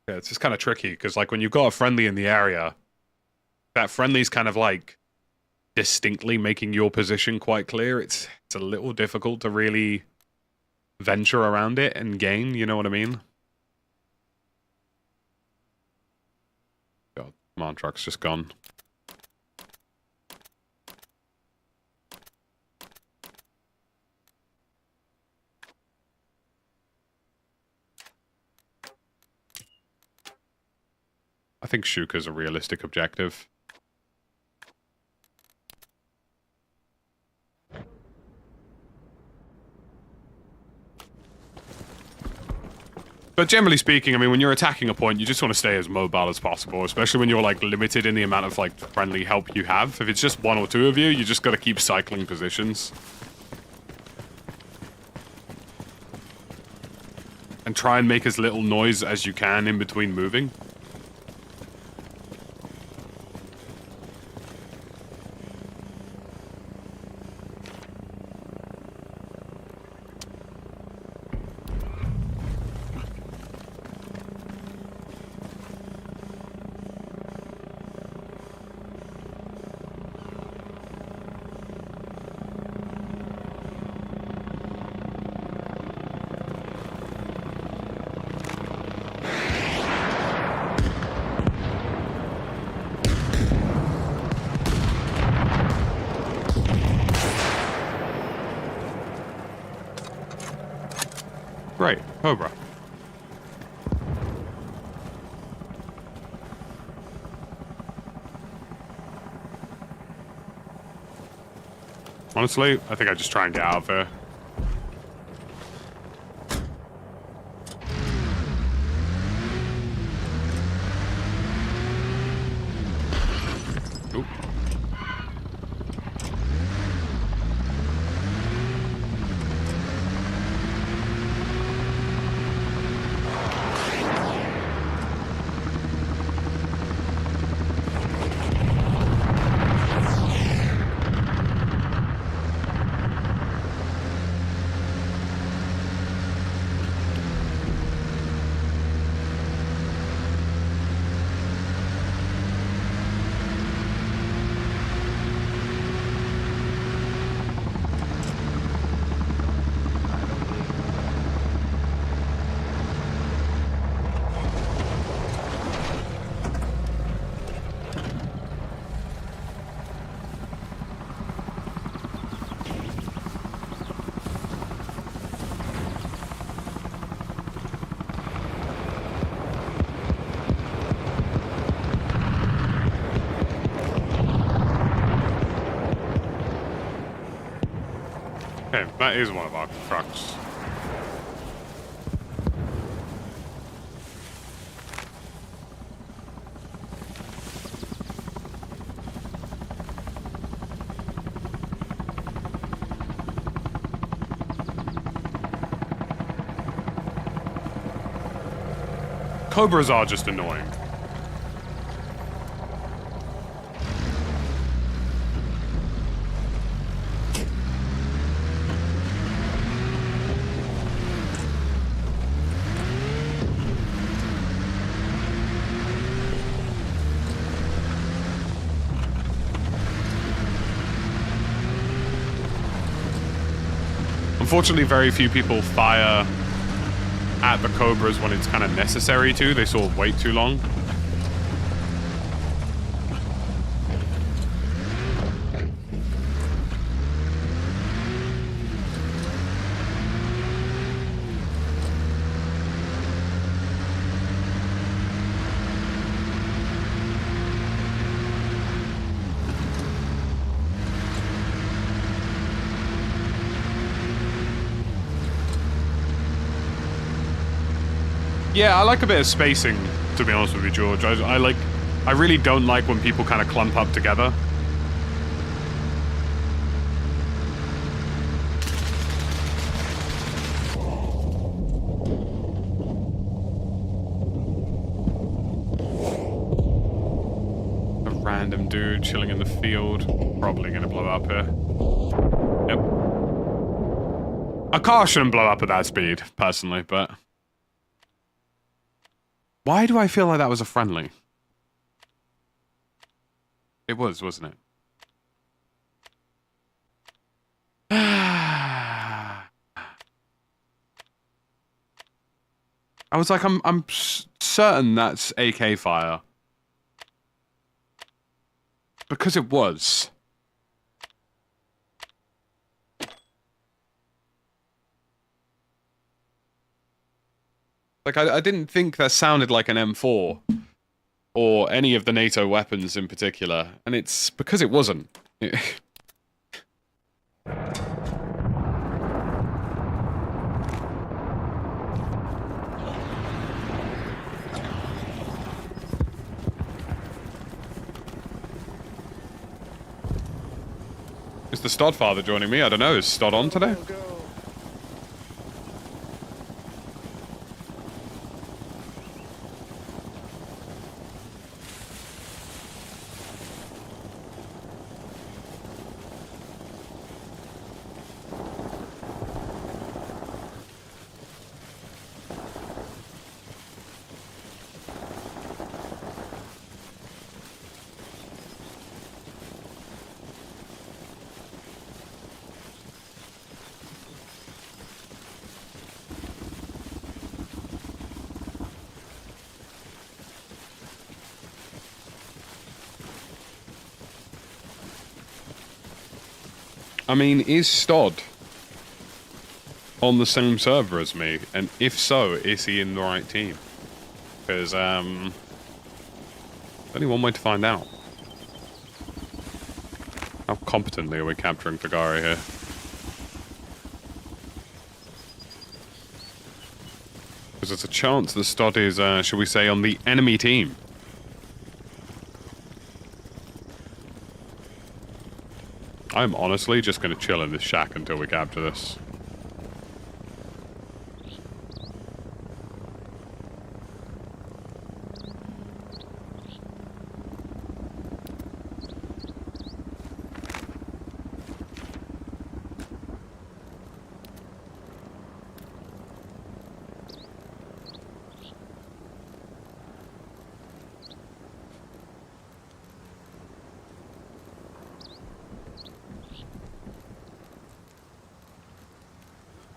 Yeah, it's just kind of tricky, because, like, when you've got a friendly in the area, that friendly's kind of, like, distinctly making your position quite clear. It's a little difficult to really venture around it and gain, you know what I mean? God, come on, truck's just gone. I think Shuka's a realistic objective. But generally speaking, I mean, when you're attacking a point, you just want to stay as mobile as possible, especially when you're, like, limited in the amount of, like, friendly help you have. If it's just one or two of you, you just got to keep cycling positions. And try and make as little noise as you can in between moving. Right, Cobra. Honestly, I think I just try and get out of here. Oop. Okay, that is one of our trucks. Cobras are just annoying. Unfortunately, very few people fire at the Cobras when it's kind of necessary to. They sort of wait too long. Yeah, I like a bit of spacing, to be honest with you, George. I really don't like when people kind of clump up together. A random dude chilling in the field. Probably gonna blow up here. Yep. A car shouldn't blow up at that speed, personally, but... Why do I feel like that was a friendly? It was, wasn't it? I was like, I'm certain that's AK fire. Because it was. Like, I didn't think that sounded like an M4. Or any of the NATO weapons in particular. And it's because it wasn't. Is the Stodfather joining me? I don't know. Is Stod on today? I mean, is Stod on the same server as me? And if so, is he in the right team? Because, only one way to find out. How competently are we capturing Tagari here? Because there's a chance that Stod is, shall we say, on the enemy team. I'm honestly just going to chill in this shack until we capture this.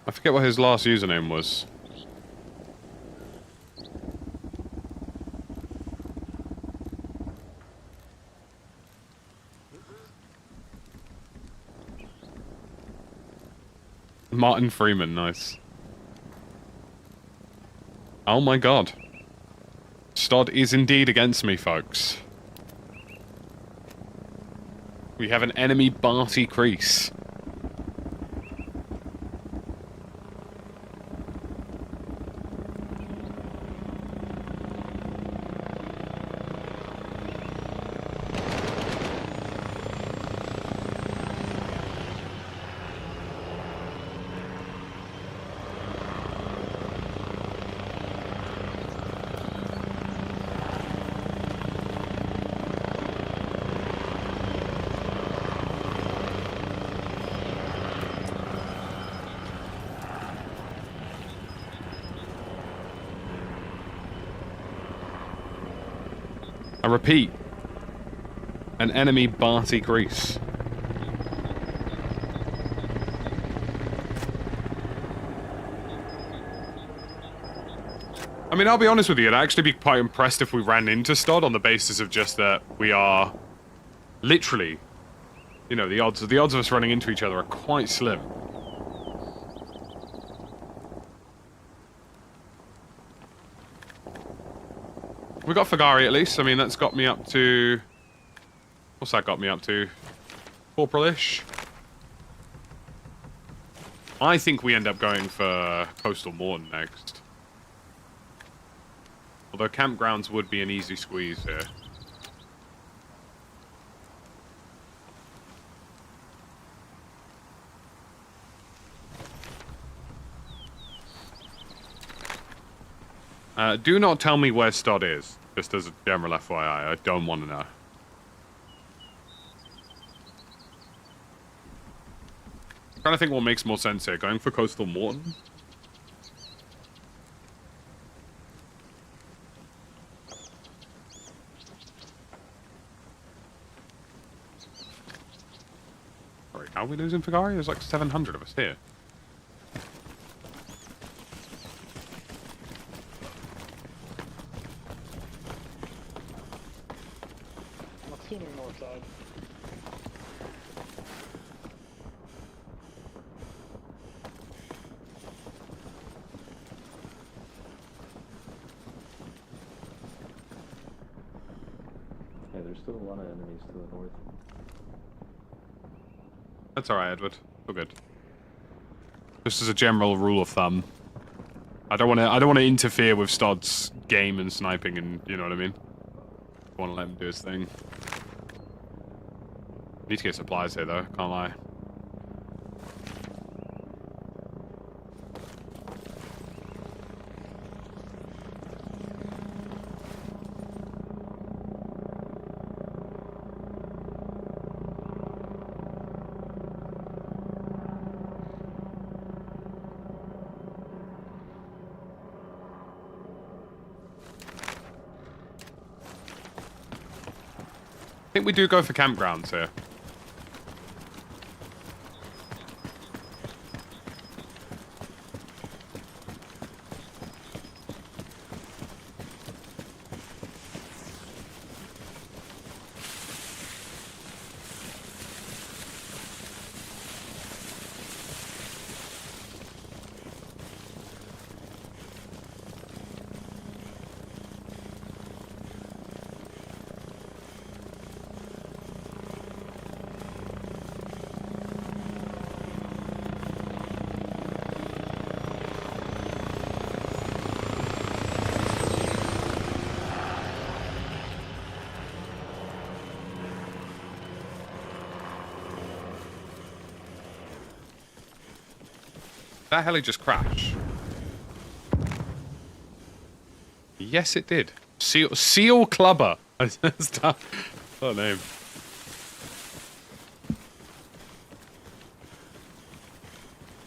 I forget what his last username was. Martin Freeman, nice. Oh my god. Stod is indeed against me, folks. We have an enemy Barty crease. I repeat, an enemy Barty crease. I mean, I'll be honest with you, I'd actually be quite impressed if we ran into Stod on the basis of just that we are literally, you know, the odds of us running into each other are quite slim. We got Fagari at least. I mean, that's got me up to... What's that got me up to? Corporal-ish? I think we end up going for Coastal Morton next. Although campgrounds would be an easy squeeze here. Do not tell me where Stod is, just as a general FYI. I don't want to know. I'm trying to think what makes more sense here. Going for Coastal Morton? How are we losing Figari? There's like 700 of us here. I'm assuming north side. Yeah, there's still a lot of enemies to the north. That's alright, Edward. All good. Just as a general rule of thumb. I don't want to interfere with Stodd's game and sniping and, you know what I mean? I want to let him do his thing. Need to get supplies here though, can't lie. I think we do go for campgrounds here. That heli just crashed. Yes, it did. Seal Clubber. What a name.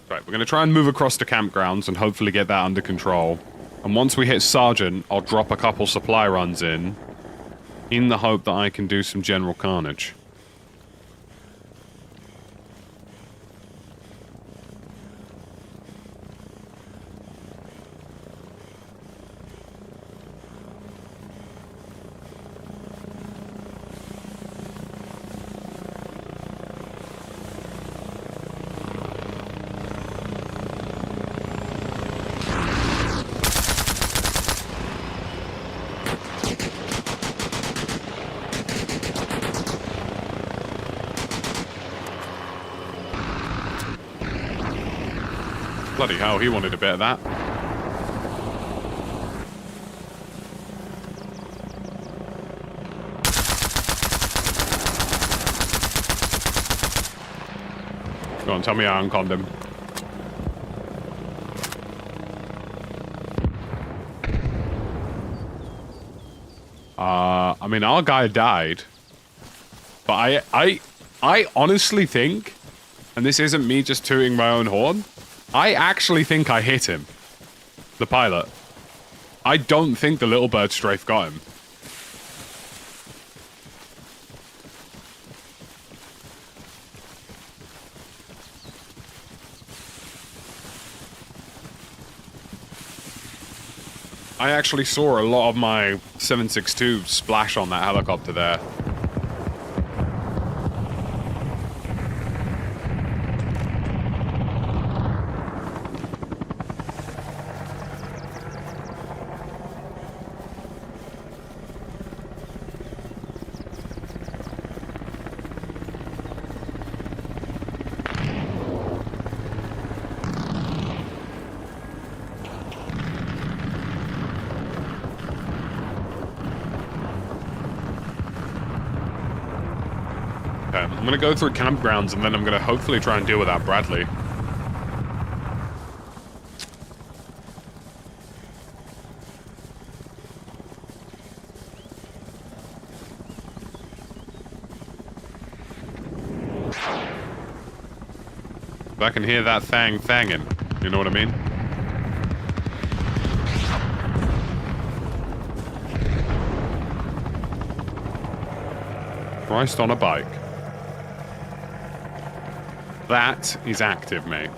Right, we're going to try and move across to campgrounds and hopefully get that under control. And once we hit Sergeant, I'll drop a couple supply runs in the hope that I can do some general carnage. Bloody hell, he wanted a bit of that. Go on, tell me I unconned him. I mean, our guy died. But I honestly think, and this isn't me just tooting my own horn, I actually think I hit him. The pilot. I don't think the little bird strafe got him. I actually saw a lot of my 7.62 splash on that helicopter there. I'm gonna go through campgrounds and then I'm gonna hopefully try and deal with that Bradley. If I can hear that thang thanging, you know what I mean? Christ on a bike. That is active, mate.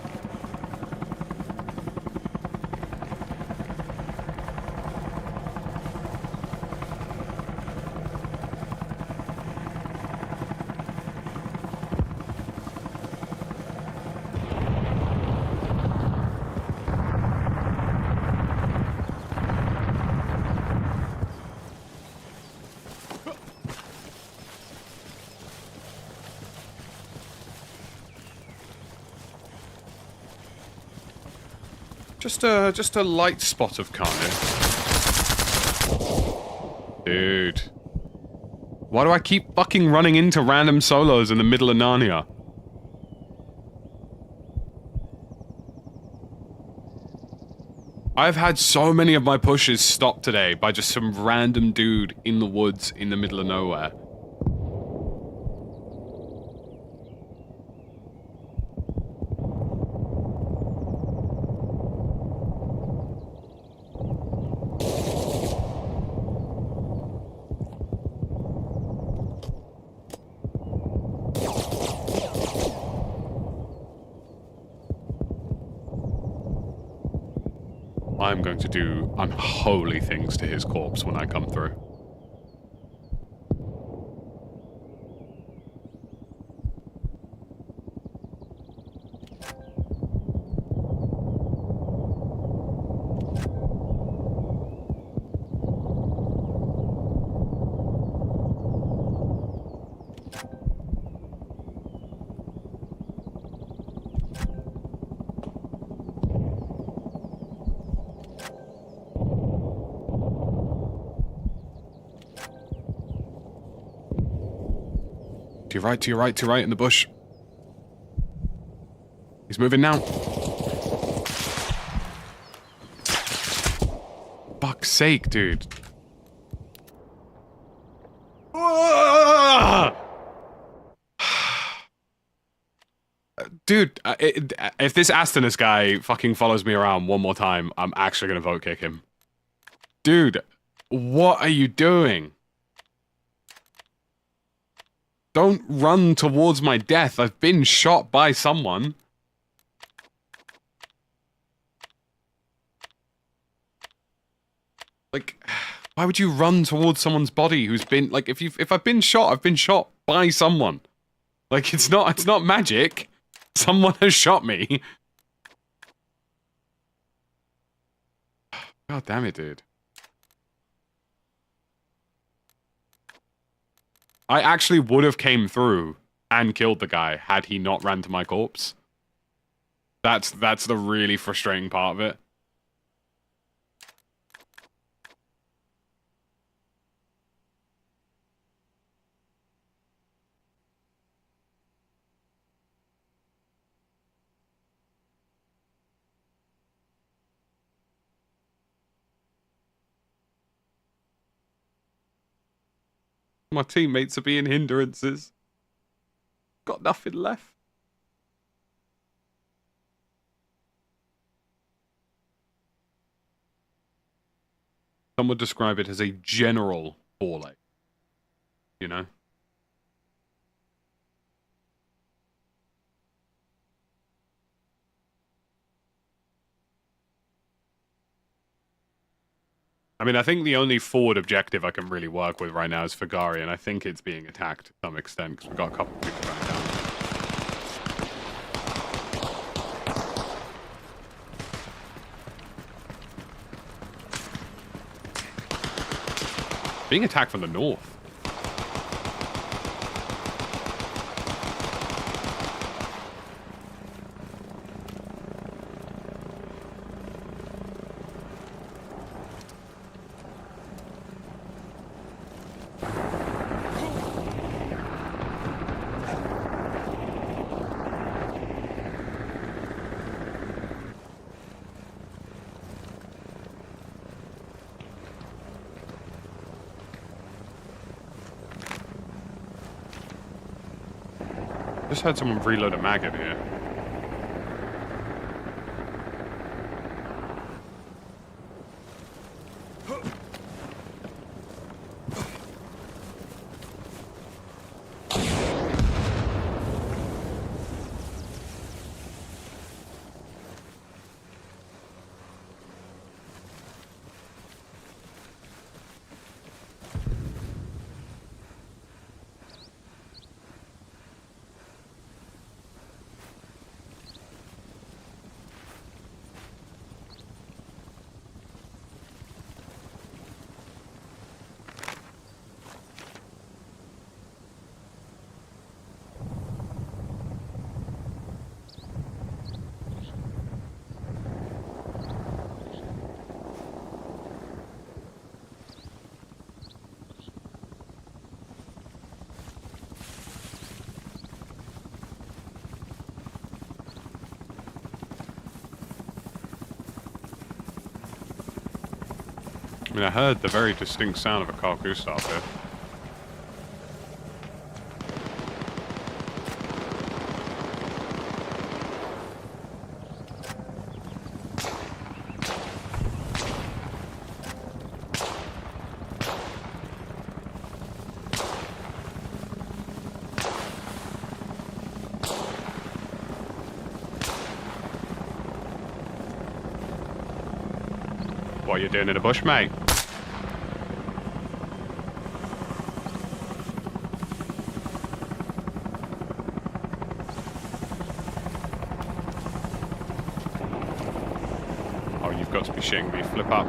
Just a light spot of carnage. Dude. Why do I keep fucking running into random solos in the middle of Narnia? I've had so many of my pushes stopped today by just some random dude in the woods in the middle of nowhere. I'm going to do unholy things to his corpse when I come through. To your right, in the bush. He's moving now. Fuck's sake, dude. Dude, if this Astonis guy fucking follows me around one more time, I'm actually gonna vote kick him. Dude, what are you doing? Don't run towards my death. I've been shot by someone. Like, why would you run towards someone's body who's been, like, if I've been shot, I've been shot by someone. Like, it's not magic. Someone has shot me. God damn it, dude. I actually would have came through and killed the guy had he not ran to my corpse. That's the really frustrating part of it. My teammates are being hindrances. Got nothing left. Some would describe it as a general ball ache. You know? I mean, I think the only forward objective I can really work with right now is Fagari, and I think it's being attacked to some extent, because we've got a couple of people running down. Being attacked from the north. Just had someone reload a mag in here. mean, I heard the very distinct sound of a Carl Gustav here. What are you doing in the bush, mate? Oh, you've got to be shitting me. Flip up.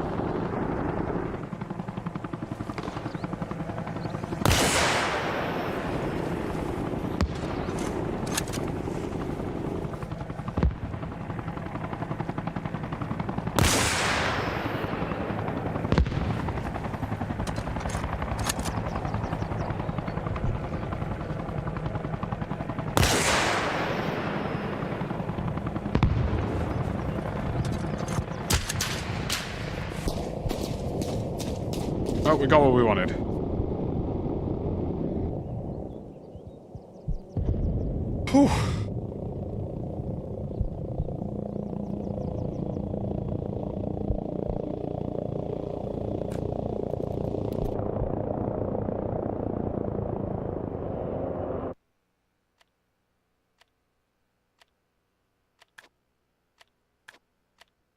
Oh, we got what we wanted. Whew.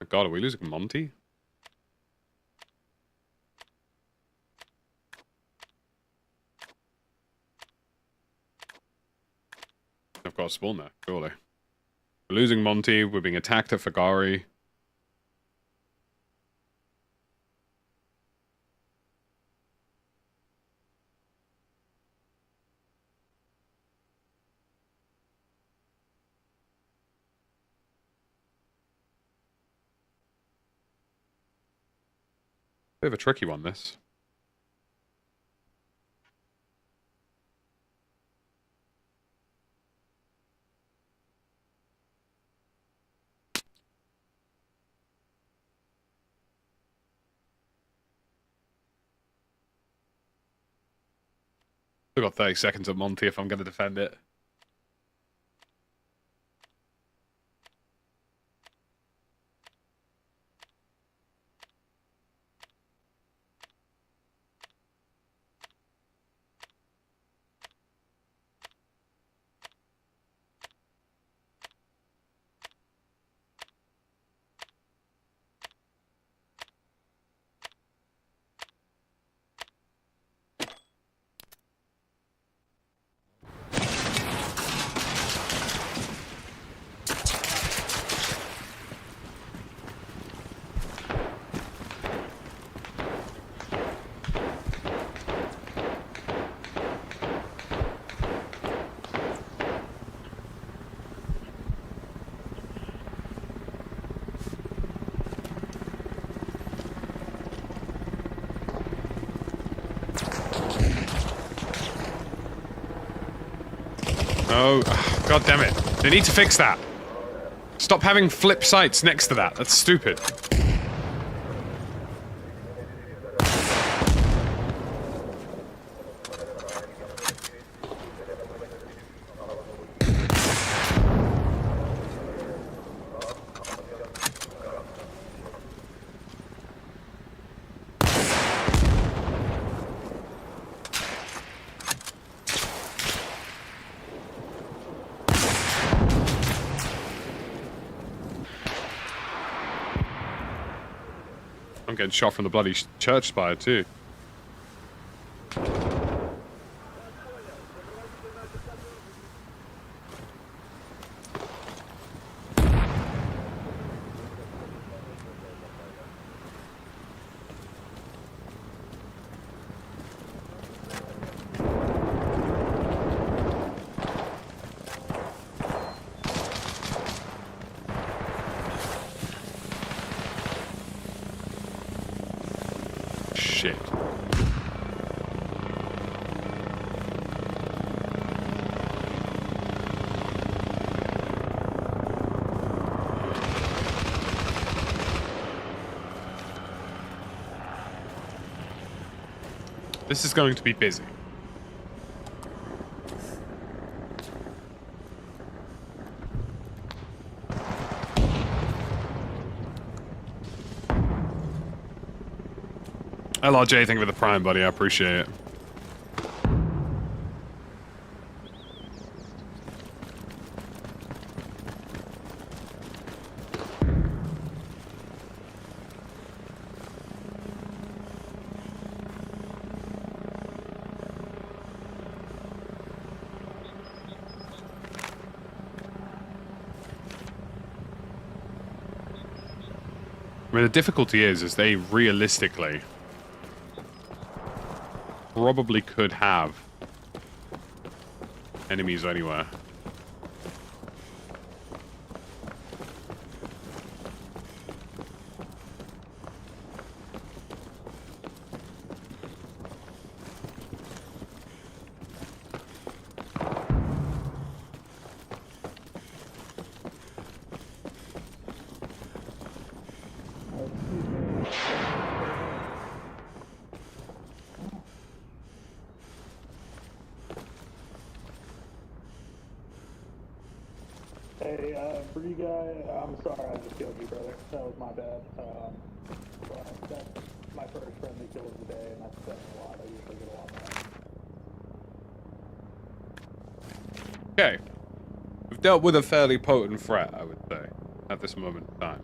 God, are we losing Monty? I've got to spawn there, surely. We're losing Monty, we're being attacked at Fagari. Bit of a tricky one, this. Still got 30 seconds of Monty if I'm going to defend it. No, God damn it. They need to fix that. Stop having flip sights next to that. That's stupid. I'm getting shot from the bloody church spire too. Shit. This is going to be busy. LRJ, thank you for the prime, buddy. I appreciate it. I mean, the difficulty is they realistically probably could have enemies anywhere. Hey, Bree guy, I'm sorry I just killed you, brother. That was my bad. But that's my first friendly kill of the day, and that's saying a lot. I usually get a lot more. Okay. We've dealt with a fairly potent threat, I would say, at this moment in time.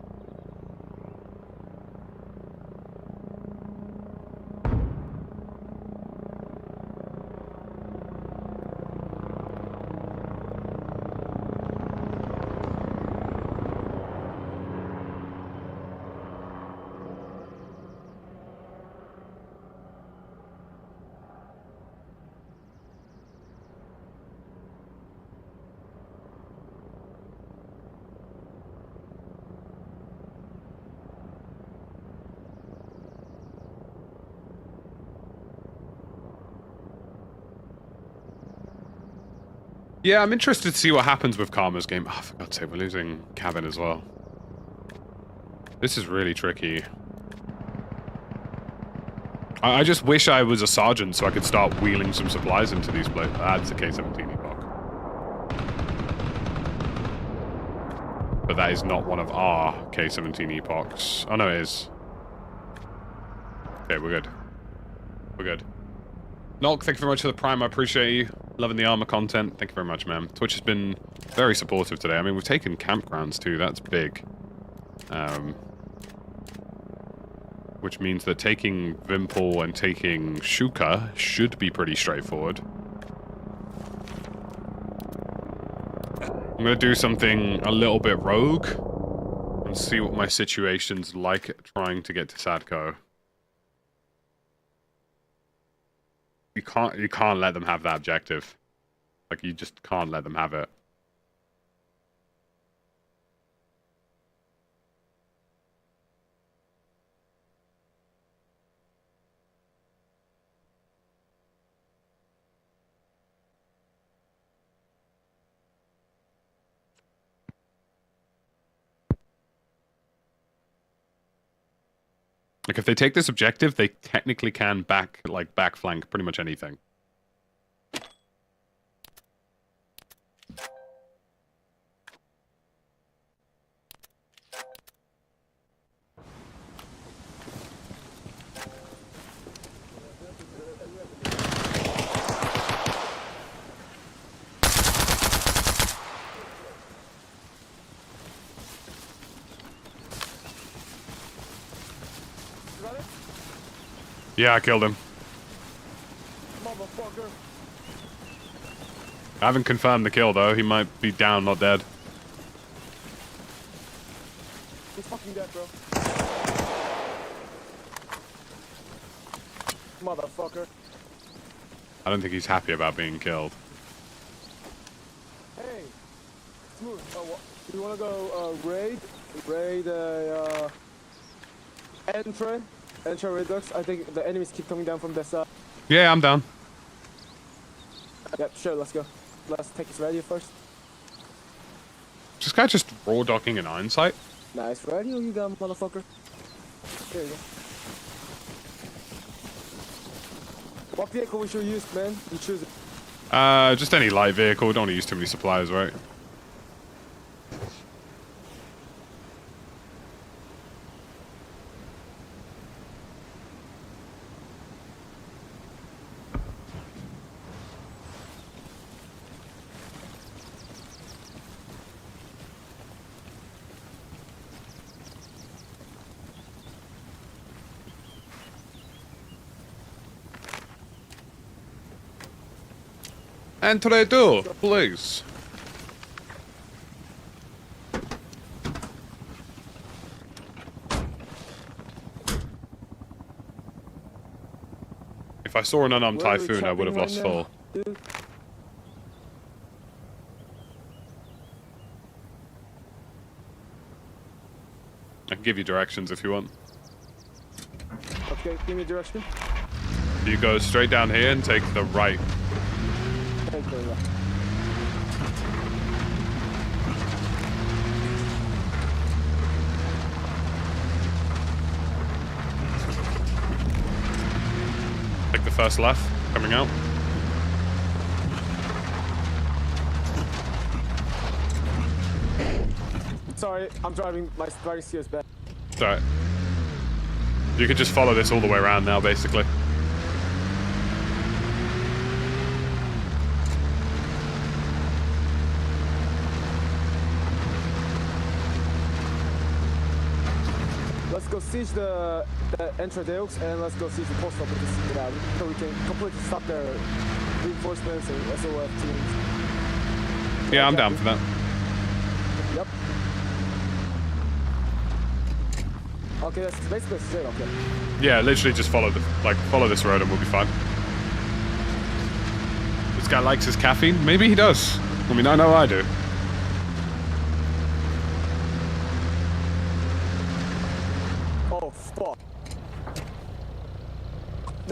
Yeah, I'm interested to see what happens with Karma's game. Oh, for God's sake, we're losing Cabin as well. This is really tricky. I just wish I was a sergeant so I could start wheeling some supplies into these places. That's a K-17 epoch. But that is not one of our K-17 epochs. Oh no, it is. Okay, we're good. We're good. Nolk, thank you very much for the prime. I appreciate you. Loving the armor content. Thank you very much, man. Twitch has been very supportive today. I mean, we've taken campgrounds too. That's big. Which means that taking Vimpel and taking Shuka should be pretty straightforward. I'm going to do something a little bit rogue and see what my situation's like trying to get to Sadko. You can't let them have that objective. Like, you just can't let them have it. Like, if they take this objective, they technically can backflank pretty much anything. Yeah, I killed him. Motherfucker. I haven't confirmed the kill, though. He might be down, not dead. He's fucking dead, bro. Motherfucker. I don't think he's happy about being killed. Hey, Smooth. You wanna go raid Entra Redux? I think the enemies keep coming down from the side. Yeah, I'm down. Yep, sure, let's go. Let's take his radio first. Is this guy just raw docking an iron sight? Nice radio you got, motherfucker. There you What vehicle we should use, man? You choose it. Just any light vehicle. Don't want to use too many supplies, right? Entre deux, please. If I saw an unarmed typhoon, I would have lost full. I can give you directions if you want. Okay, give me a direction. You go straight down here and take the right. Take the first left, coming out. Sorry, I'm driving. My driving skill is bad. It's alright. You can just follow this all the way around now, basically. Let's go siege the Entra and let's go siege the post office to see it out, so we can completely stop their reinforcements and SOF teams. Yeah, I'm down for that. Yep. Okay, that's basically straight, okay. Yeah, literally just follow this road and we'll be fine. This guy likes his caffeine? Maybe he does. I mean, I know I do. Oh, fuck.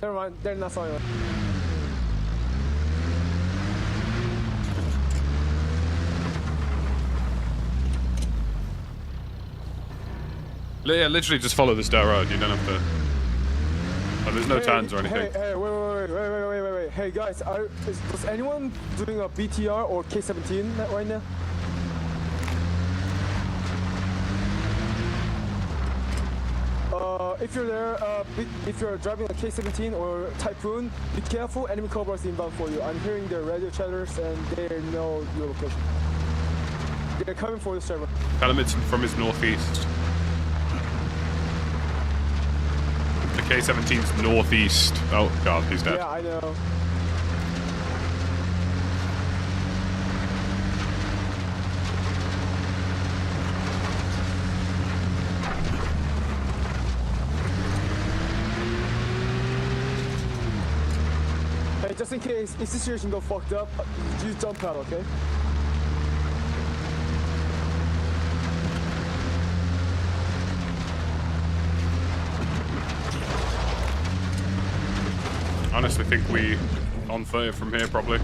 Never mind, they're not following. Yeah, literally just follow this dirt road. You don't have to... Oh, there's no turns or anything. Hey, wait. Hey, guys, is anyone doing a BTR or K-17 right now? If you're there, if you're driving a K-17 or Typhoon, be careful, enemy cobras inbound for you. I'm hearing their radio chatters and they know your location. They're coming for the server. Tell him it's from his northeast. The K-17's northeast. Oh god, he's dead. Yeah, I know. Hey, just in case if the situation go fucked up, you jump out, okay? I honestly think we on 30 from here, probably.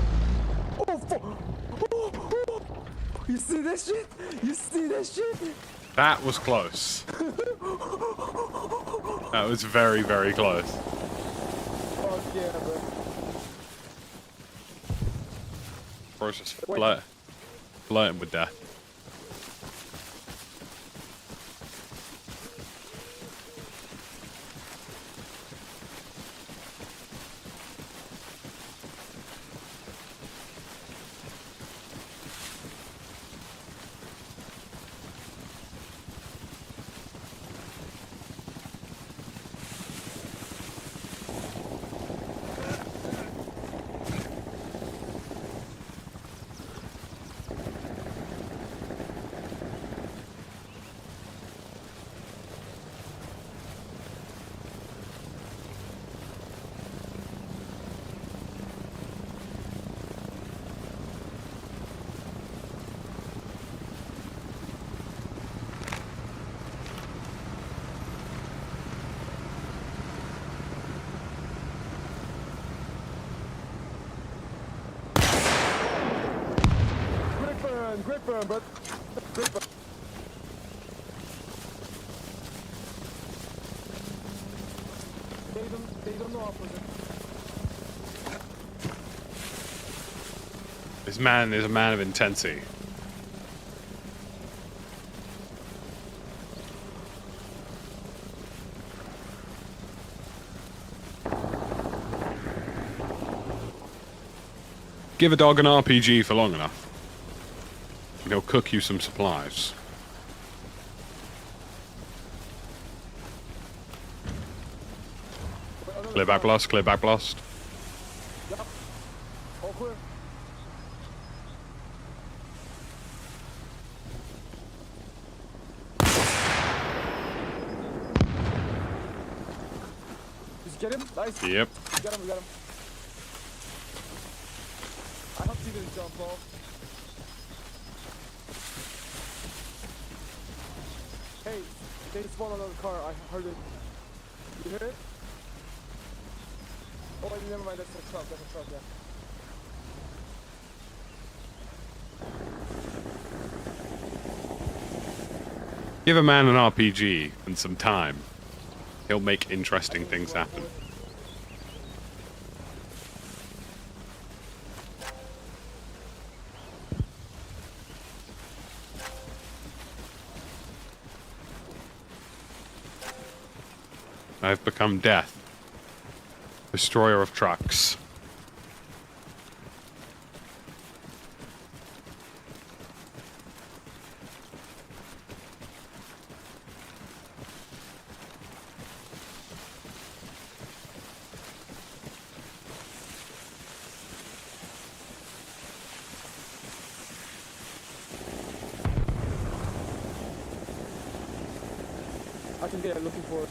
Oh, fuck! Oh. You see that shit? You see that shit? That was close. That was very, very close. Fuck yeah, bro. Bro's just flirting with death. Great burn, bud. Great burn. They don't know opposite. This man is a man of intensity. Give a dog an RPG for long enough, and he'll cook you some supplies. Clear back blast, clear back blast. Yep. All clear. Just get him? Nice. Yep. We got him, we got him. I hope he didn't jump off. Hey, they spawned another car. I heard it. You hear it? Oh, wait, never mind. That's a truck. That's a truck, yeah. Give a man an RPG and some time. He'll make interesting things happen. I've become death. Destroyer of trucks. I think they're looking for it.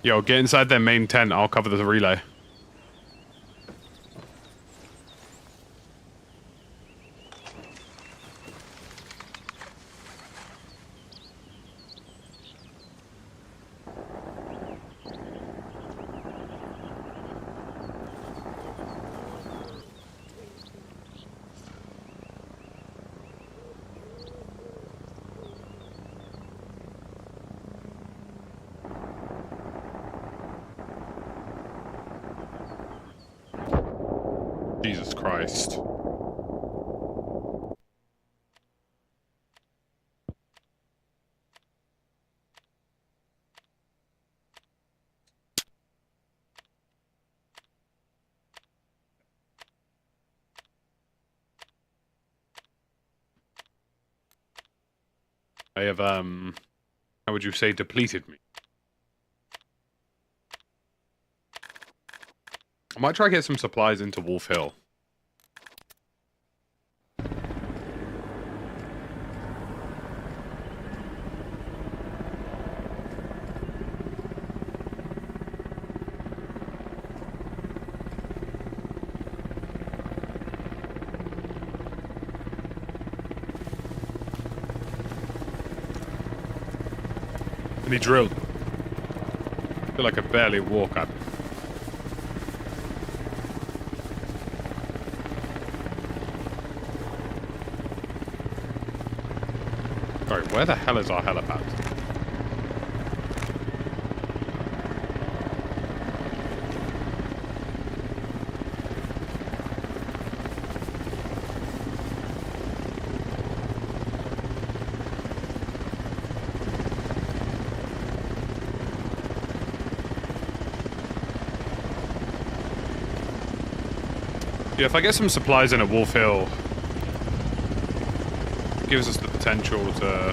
Yo, get inside their main tent. I'll cover the relay. Jesus Christ. I have, how would you say, depleted me? I might try to get some supplies into Wolf Hill. And he drilled. I feel like I barely walk up. Sorry, where the hell is our helipad? Yeah, if I get some supplies in at Wolf Hill, it gives us the potential to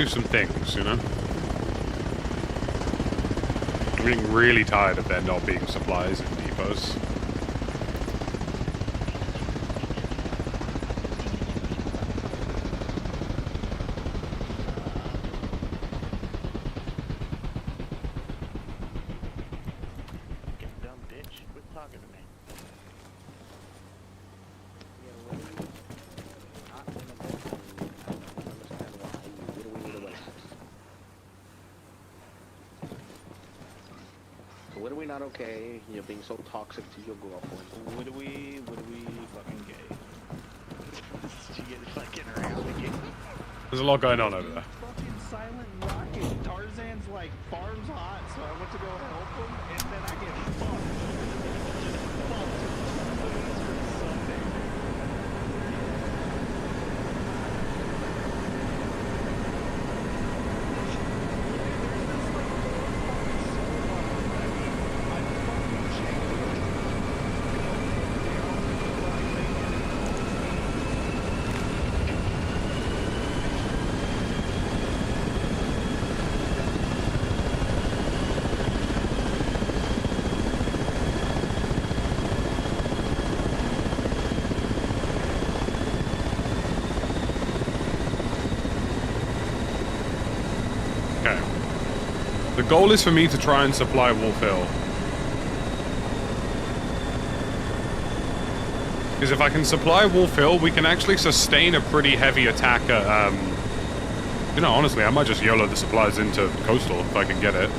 do some things, you know? I'm getting really tired of there not being supplies in depots. What are we not okay? You're being so toxic to your girlfriend. What are we fucking gay? She get fucking around again. There's a lot going on over there. Fucking silent rocket. Tarzan's like farm's hot, so I went to go help him, and then I get fucked. The goal is for me to try and supply Wolf Hill. Because if I can supply Wolf Hill, we can actually sustain a pretty heavy attack at, you know, honestly, I might just YOLO the supplies into Coastal if I can get it.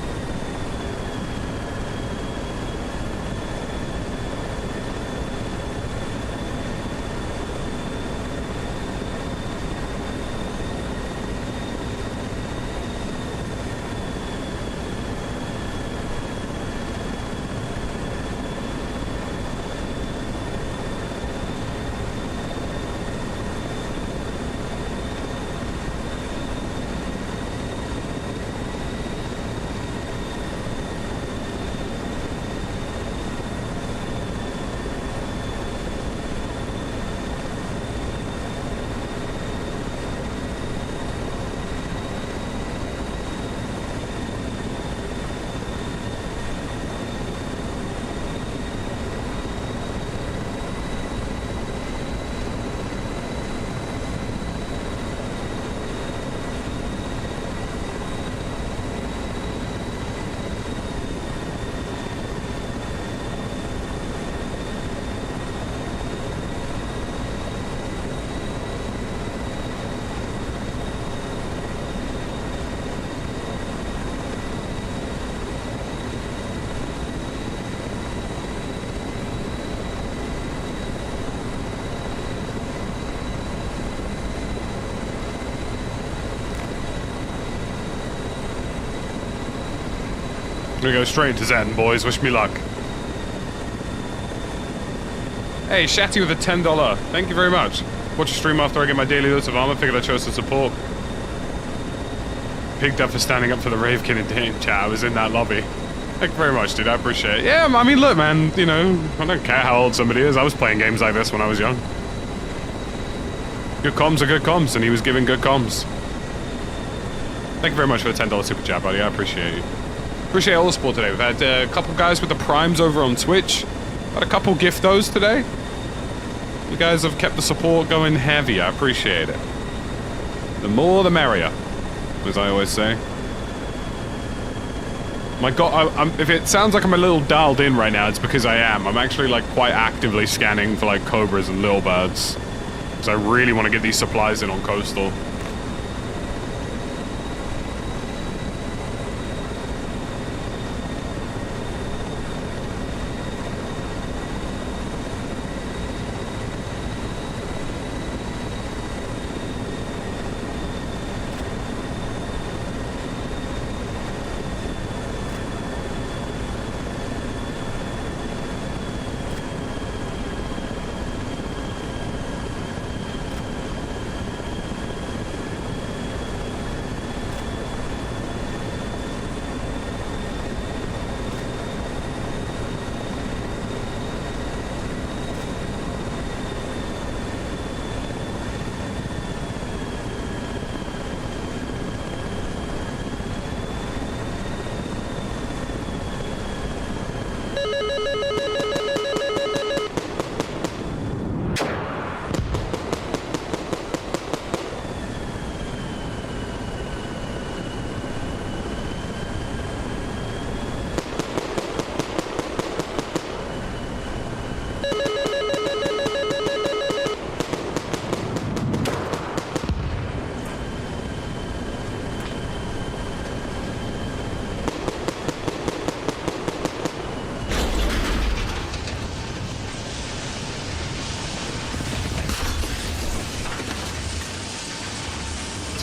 I'm gonna go straight into Zen, boys. Wish me luck. Hey, Shatty with a $10. Thank you very much. Watch a stream after I get my daily loot of armor. Figured I chose to support. Picked up for standing up for the Ravekin in game chat. I was in that lobby. Thank you very much, dude. I appreciate it. Yeah, I mean, look, man. You know, I don't care how old somebody is. I was playing games like this when I was young. Good comms are good comms, and he was giving good comms. Thank you very much for the $10 super chat, buddy. I appreciate you. Appreciate all the support today. We've had a couple guys with the primes over on Twitch. Had a couple giftos today. You guys have kept the support going heavy. I appreciate it. The more the merrier, as I always say. My God, if it sounds like I'm a little dialed in right now, it's because I am. I'm actually like quite actively scanning for like cobras and little birds. Because I really want to get these supplies in on Coastal.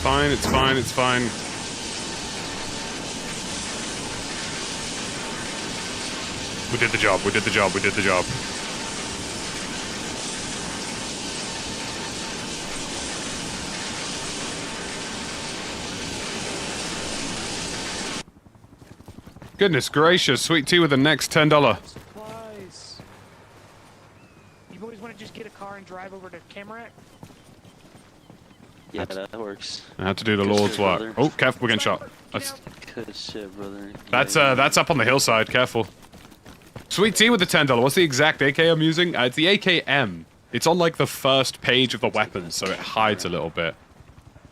fine, it's fine, it's fine. We did the job, we did the job, we did the job. Goodness gracious, sweet tea with the next $10. Supplies. You boys want to just get a car and drive over to Camarac? Yeah, that works. I have to do the Lord's work. Oh, careful, we're getting shot. That's, Good shit, brother. that's up on the hillside, careful. Sweet tea with the $10. What's the exact AK I'm using? It's the AKM. It's on like the first page of the weapons, so it hides a little bit.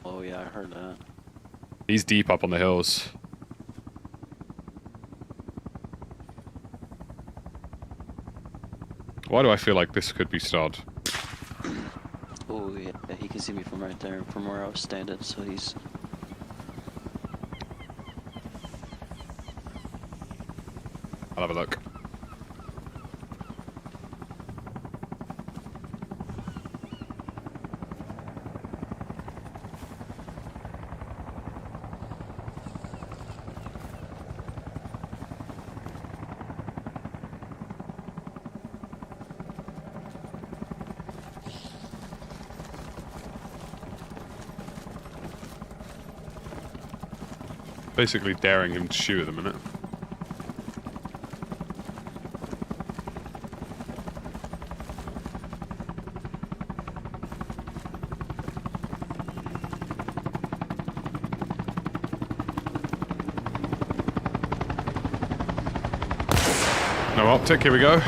Oh yeah, I heard that. He's deep up on the hills. Why do I feel like this could be Stod? Oh yeah, he can see me from right there, from where I was standing, so he's... I'll have a look. Basically daring him to shoot at the minute. No optic, here we go.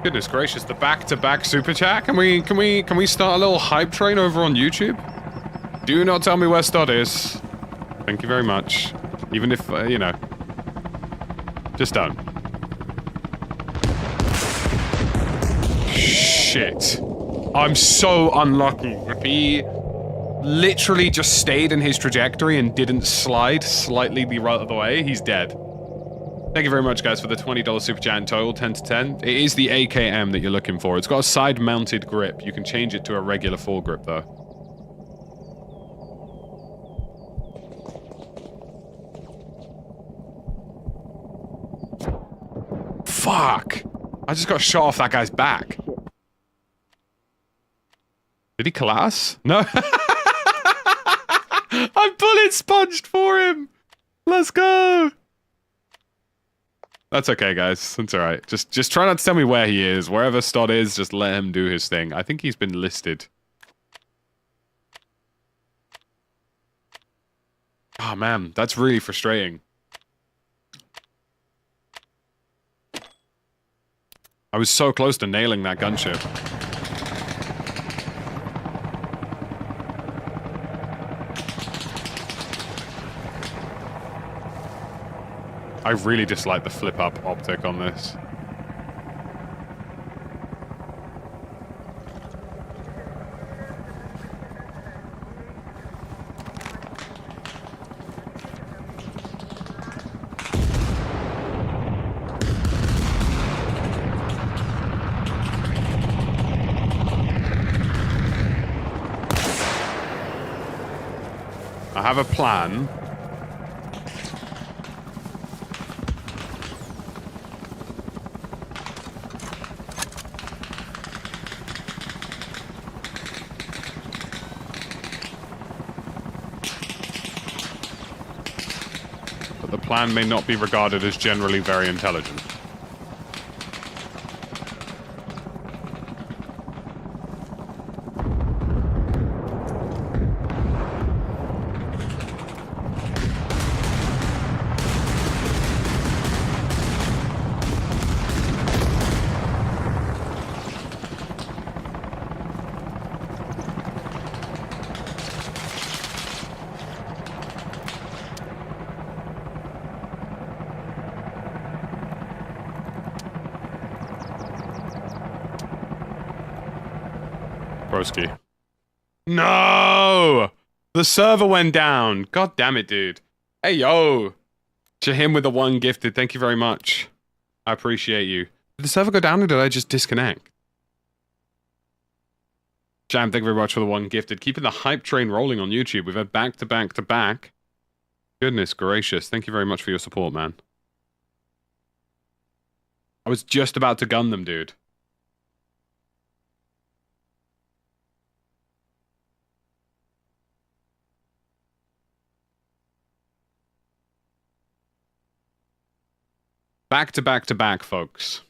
Goodness gracious, the back-to-back super chat. Can we start a little hype train over on YouTube? Do not tell me where Stod is. Thank you very much. Even if, you know. Just don't. Shit. I'm so unlucky. If he literally just stayed in his trajectory and didn't slide slightly the other way, he's dead. Thank you very much, guys, for the $20 super chat in total, 10 to 10. It is the AKM that you're looking for. It's got a side-mounted grip. You can change it to a regular foregrip, though. Fuck! I just got shot off that guy's back. Did he collapse? No. I bullet sponged for him! Let's go! That's okay, guys. That's alright. Just try not to tell me where he is. Wherever Stod is, just let him do his thing. I think he's been listed. Oh, man. That's really frustrating. I was so close to nailing that gunship. I really dislike the flip-up optic on this. I have a plan. The plan may not be regarded as generally very intelligent. Broski. No! The server went down. God damn it, dude. Hey, yo. Shahim with the 1 gifted. Thank you very much. I appreciate you. Did the server go down or did I just disconnect? Jam, thank you very much for the 1 gifted. Keeping the hype train rolling on YouTube. We've had back to back to back. Goodness gracious. Thank you very much for your support, man. I was just about to gun them, dude. Back to back to back, folks.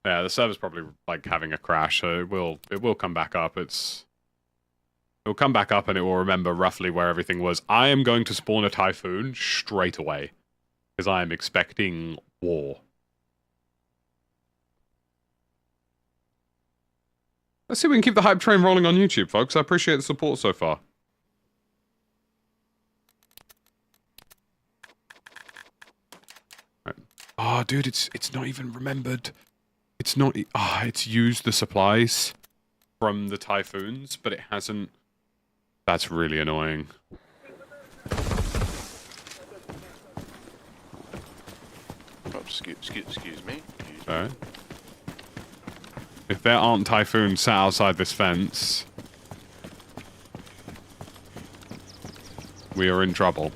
Yeah, the server's probably like having a crash, so it will come back up. It'll come back up and it will remember roughly where everything was. I am going to spawn a typhoon straight away because I am expecting war. Let's see if we can keep the hype train rolling on YouTube, folks. I appreciate the support so far. Oh, dude, it's not even remembered. It's not... it's used the supplies from the typhoons, but it hasn't... That's really annoying. Oh, excuse me. Alright. If there aren't typhoons sat outside this fence, we are in trouble.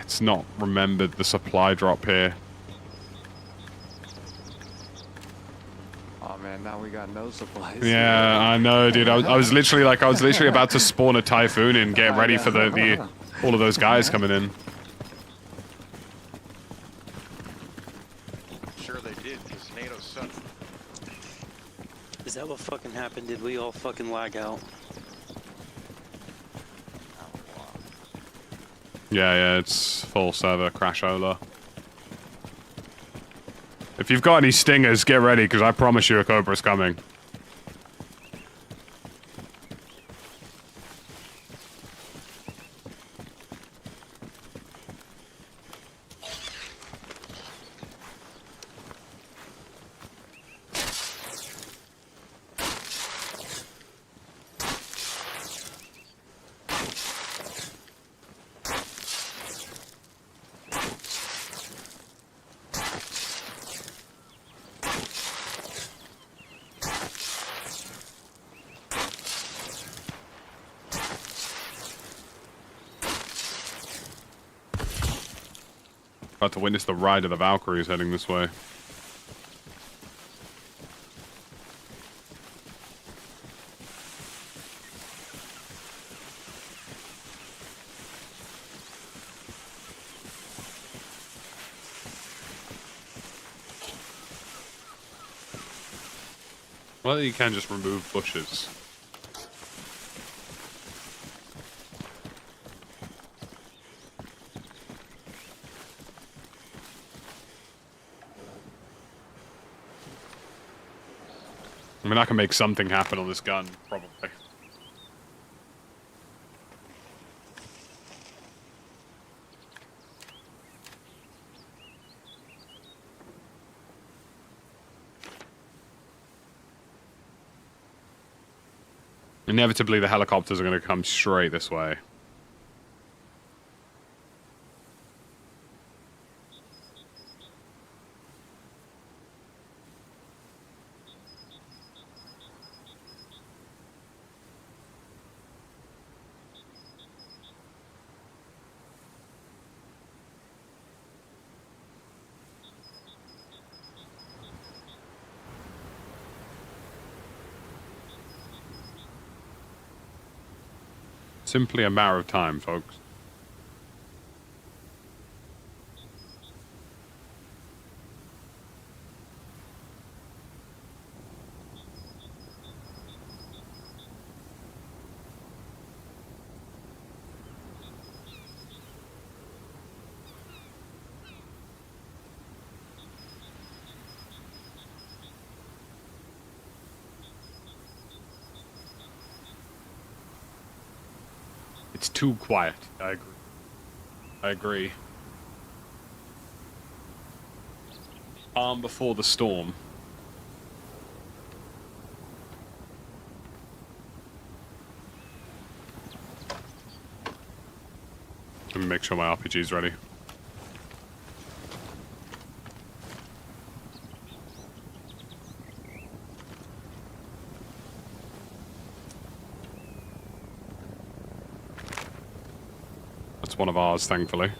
It's not remembered the supply drop here. Oh man, now we got no supplies. Yeah, I know, dude. I was literally about to spawn a typhoon and get ready for the all of those guys coming in. Sure they did, because NATO sucked. Is that what fucking happened? Did we all fucking lag out? Yeah, it's full server crashola. If you've got any stingers, get ready, because I promise you a Cobra's coming. About to witness the ride of the Valkyries heading this way. Well, you can just remove bushes. I mean, I can make something happen on this gun, probably. Inevitably, the helicopters are going to come straight this way. Simply a matter of time, folks. It's too quiet. I agree. I agree. Calm before the storm. me make sure my RPG's ready. That's one of ours, thankfully.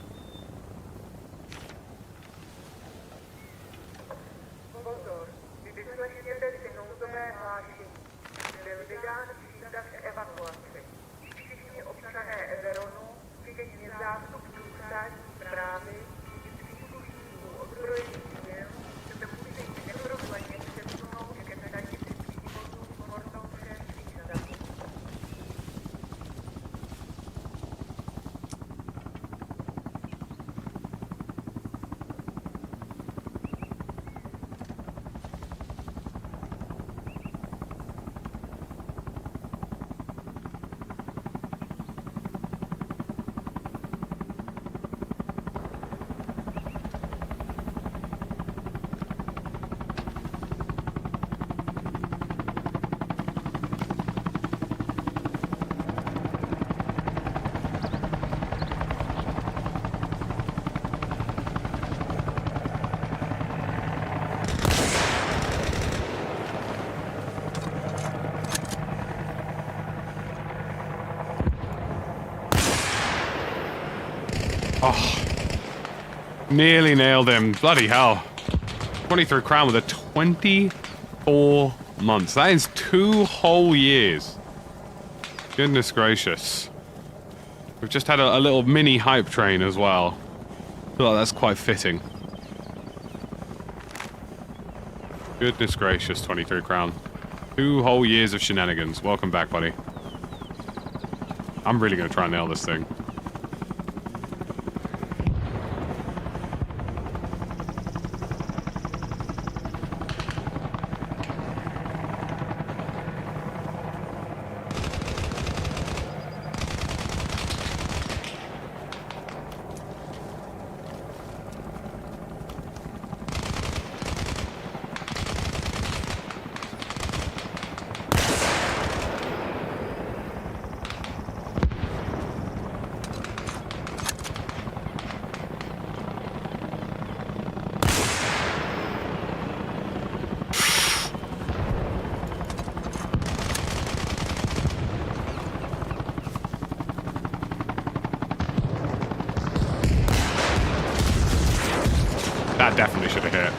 Oh, nearly nailed him. Bloody hell. 23 crown with a 24 months. That is 2 whole years. Goodness gracious. We've just had a little mini hype train as well. I feel like that's quite fitting. Goodness gracious, 23 crown. 2 whole years of shenanigans. Welcome back, buddy. I'm really going to try and nail this thing. That definitely should have hit.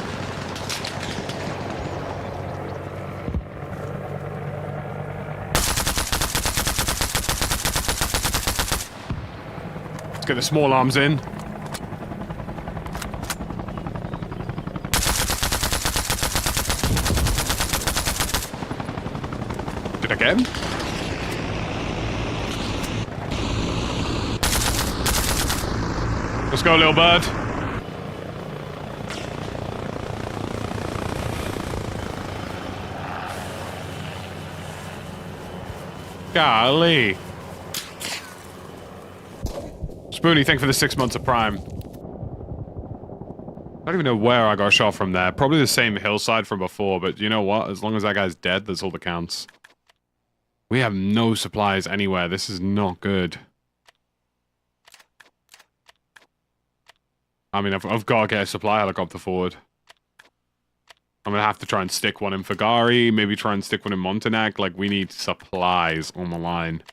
Let's get the small arms in. Did I get him? Let's go, little bird. Golly. Spoony, thank you for the 6 months of Prime. I don't even know where I got shot from there. Probably the same hillside from before, but you know what? As long as that guy's dead, that's all that counts. We have no supplies anywhere. This is not good. I mean, I've got to get a supply helicopter forward. I'm gonna have to try and stick one in Fagari, maybe try and stick one in Montanak. Like, we need supplies on the line.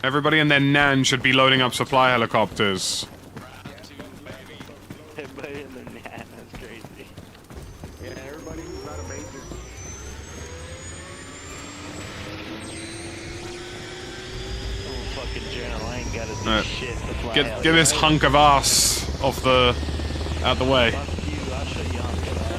Everybody and their nan should be loading up supply helicopters. Everybody and their nan, that's crazy. Yeah, everybody who's not a major. Fucking journal, I ain't gotta do shit to fly out. Get this hunk of ass out the way. Fuck you, I'll show you hunk of ass.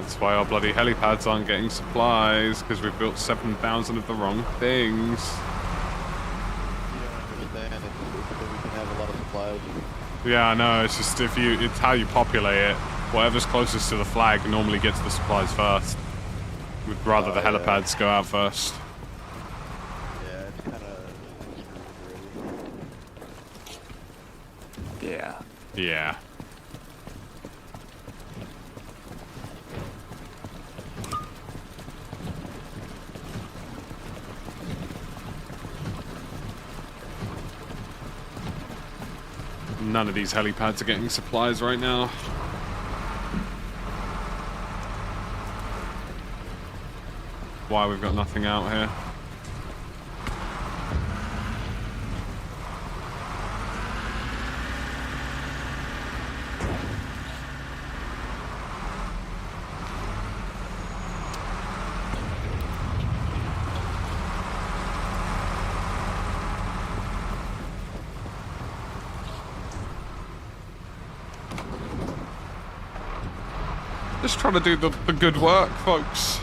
That's why our bloody helipads aren't getting supplies, because we've built 7,000 of the wrong things. Yeah, I know, it's just it's how you populate it. Whatever's closest to the flag normally gets the supplies first. We'd rather the helipads go out first. Yeah, it's kind of... Yeah. Yeah. None of these helipads are getting supplies right now. Why we've got nothing out here. Just trying to do the good work, folks.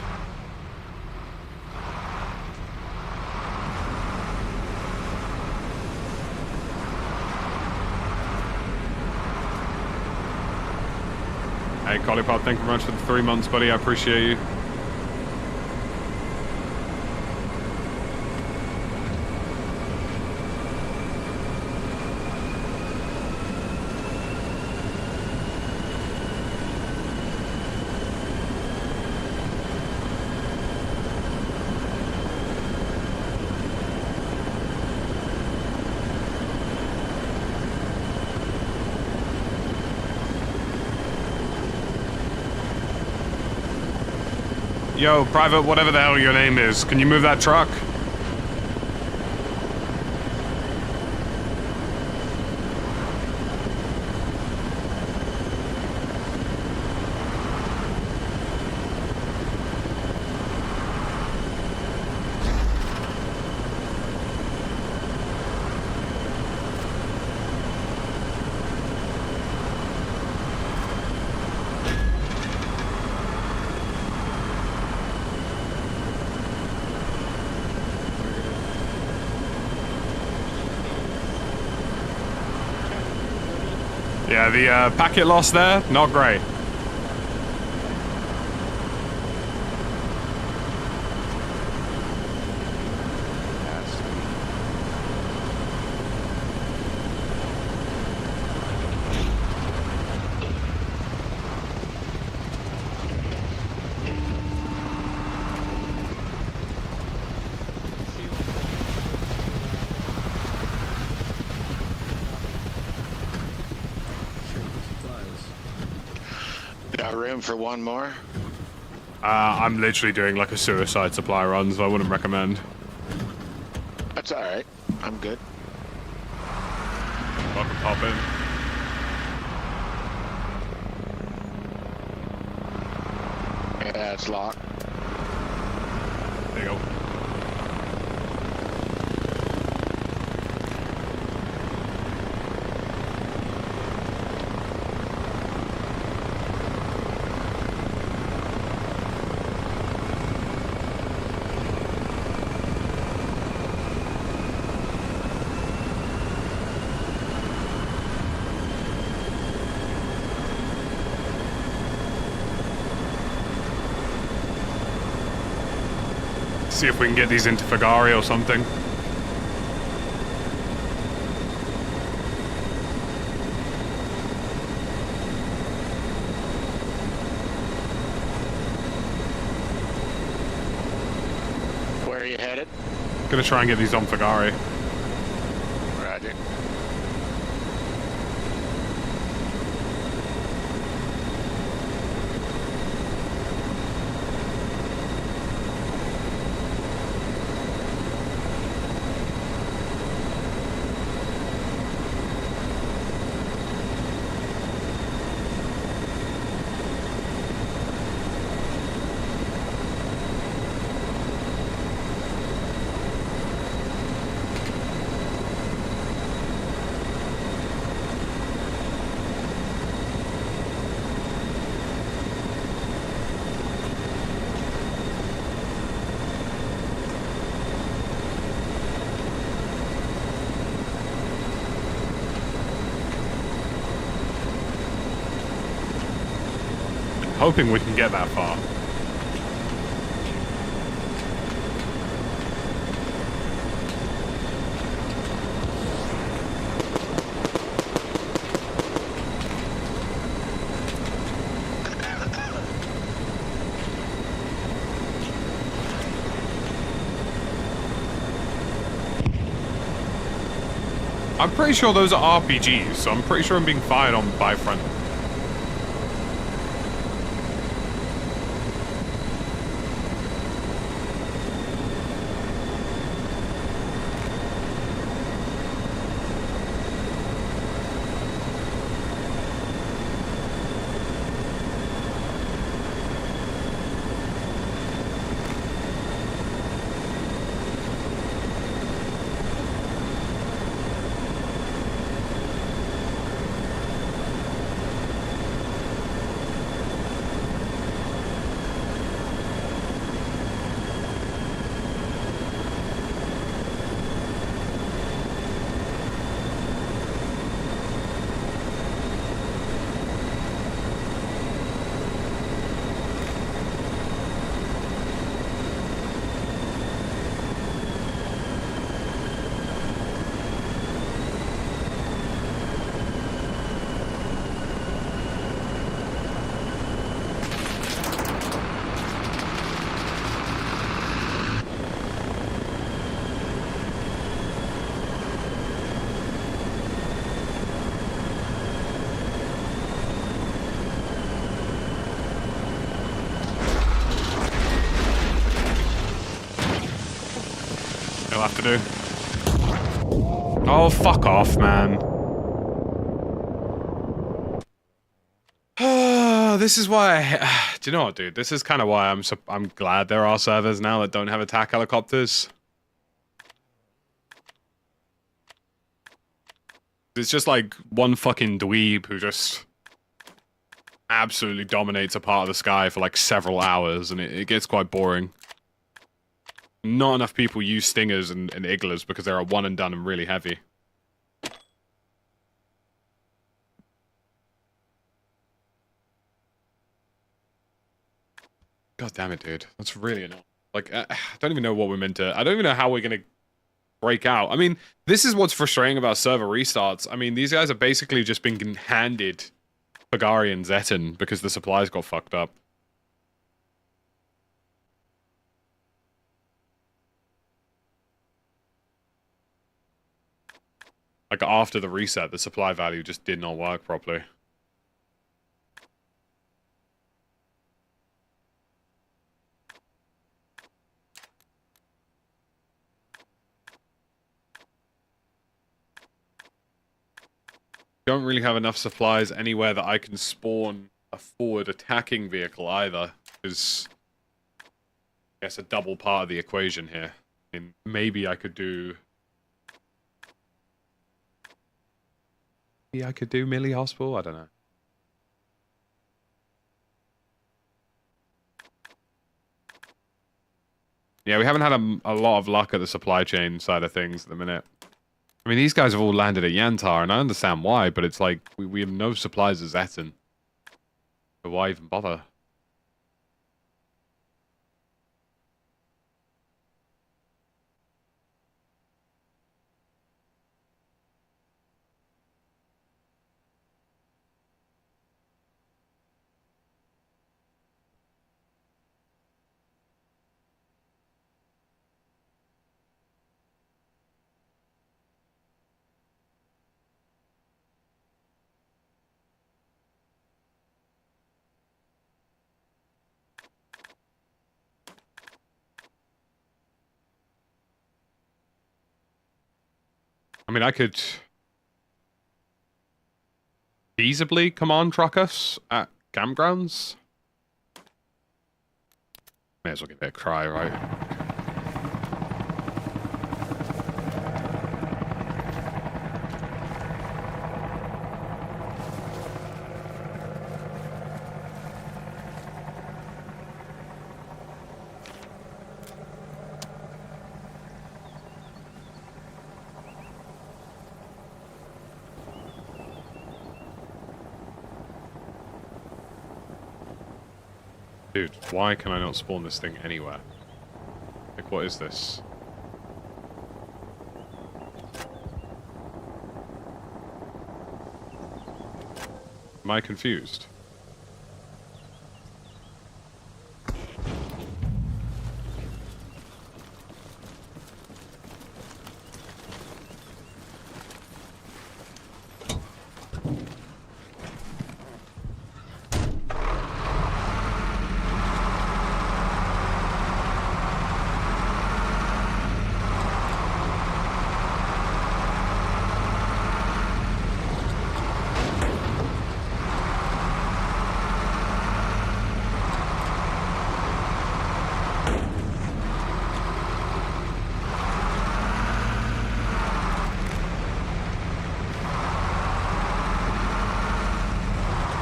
Hey, Collipod, thank you very much for the 3 months, buddy. I appreciate you. Yo, Private, whatever the hell your name is, can you move that truck? Yeah, the packet loss there, not great. Got room for one more? I'm literally doing like a suicide supply run, so I wouldn't recommend. That's alright. I'm good. Fucking pop in. Yeah, it's locked. There you go. See if we can get these into Fagari or something. Where are you headed? Gonna try and get these on Fagari. Roger. hoping we can get that far. I'm pretty sure those are RPGs, so I'm pretty sure I'm being fired on by Frontline. You'll have to do. Oh, fuck off, man. This is why do you know what, dude? This is kind of why I'm glad there are servers now that don't have attack helicopters. It's just like one fucking dweeb who just absolutely dominates a part of the sky for like several hours, and it gets quite boring. Not enough people use stingers and igglers because they're a one and done and really heavy. God damn it, dude. That's really annoying. Like, I don't even know what we're meant to... I don't even know how we're going to break out. I mean, this is what's frustrating about server restarts. I mean, these guys have basically just been handed Pagari and Zeton because the supplies got fucked up. Like, after the reset, the supply value just did not work properly. Don't really have enough supplies anywhere that I can spawn a forward attacking vehicle either, because I guess a double part of the equation here. I mean, maybe I could do... Maybe I could do Millie Hospital? I don't know. Yeah, we haven't had a lot of luck at the supply chain side of things at the minute. I mean, these guys have all landed at Yantar, and I understand why, but it's like, we have no supplies at Zeton. So why even bother? I mean, I could feasibly command truck us at campgrounds. May as well give it a try, right? Dude, why can I not spawn this thing anywhere? Like, what is this? Am I confused?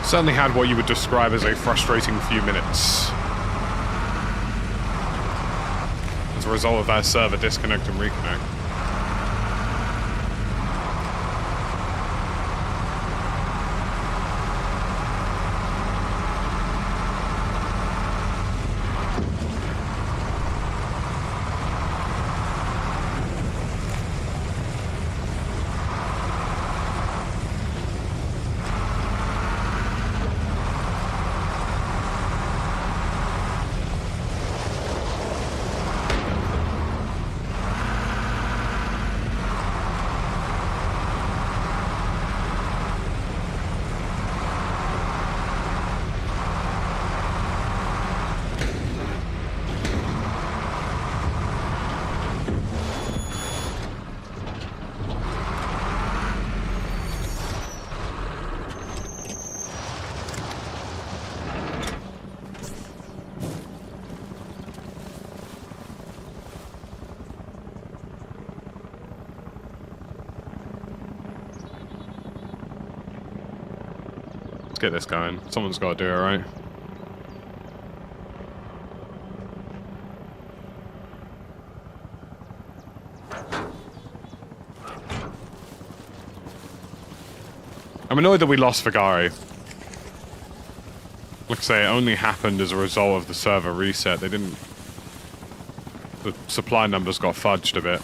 Certainly had what you would describe as a frustrating few minutes. As a result of that server disconnect and reconnect. Let's get this going. Someone's got to do it, right? I'm annoyed that we lost Vigari. Like I say, it only happened as a result of the server reset. They didn't... The supply numbers got fudged a bit.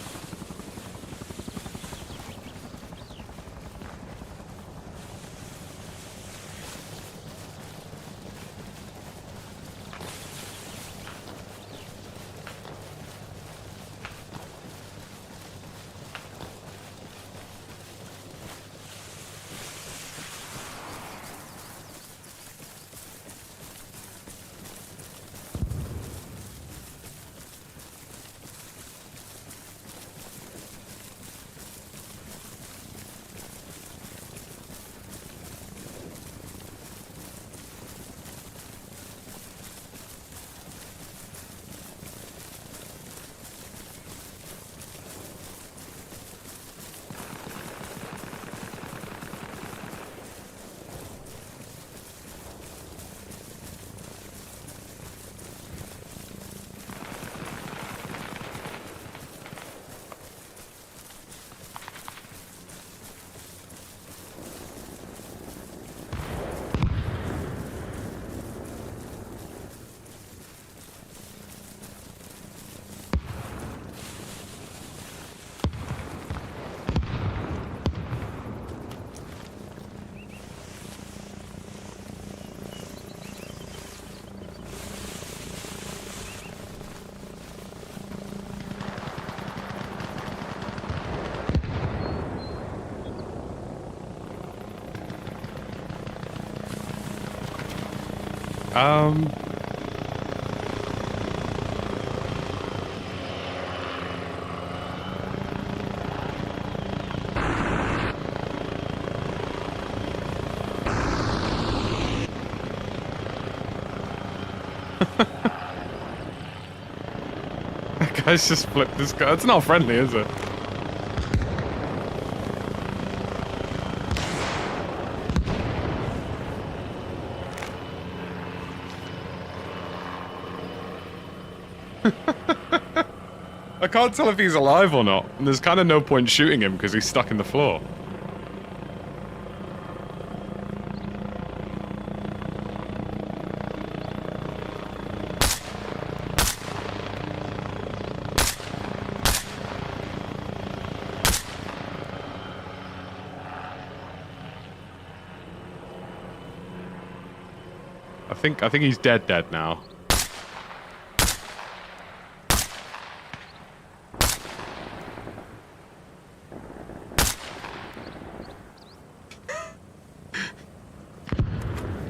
That guy's just flipped this guy. It's not friendly, is it? I can't tell if he's alive or not, and there's kind of no point shooting him because he's stuck in the floor. think he's dead now.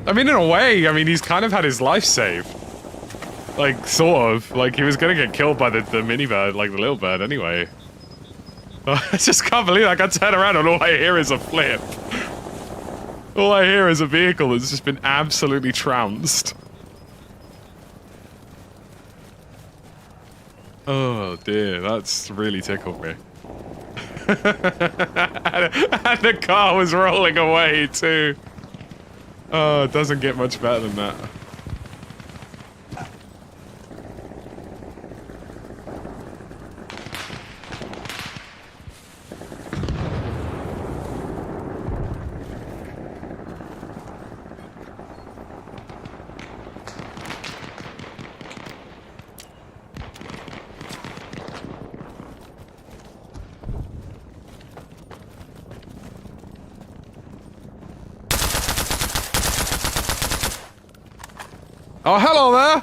I mean, in a way, I mean, he's kind of had his life saved. Like, sort of. Like, he was gonna get killed by the mini bird, like the little bird, anyway. I just can't believe I can turn around and all I hear is a flip. All I hear is a vehicle that's just been absolutely trounced. Oh dear, that's really tickled me. And the car was rolling away too. Oh, it doesn't get much better than that. Oh, hello there!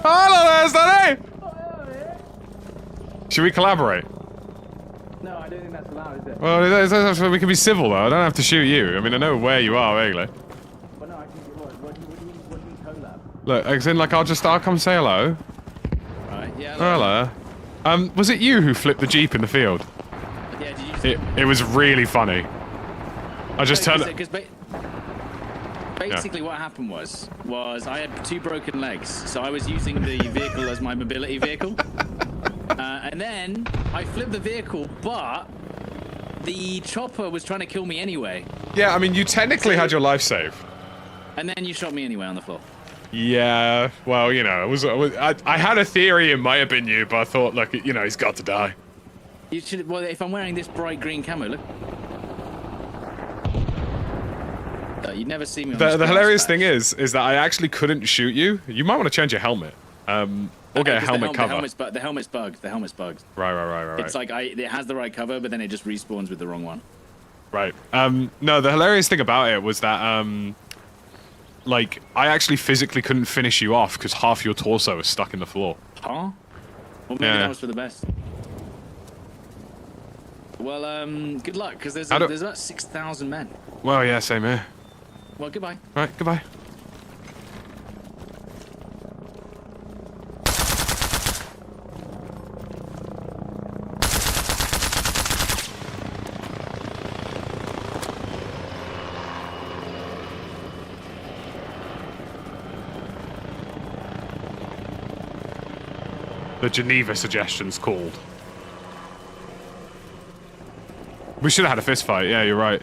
Hello there, Sonny! Should we collaborate? No, I don't think that's allowed, is it? Well, we can be civil though, I don't have to shoot you. I mean, I know where you are, vaguely. Well, no, I can get what do you mean collab? Look, as in, like, I'll come say hello. Right, yeah. Hello. Was it you who flipped the Jeep in the field? Yeah, did you It was really funny. I just turned... Basically, what happened was I had 2 broken legs, so I was using the vehicle as my mobility vehicle, and then I flipped the vehicle, but the chopper was trying to kill me anyway. Yeah, I mean, you technically had your life saved. And then you shot me anyway on the floor. Yeah, well, you know, I had a theory it might have been you, but I thought, look, you know, he's got to die. You should. Well, if I'm wearing this bright green camo, look. You'd never see me on The hilarious thing is that I actually couldn't shoot you. You might want to change your helmet. Or get a helmet cover. The helmet's bugged. The helmet's bugged. Right. It's like it has the right cover, but then it just respawns with the wrong one. Right. No, the hilarious thing about it was that, like, I actually physically couldn't finish you off because half your torso was stuck in the floor. Huh? Well, maybe that was for the best. Well, good luck, because there's about 6,000 men. Well, yeah, same here. Well, goodbye. Right, goodbye. The Geneva suggestion's called. We should have had a fist fight, yeah, you're right.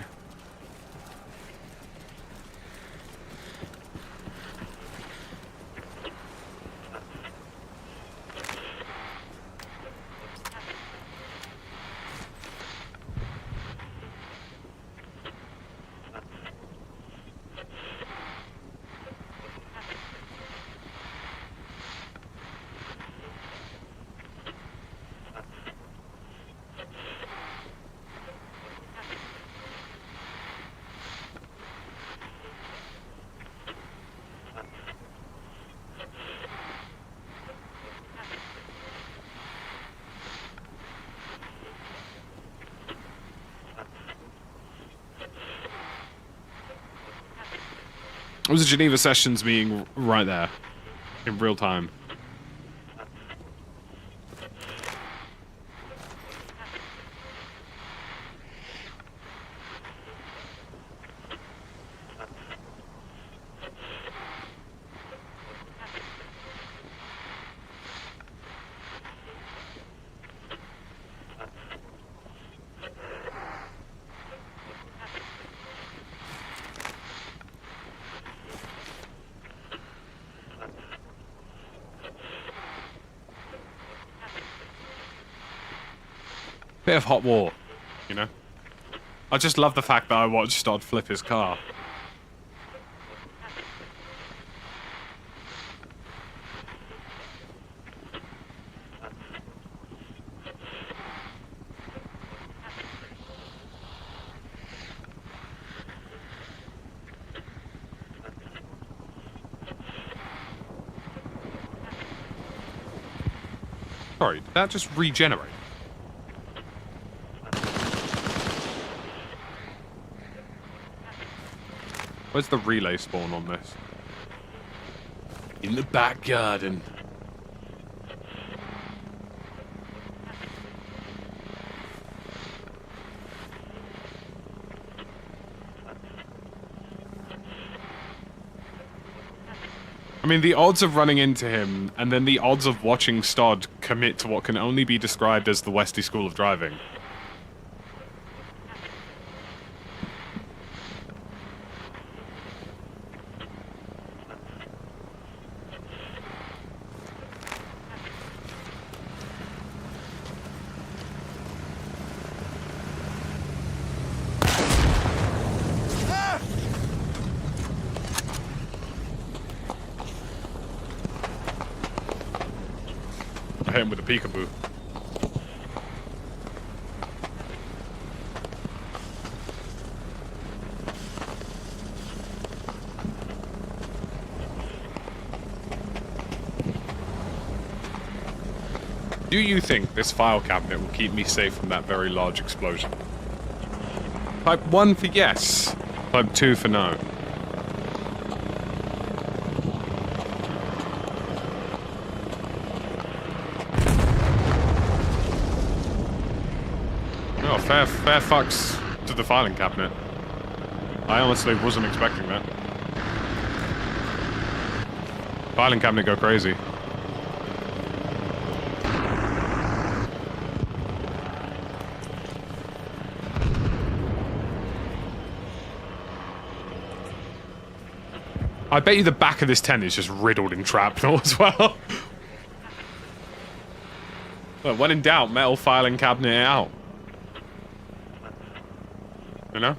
It was a Geneva Sessions meeting right there, in real time. Bit of hot war, you know? I just love the fact that I watched Todd flip his car. Sorry, did that just regenerate? Where's the relay spawn on this? In the back garden. I mean, the odds of running into him, and then the odds of watching Stod commit to what can only be described as the Westy School of Driving. I hit him with a peekaboo. Do you think this file cabinet will keep me safe from that very large explosion? Type 1 for yes. Type 2 for no. Oh, fair fucks to the filing cabinet. I honestly wasn't expecting that. Filing cabinet go crazy. I bet you the back of this tent is just riddled in shrapnel as well. Well, when in doubt, metal filing cabinet it out. You know?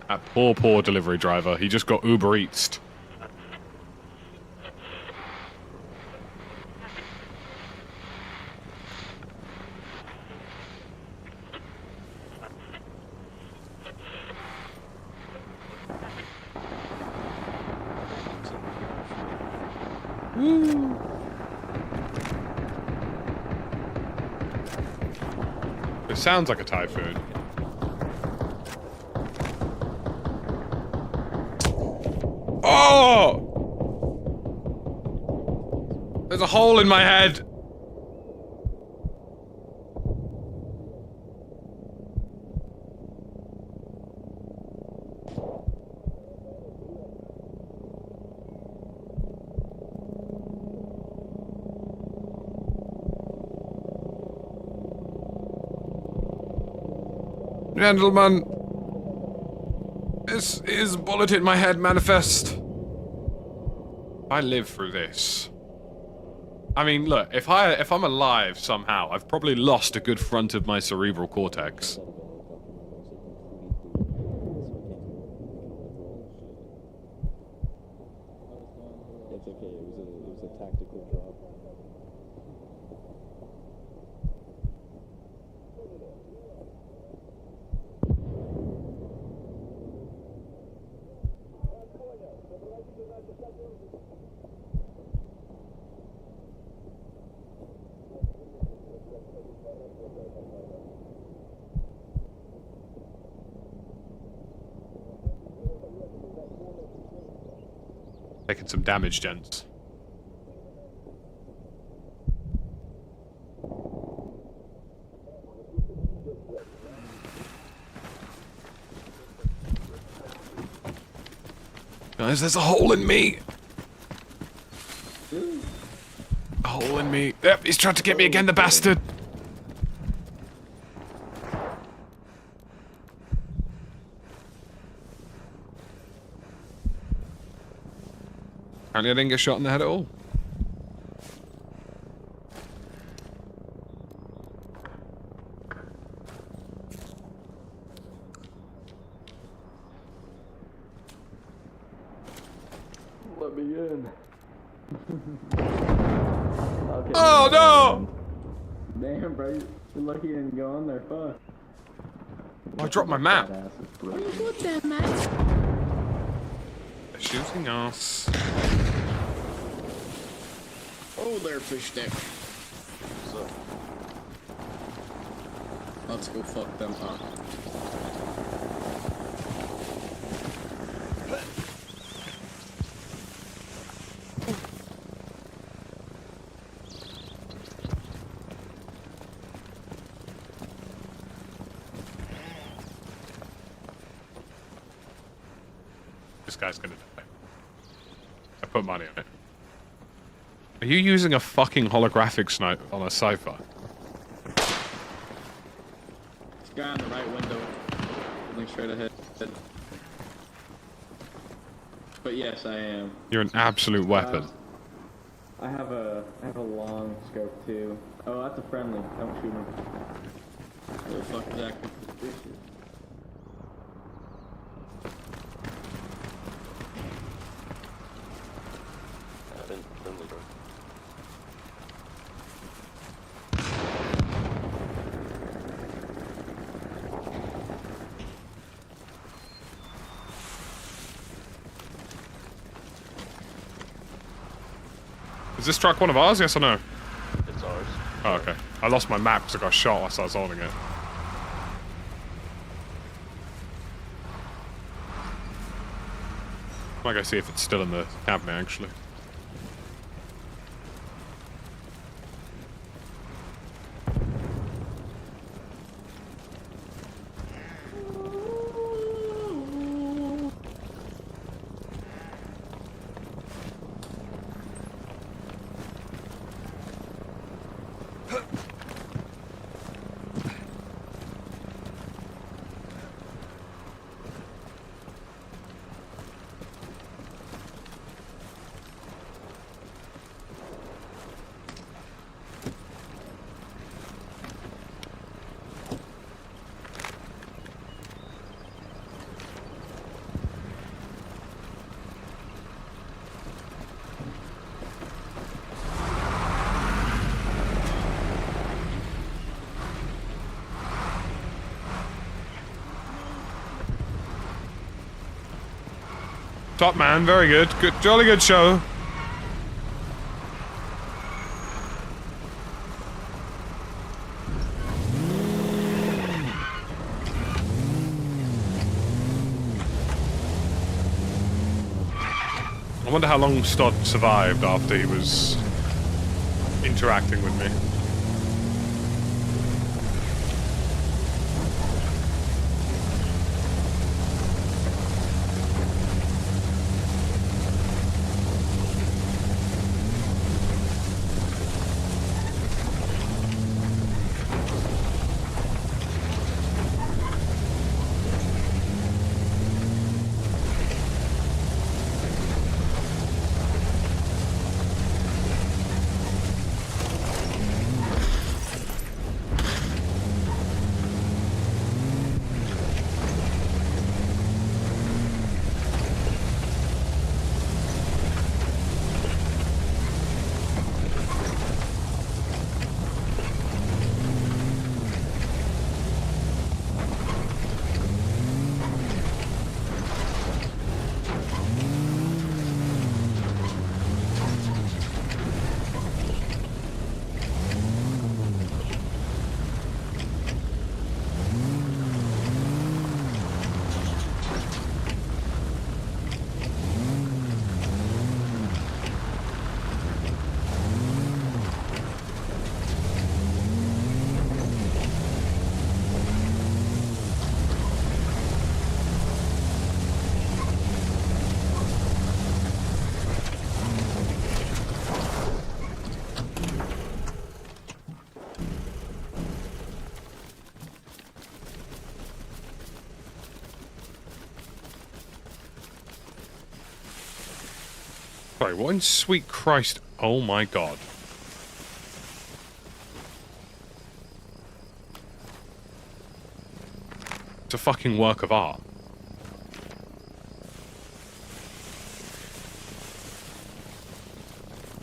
That poor delivery driver. He just got Uber Eats'd. Woo. It sounds like a typhoon. Oh! There's a hole in my head. Gentlemen, this is bullet in my head manifest. I live through this. I mean, look, if I'm alive somehow, I've probably lost a good front of my cerebral cortex. It's okay. It was a tactical drop. Taking some damage, gents. Guys, there's a hole in me. A hole in me. Yep, he's trying to get me again, the bastard. Apparently I didn't get shot in the head at all. Let me in. Okay, oh no! Man, Damn, bro. You're lucky you didn't go on there. Fuck. Oh, I dropped my map. What you put there, man? They're shooting us. Oh, there, fish stick. So, Let's go fuck them up. This guy's gonna die. I put money on it. Are you using a fucking holographic snipe on a cipher? This guy on the right window. Looking straight ahead. But yes, I am. You're an absolute weapon. I have a long scope too. Oh, that's a friendly. Don't shoot him. Where the fuck is active suspicious? Is this truck one of ours, yes or no? it's ours. Oh, okay. I lost my map because I got shot whilst I was holding it. I might go see if it's still in the cabinet, actually. Top man, very good. Good, jolly good show. I wonder how long Stott survived after he was interacting with me. Sorry, what in sweet Christ? Oh my god. It's a fucking work of art.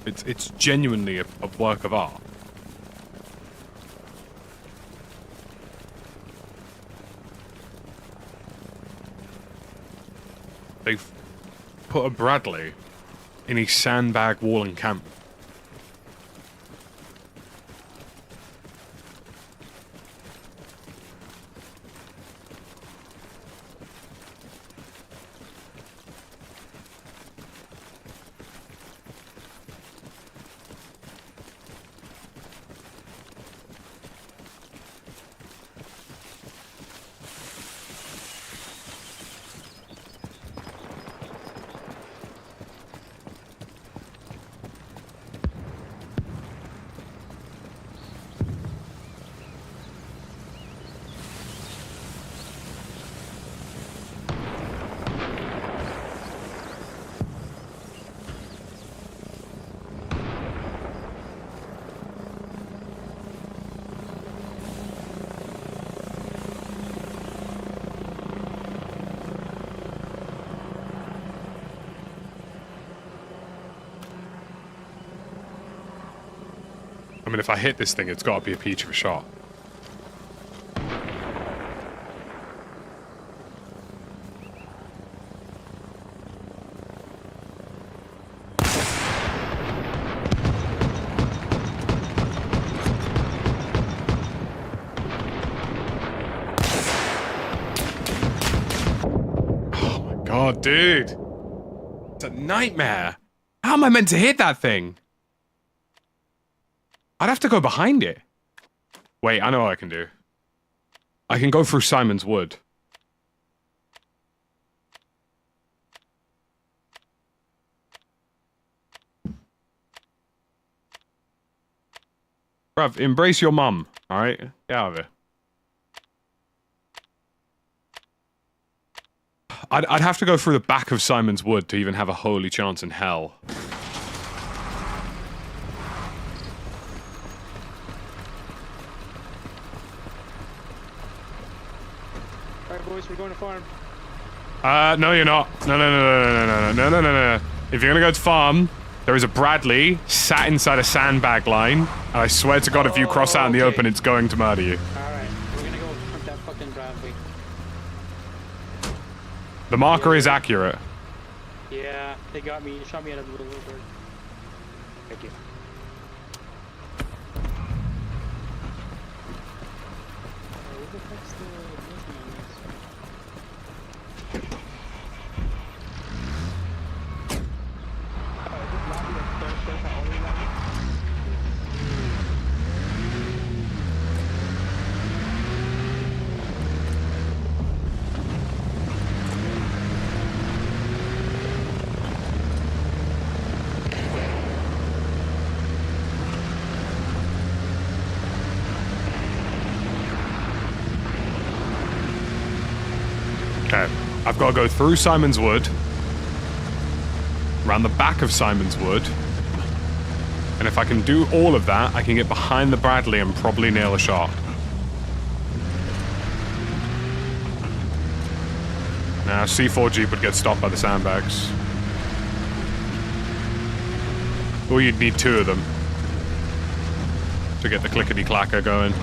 It's genuinely a work of art. they've put a Bradley in a sandbag wall encampment. I mean, if I hit this thing, it's got to be a peach of a shot. Oh my god, dude. It's a nightmare. How am I meant to hit that thing? I'd have to go behind it. Wait, I know what I can do. I can go through Simon's Wood. Bruv, embrace your mum, alright? Get out of here. I'd have to go through the back of Simon's Wood to even have a holy chance in hell. Boys, we're going to farm. No, you're not. No. If you're gonna go to farm, there is a Bradley sat inside a sandbag line, and I swear to God, if you cross out in the open, it's going to murder you. Alright, we're gonna go hunt that fucking Bradley. The marker is accurate. Yeah, they got me. Shot me at a little bird. Thank you. Okay, I've got to go through Simon's Wood, around the back of Simon's Wood, and if I can do all of that, I can get behind the Bradley and probably nail a shot. Now, C4 Jeep would get stopped by the sandbags. Or you'd need two of them to get the clickety-clacker going.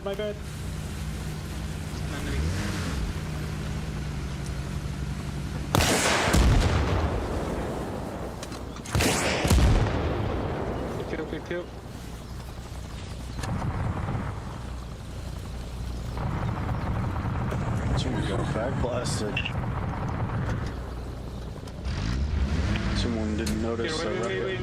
My bad. Good kill. Jimmy got back blasted. Someone didn't notice. Wait.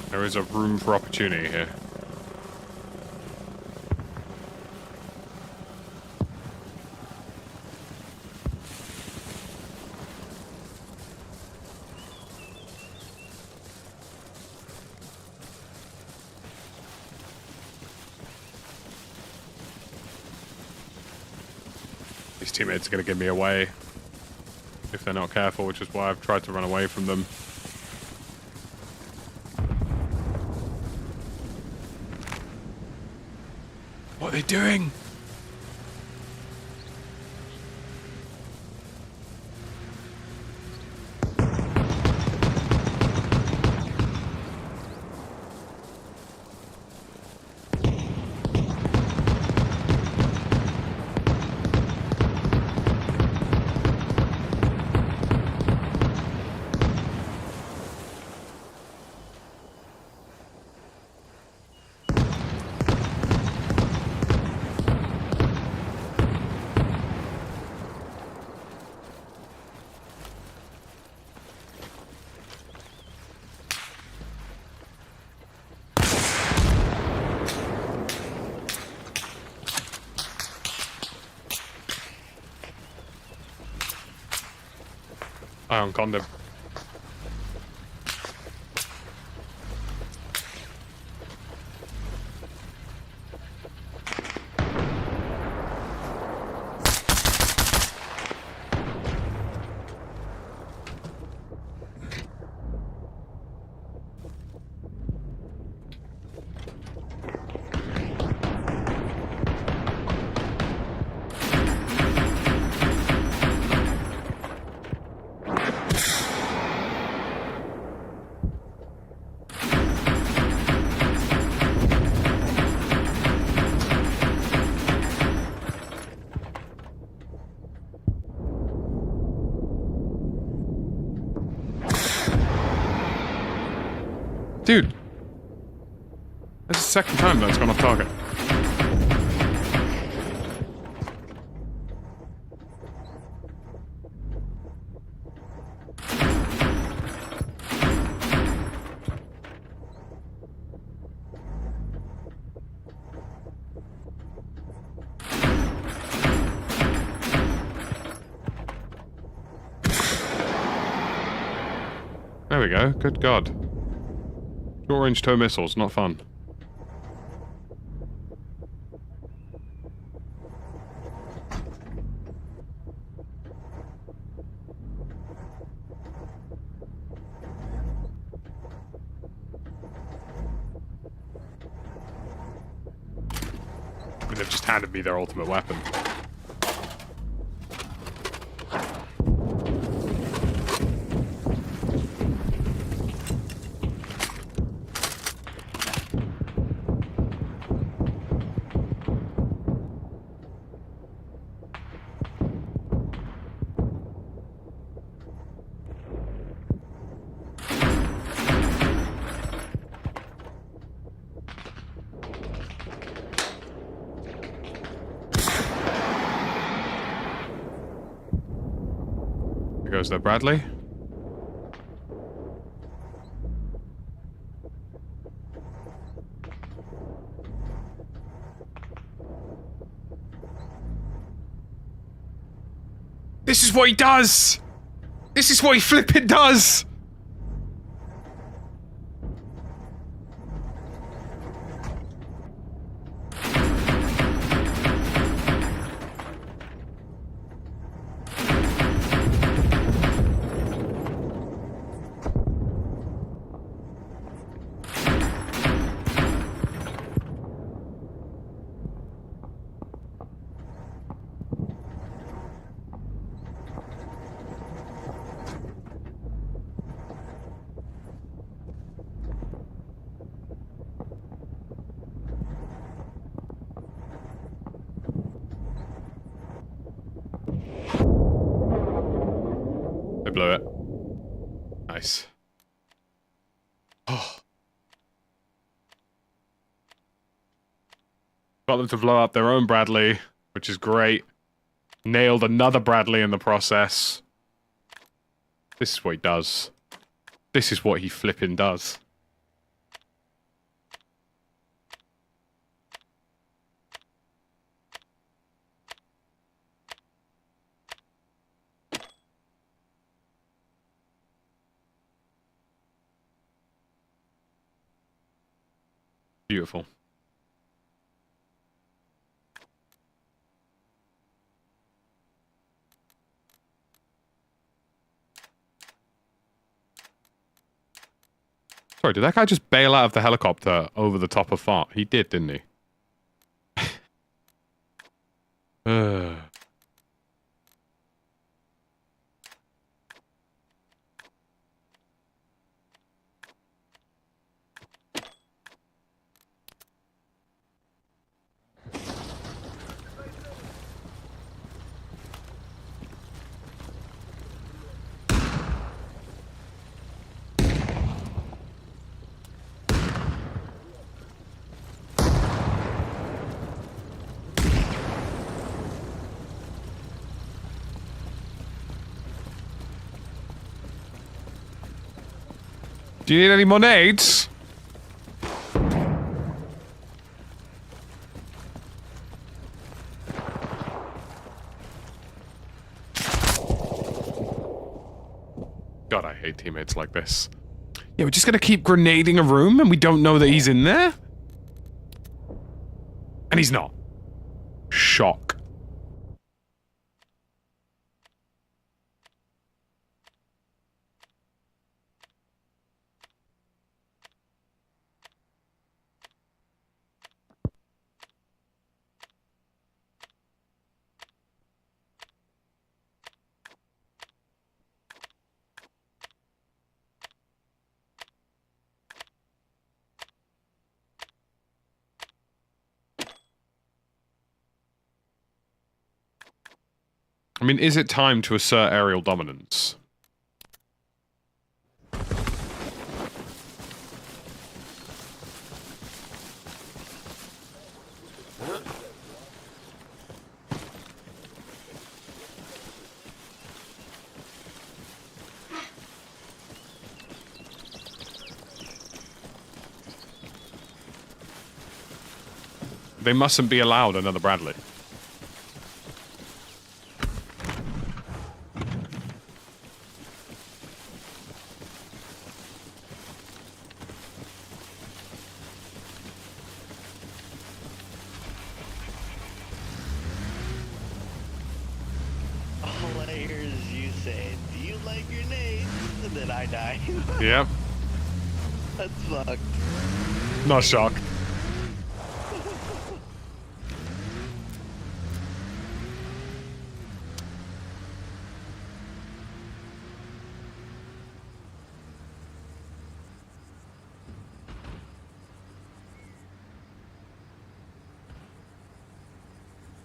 There is a room for opportunity here. These teammates are going to give me away if they're not careful, which is why I've tried to run away from them. What are they doing? I unconned him. Dude, that's the second time that's gone off target. There we go, good God. Short-range tow missiles, not fun. I mean, they've just handed me their ultimate weapon. There goes the Bradley. This is what he does! This is what he flippin' does! They blew it. Nice. Oh. Got them to blow up their own Bradley, which is great. Nailed another Bradley in the process. This is what he does. This is what he flippin' does. Beautiful. Sorry, did that guy just bail out of the helicopter over the top of Fart? He did, didn't he? Do you need any more nades? God, I hate teammates like this. Yeah, we're just gonna keep grenading a room and we don't know that he's in there? And he's not. Shock. I mean, is it time to assert aerial dominance? They mustn't be allowed another Bradley. All I hear is you say, "Do you like grenades?" And then I die. Yep. That's fucked. Not shocked.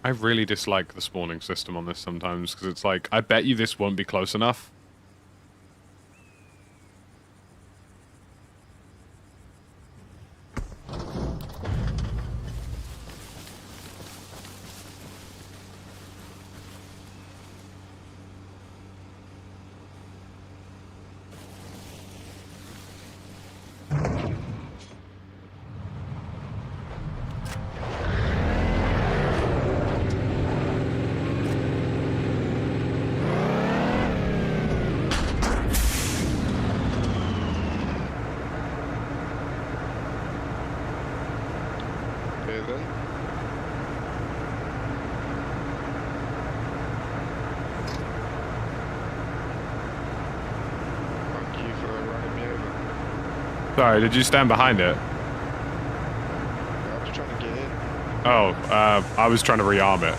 I really dislike the spawning system on this sometimes, because it's like, I bet you this won't be close enough. Sorry, did you stand behind it? I was trying to get in. Oh, I was trying to rearm it.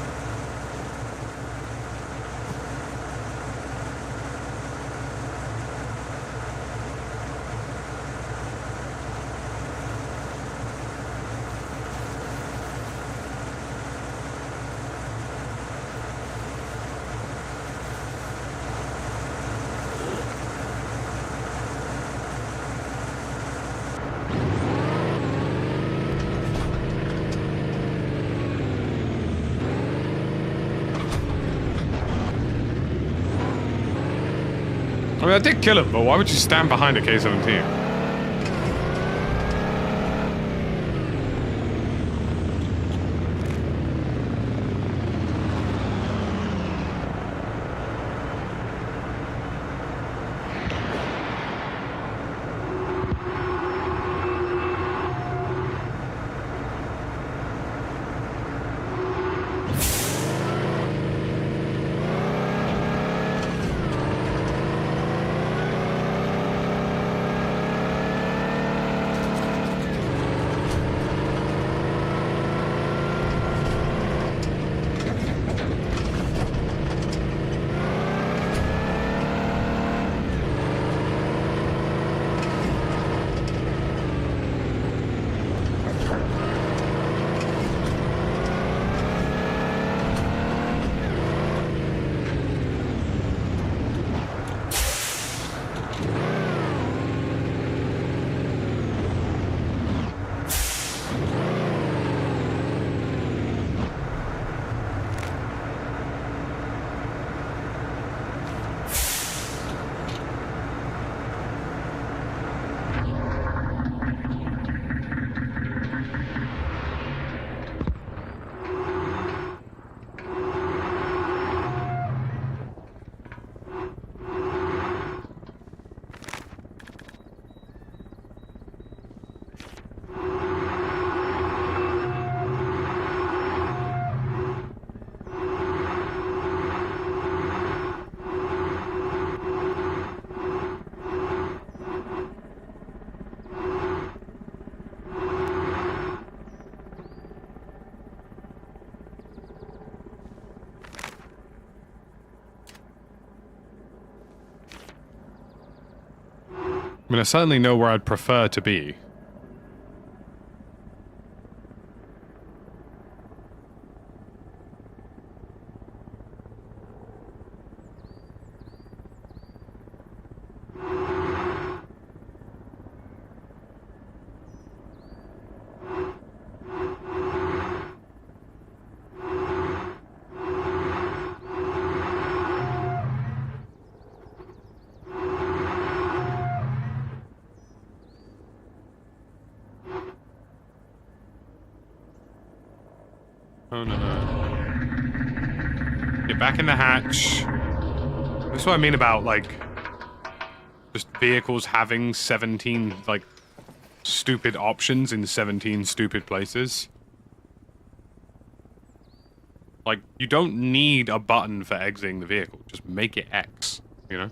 I mean, I did kill him, but why would you stand behind a K-17? I mean, I certainly know where I'd prefer to be. Oh no. Get back in the hatch. That's what I mean about, like, just vehicles having 17, like, stupid options in 17 stupid places. Like, you don't need a button for exiting the vehicle. Just make it X, you know?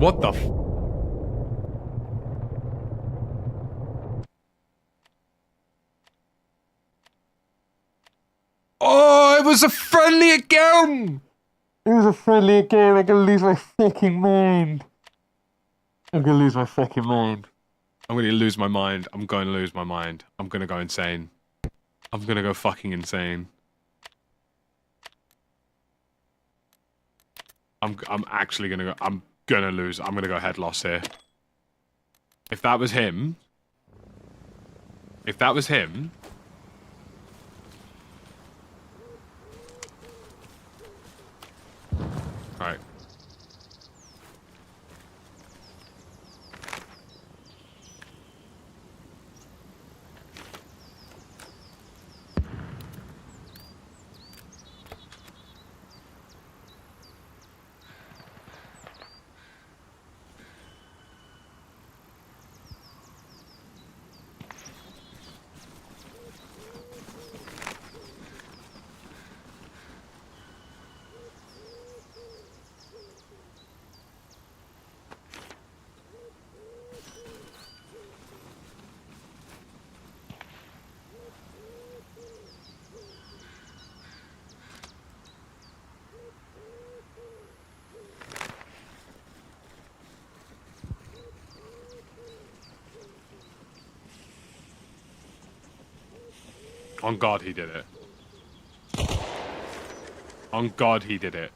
What the f- Oh, it was a friendly again! It was a friendly again. I'm gonna lose my fucking mind. I'm gonna lose my fucking mind. I'm gonna lose my mind. I'm going to lose my mind. I'm gonna go insane. I'm gonna go fucking insane. I'm actually gonna go. I'm gonna lose. I'm gonna go head loss here. If that was him. If that was him. Alright. On God, he did it. On God, he did it.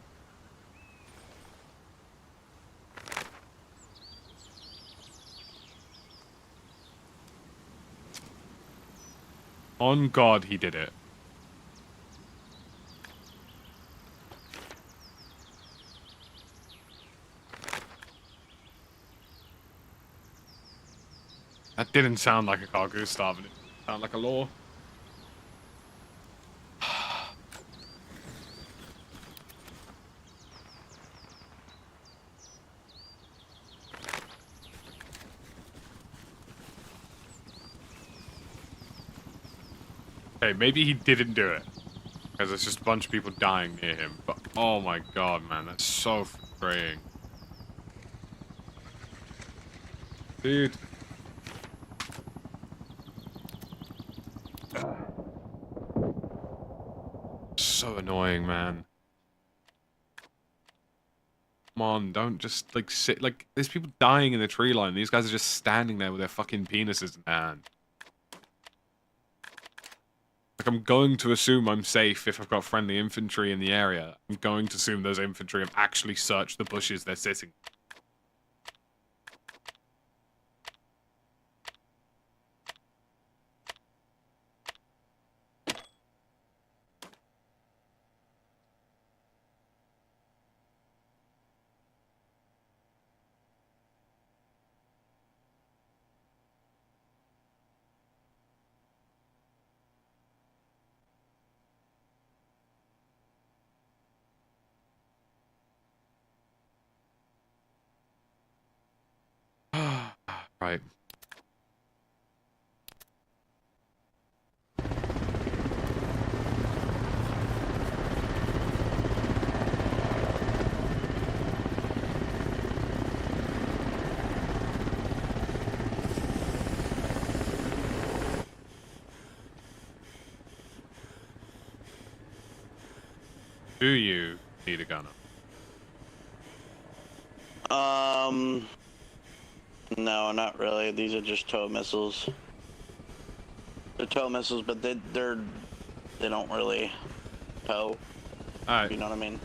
On God, he did it. That didn't sound like a cargo, Gustav. It sounded like a law. Okay, maybe he didn't do it. Because there's just a bunch of people dying near him. But, oh my God, man, that's so frustrating. Dude. So annoying, man. Come on, don't just, like, sit. Like, there's people dying in the tree line. These guys are just standing there with their fucking penises in their hand. Like, I'm going to assume I'm safe if I've got friendly infantry in the area. I'm going to assume those infantry have actually searched the bushes they're sitting. Right. Do you need a gunner? No, not really. These are just tow missiles. They're tow missiles, but they don't really tow. Alright. You know what I mean?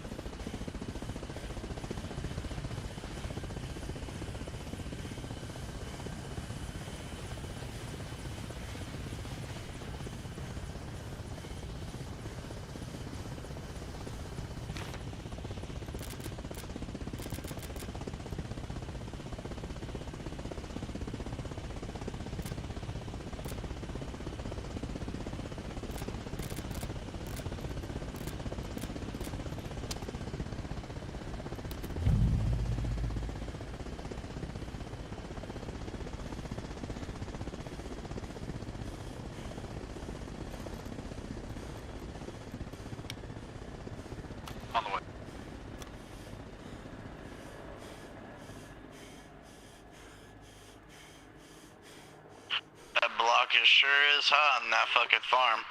It sure is hot in that fucking farm.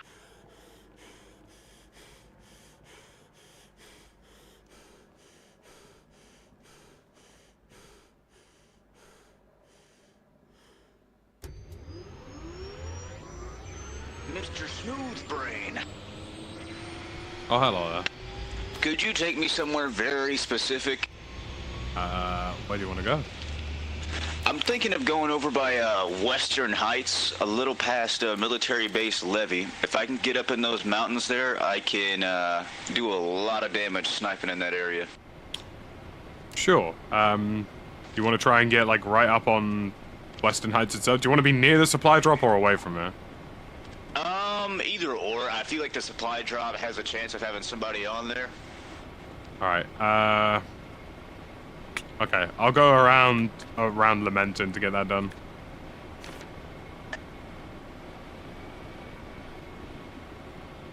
Mr. Smoothbrain, Oh, hello there. could you take me somewhere very specific? Where do you want to go? I'm thinking of going over by Western Heights, a little past military base Levy. If I can get up in those mountains there, I can do a lot of damage sniping in that area. Sure. You want to try and get, like, right up on Western Heights itself? Do you want to be near the supply drop or away from there? Either or. I feel like the supply drop has a chance of having somebody on there. Alright, okay, I'll go around Lamenton to get that done.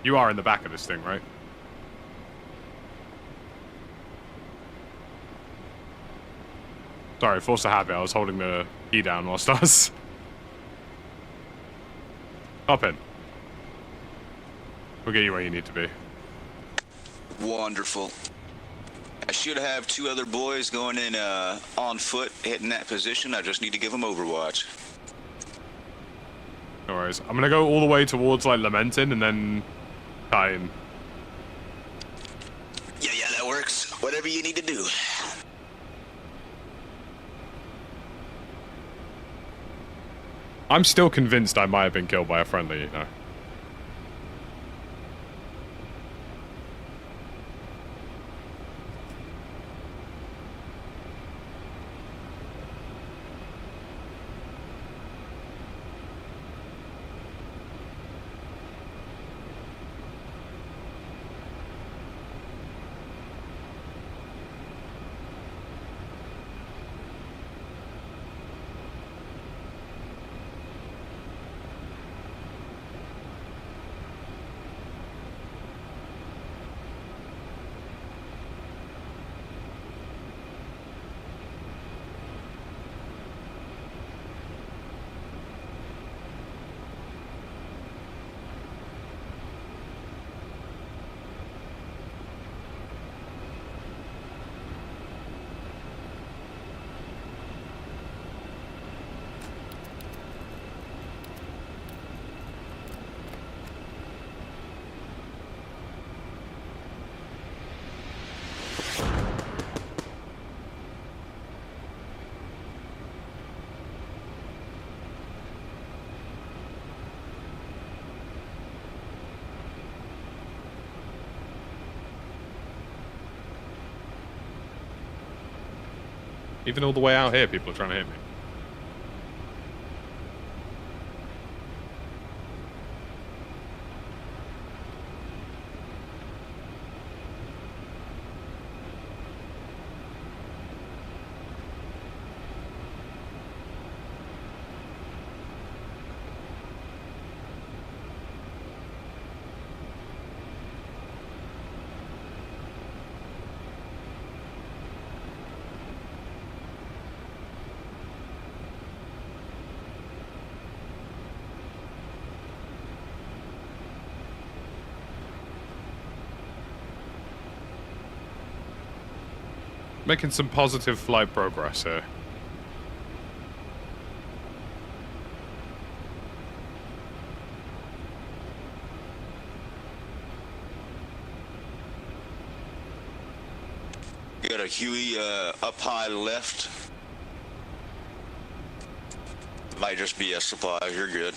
You are in the back of this thing, right? Sorry, forced a habit. I was holding the key down whilst I was... Hop in. We'll get you where you need to be. Wonderful. I should have two other boys going in on foot, hitting that position. I just need to give them overwatch. No worries. I'm gonna go all the way towards, like, Lamenting and then Titan. Yeah, that works. Whatever you need to do. I'm still convinced I might have been killed by a friendly, you know. Even all the way out here, people are trying to hit me. Making some positive flight progress here. Got a Huey up high left. Might just be a supply. You're good.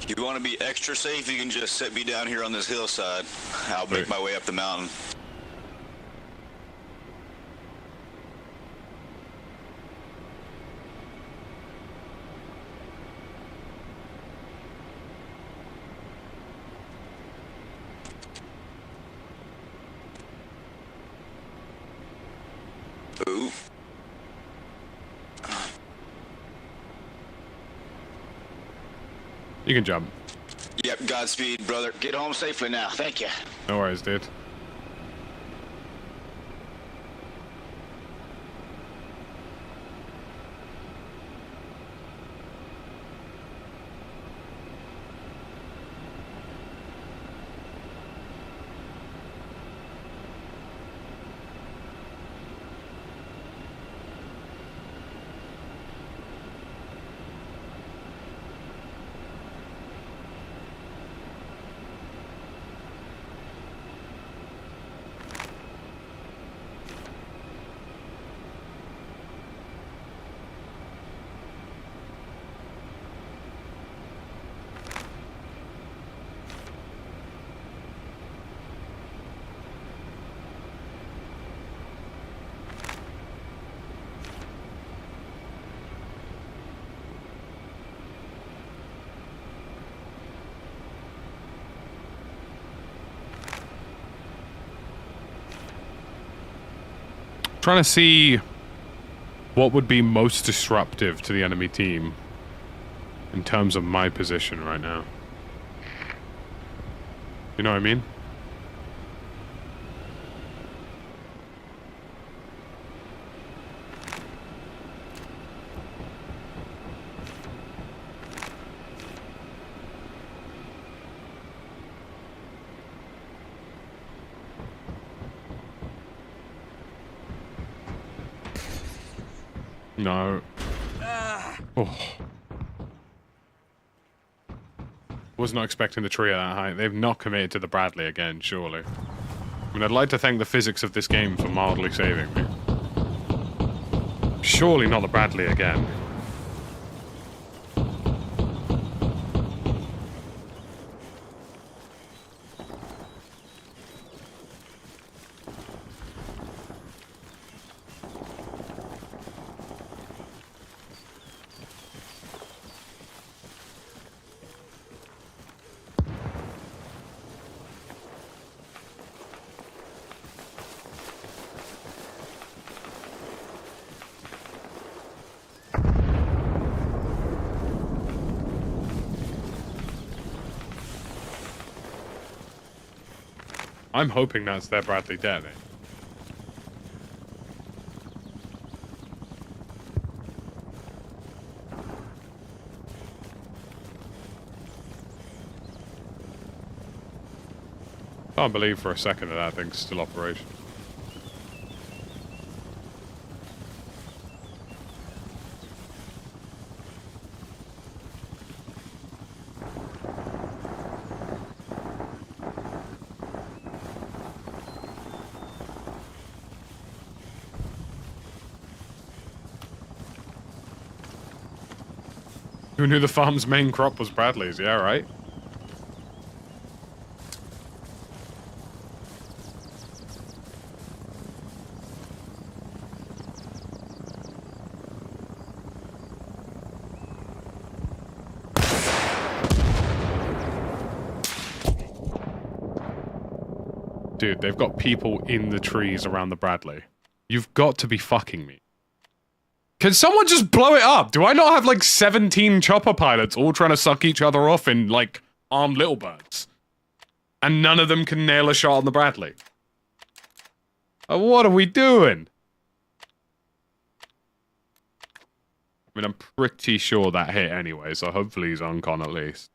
If you want to be extra safe, you can just set me down here on this hillside. I'll make my way up the mountain. Ooh. You can jump. Yep, Godspeed, brother. Get home safely now. Thank you. No worries, dude. Trying to see what would be most disruptive to the enemy team in terms of my position right now. You know what I mean? No. Oh. Was not expecting the tree at that height. They've not committed to the Bradley again, surely. I mean, I'd like to thank the physics of this game for mildly saving me. Surely not the Bradley again. I'm hoping that's their Bradley dead, eh? Can't believe for a second that thing's still operational. Who knew the farm's main crop was Bradley's? Yeah, right? Dude, they've got people in the trees around the Bradley. You've got to be fucking me. Can someone just blow it up? Do I not have like 17 chopper pilots all trying to suck each other off in like armed little birds? And none of them can nail a shot on the Bradley? What are we doing? I mean, I'm pretty sure that hit anyway, so hopefully he's on con at least.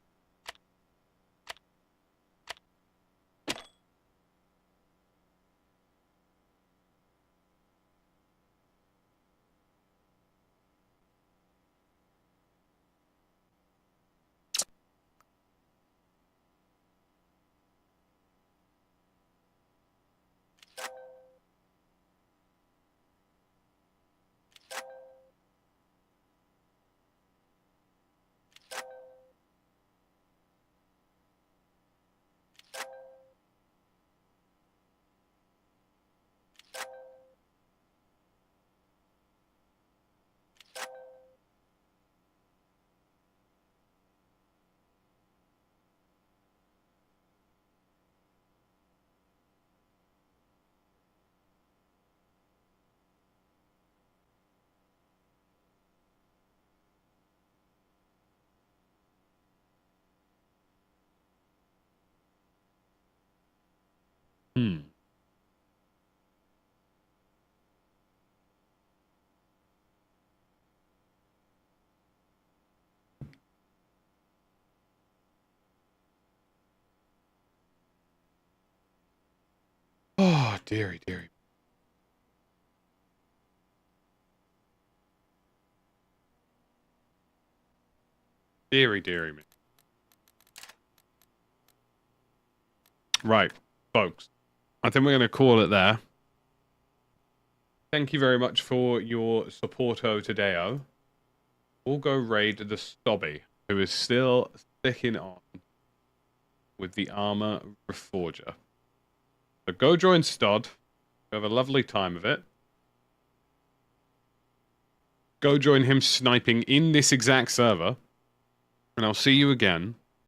Oh, dearie, dearie. Dearie, dearie me. Right, folks. I think we're going to call it there. Thank you very much for your supporto today-o. We'll go raid the Stobby, who is still sticking on with the Arma Reforger. So go join Stod. Have a lovely time of it. Go join him sniping in this exact server. And I'll see you again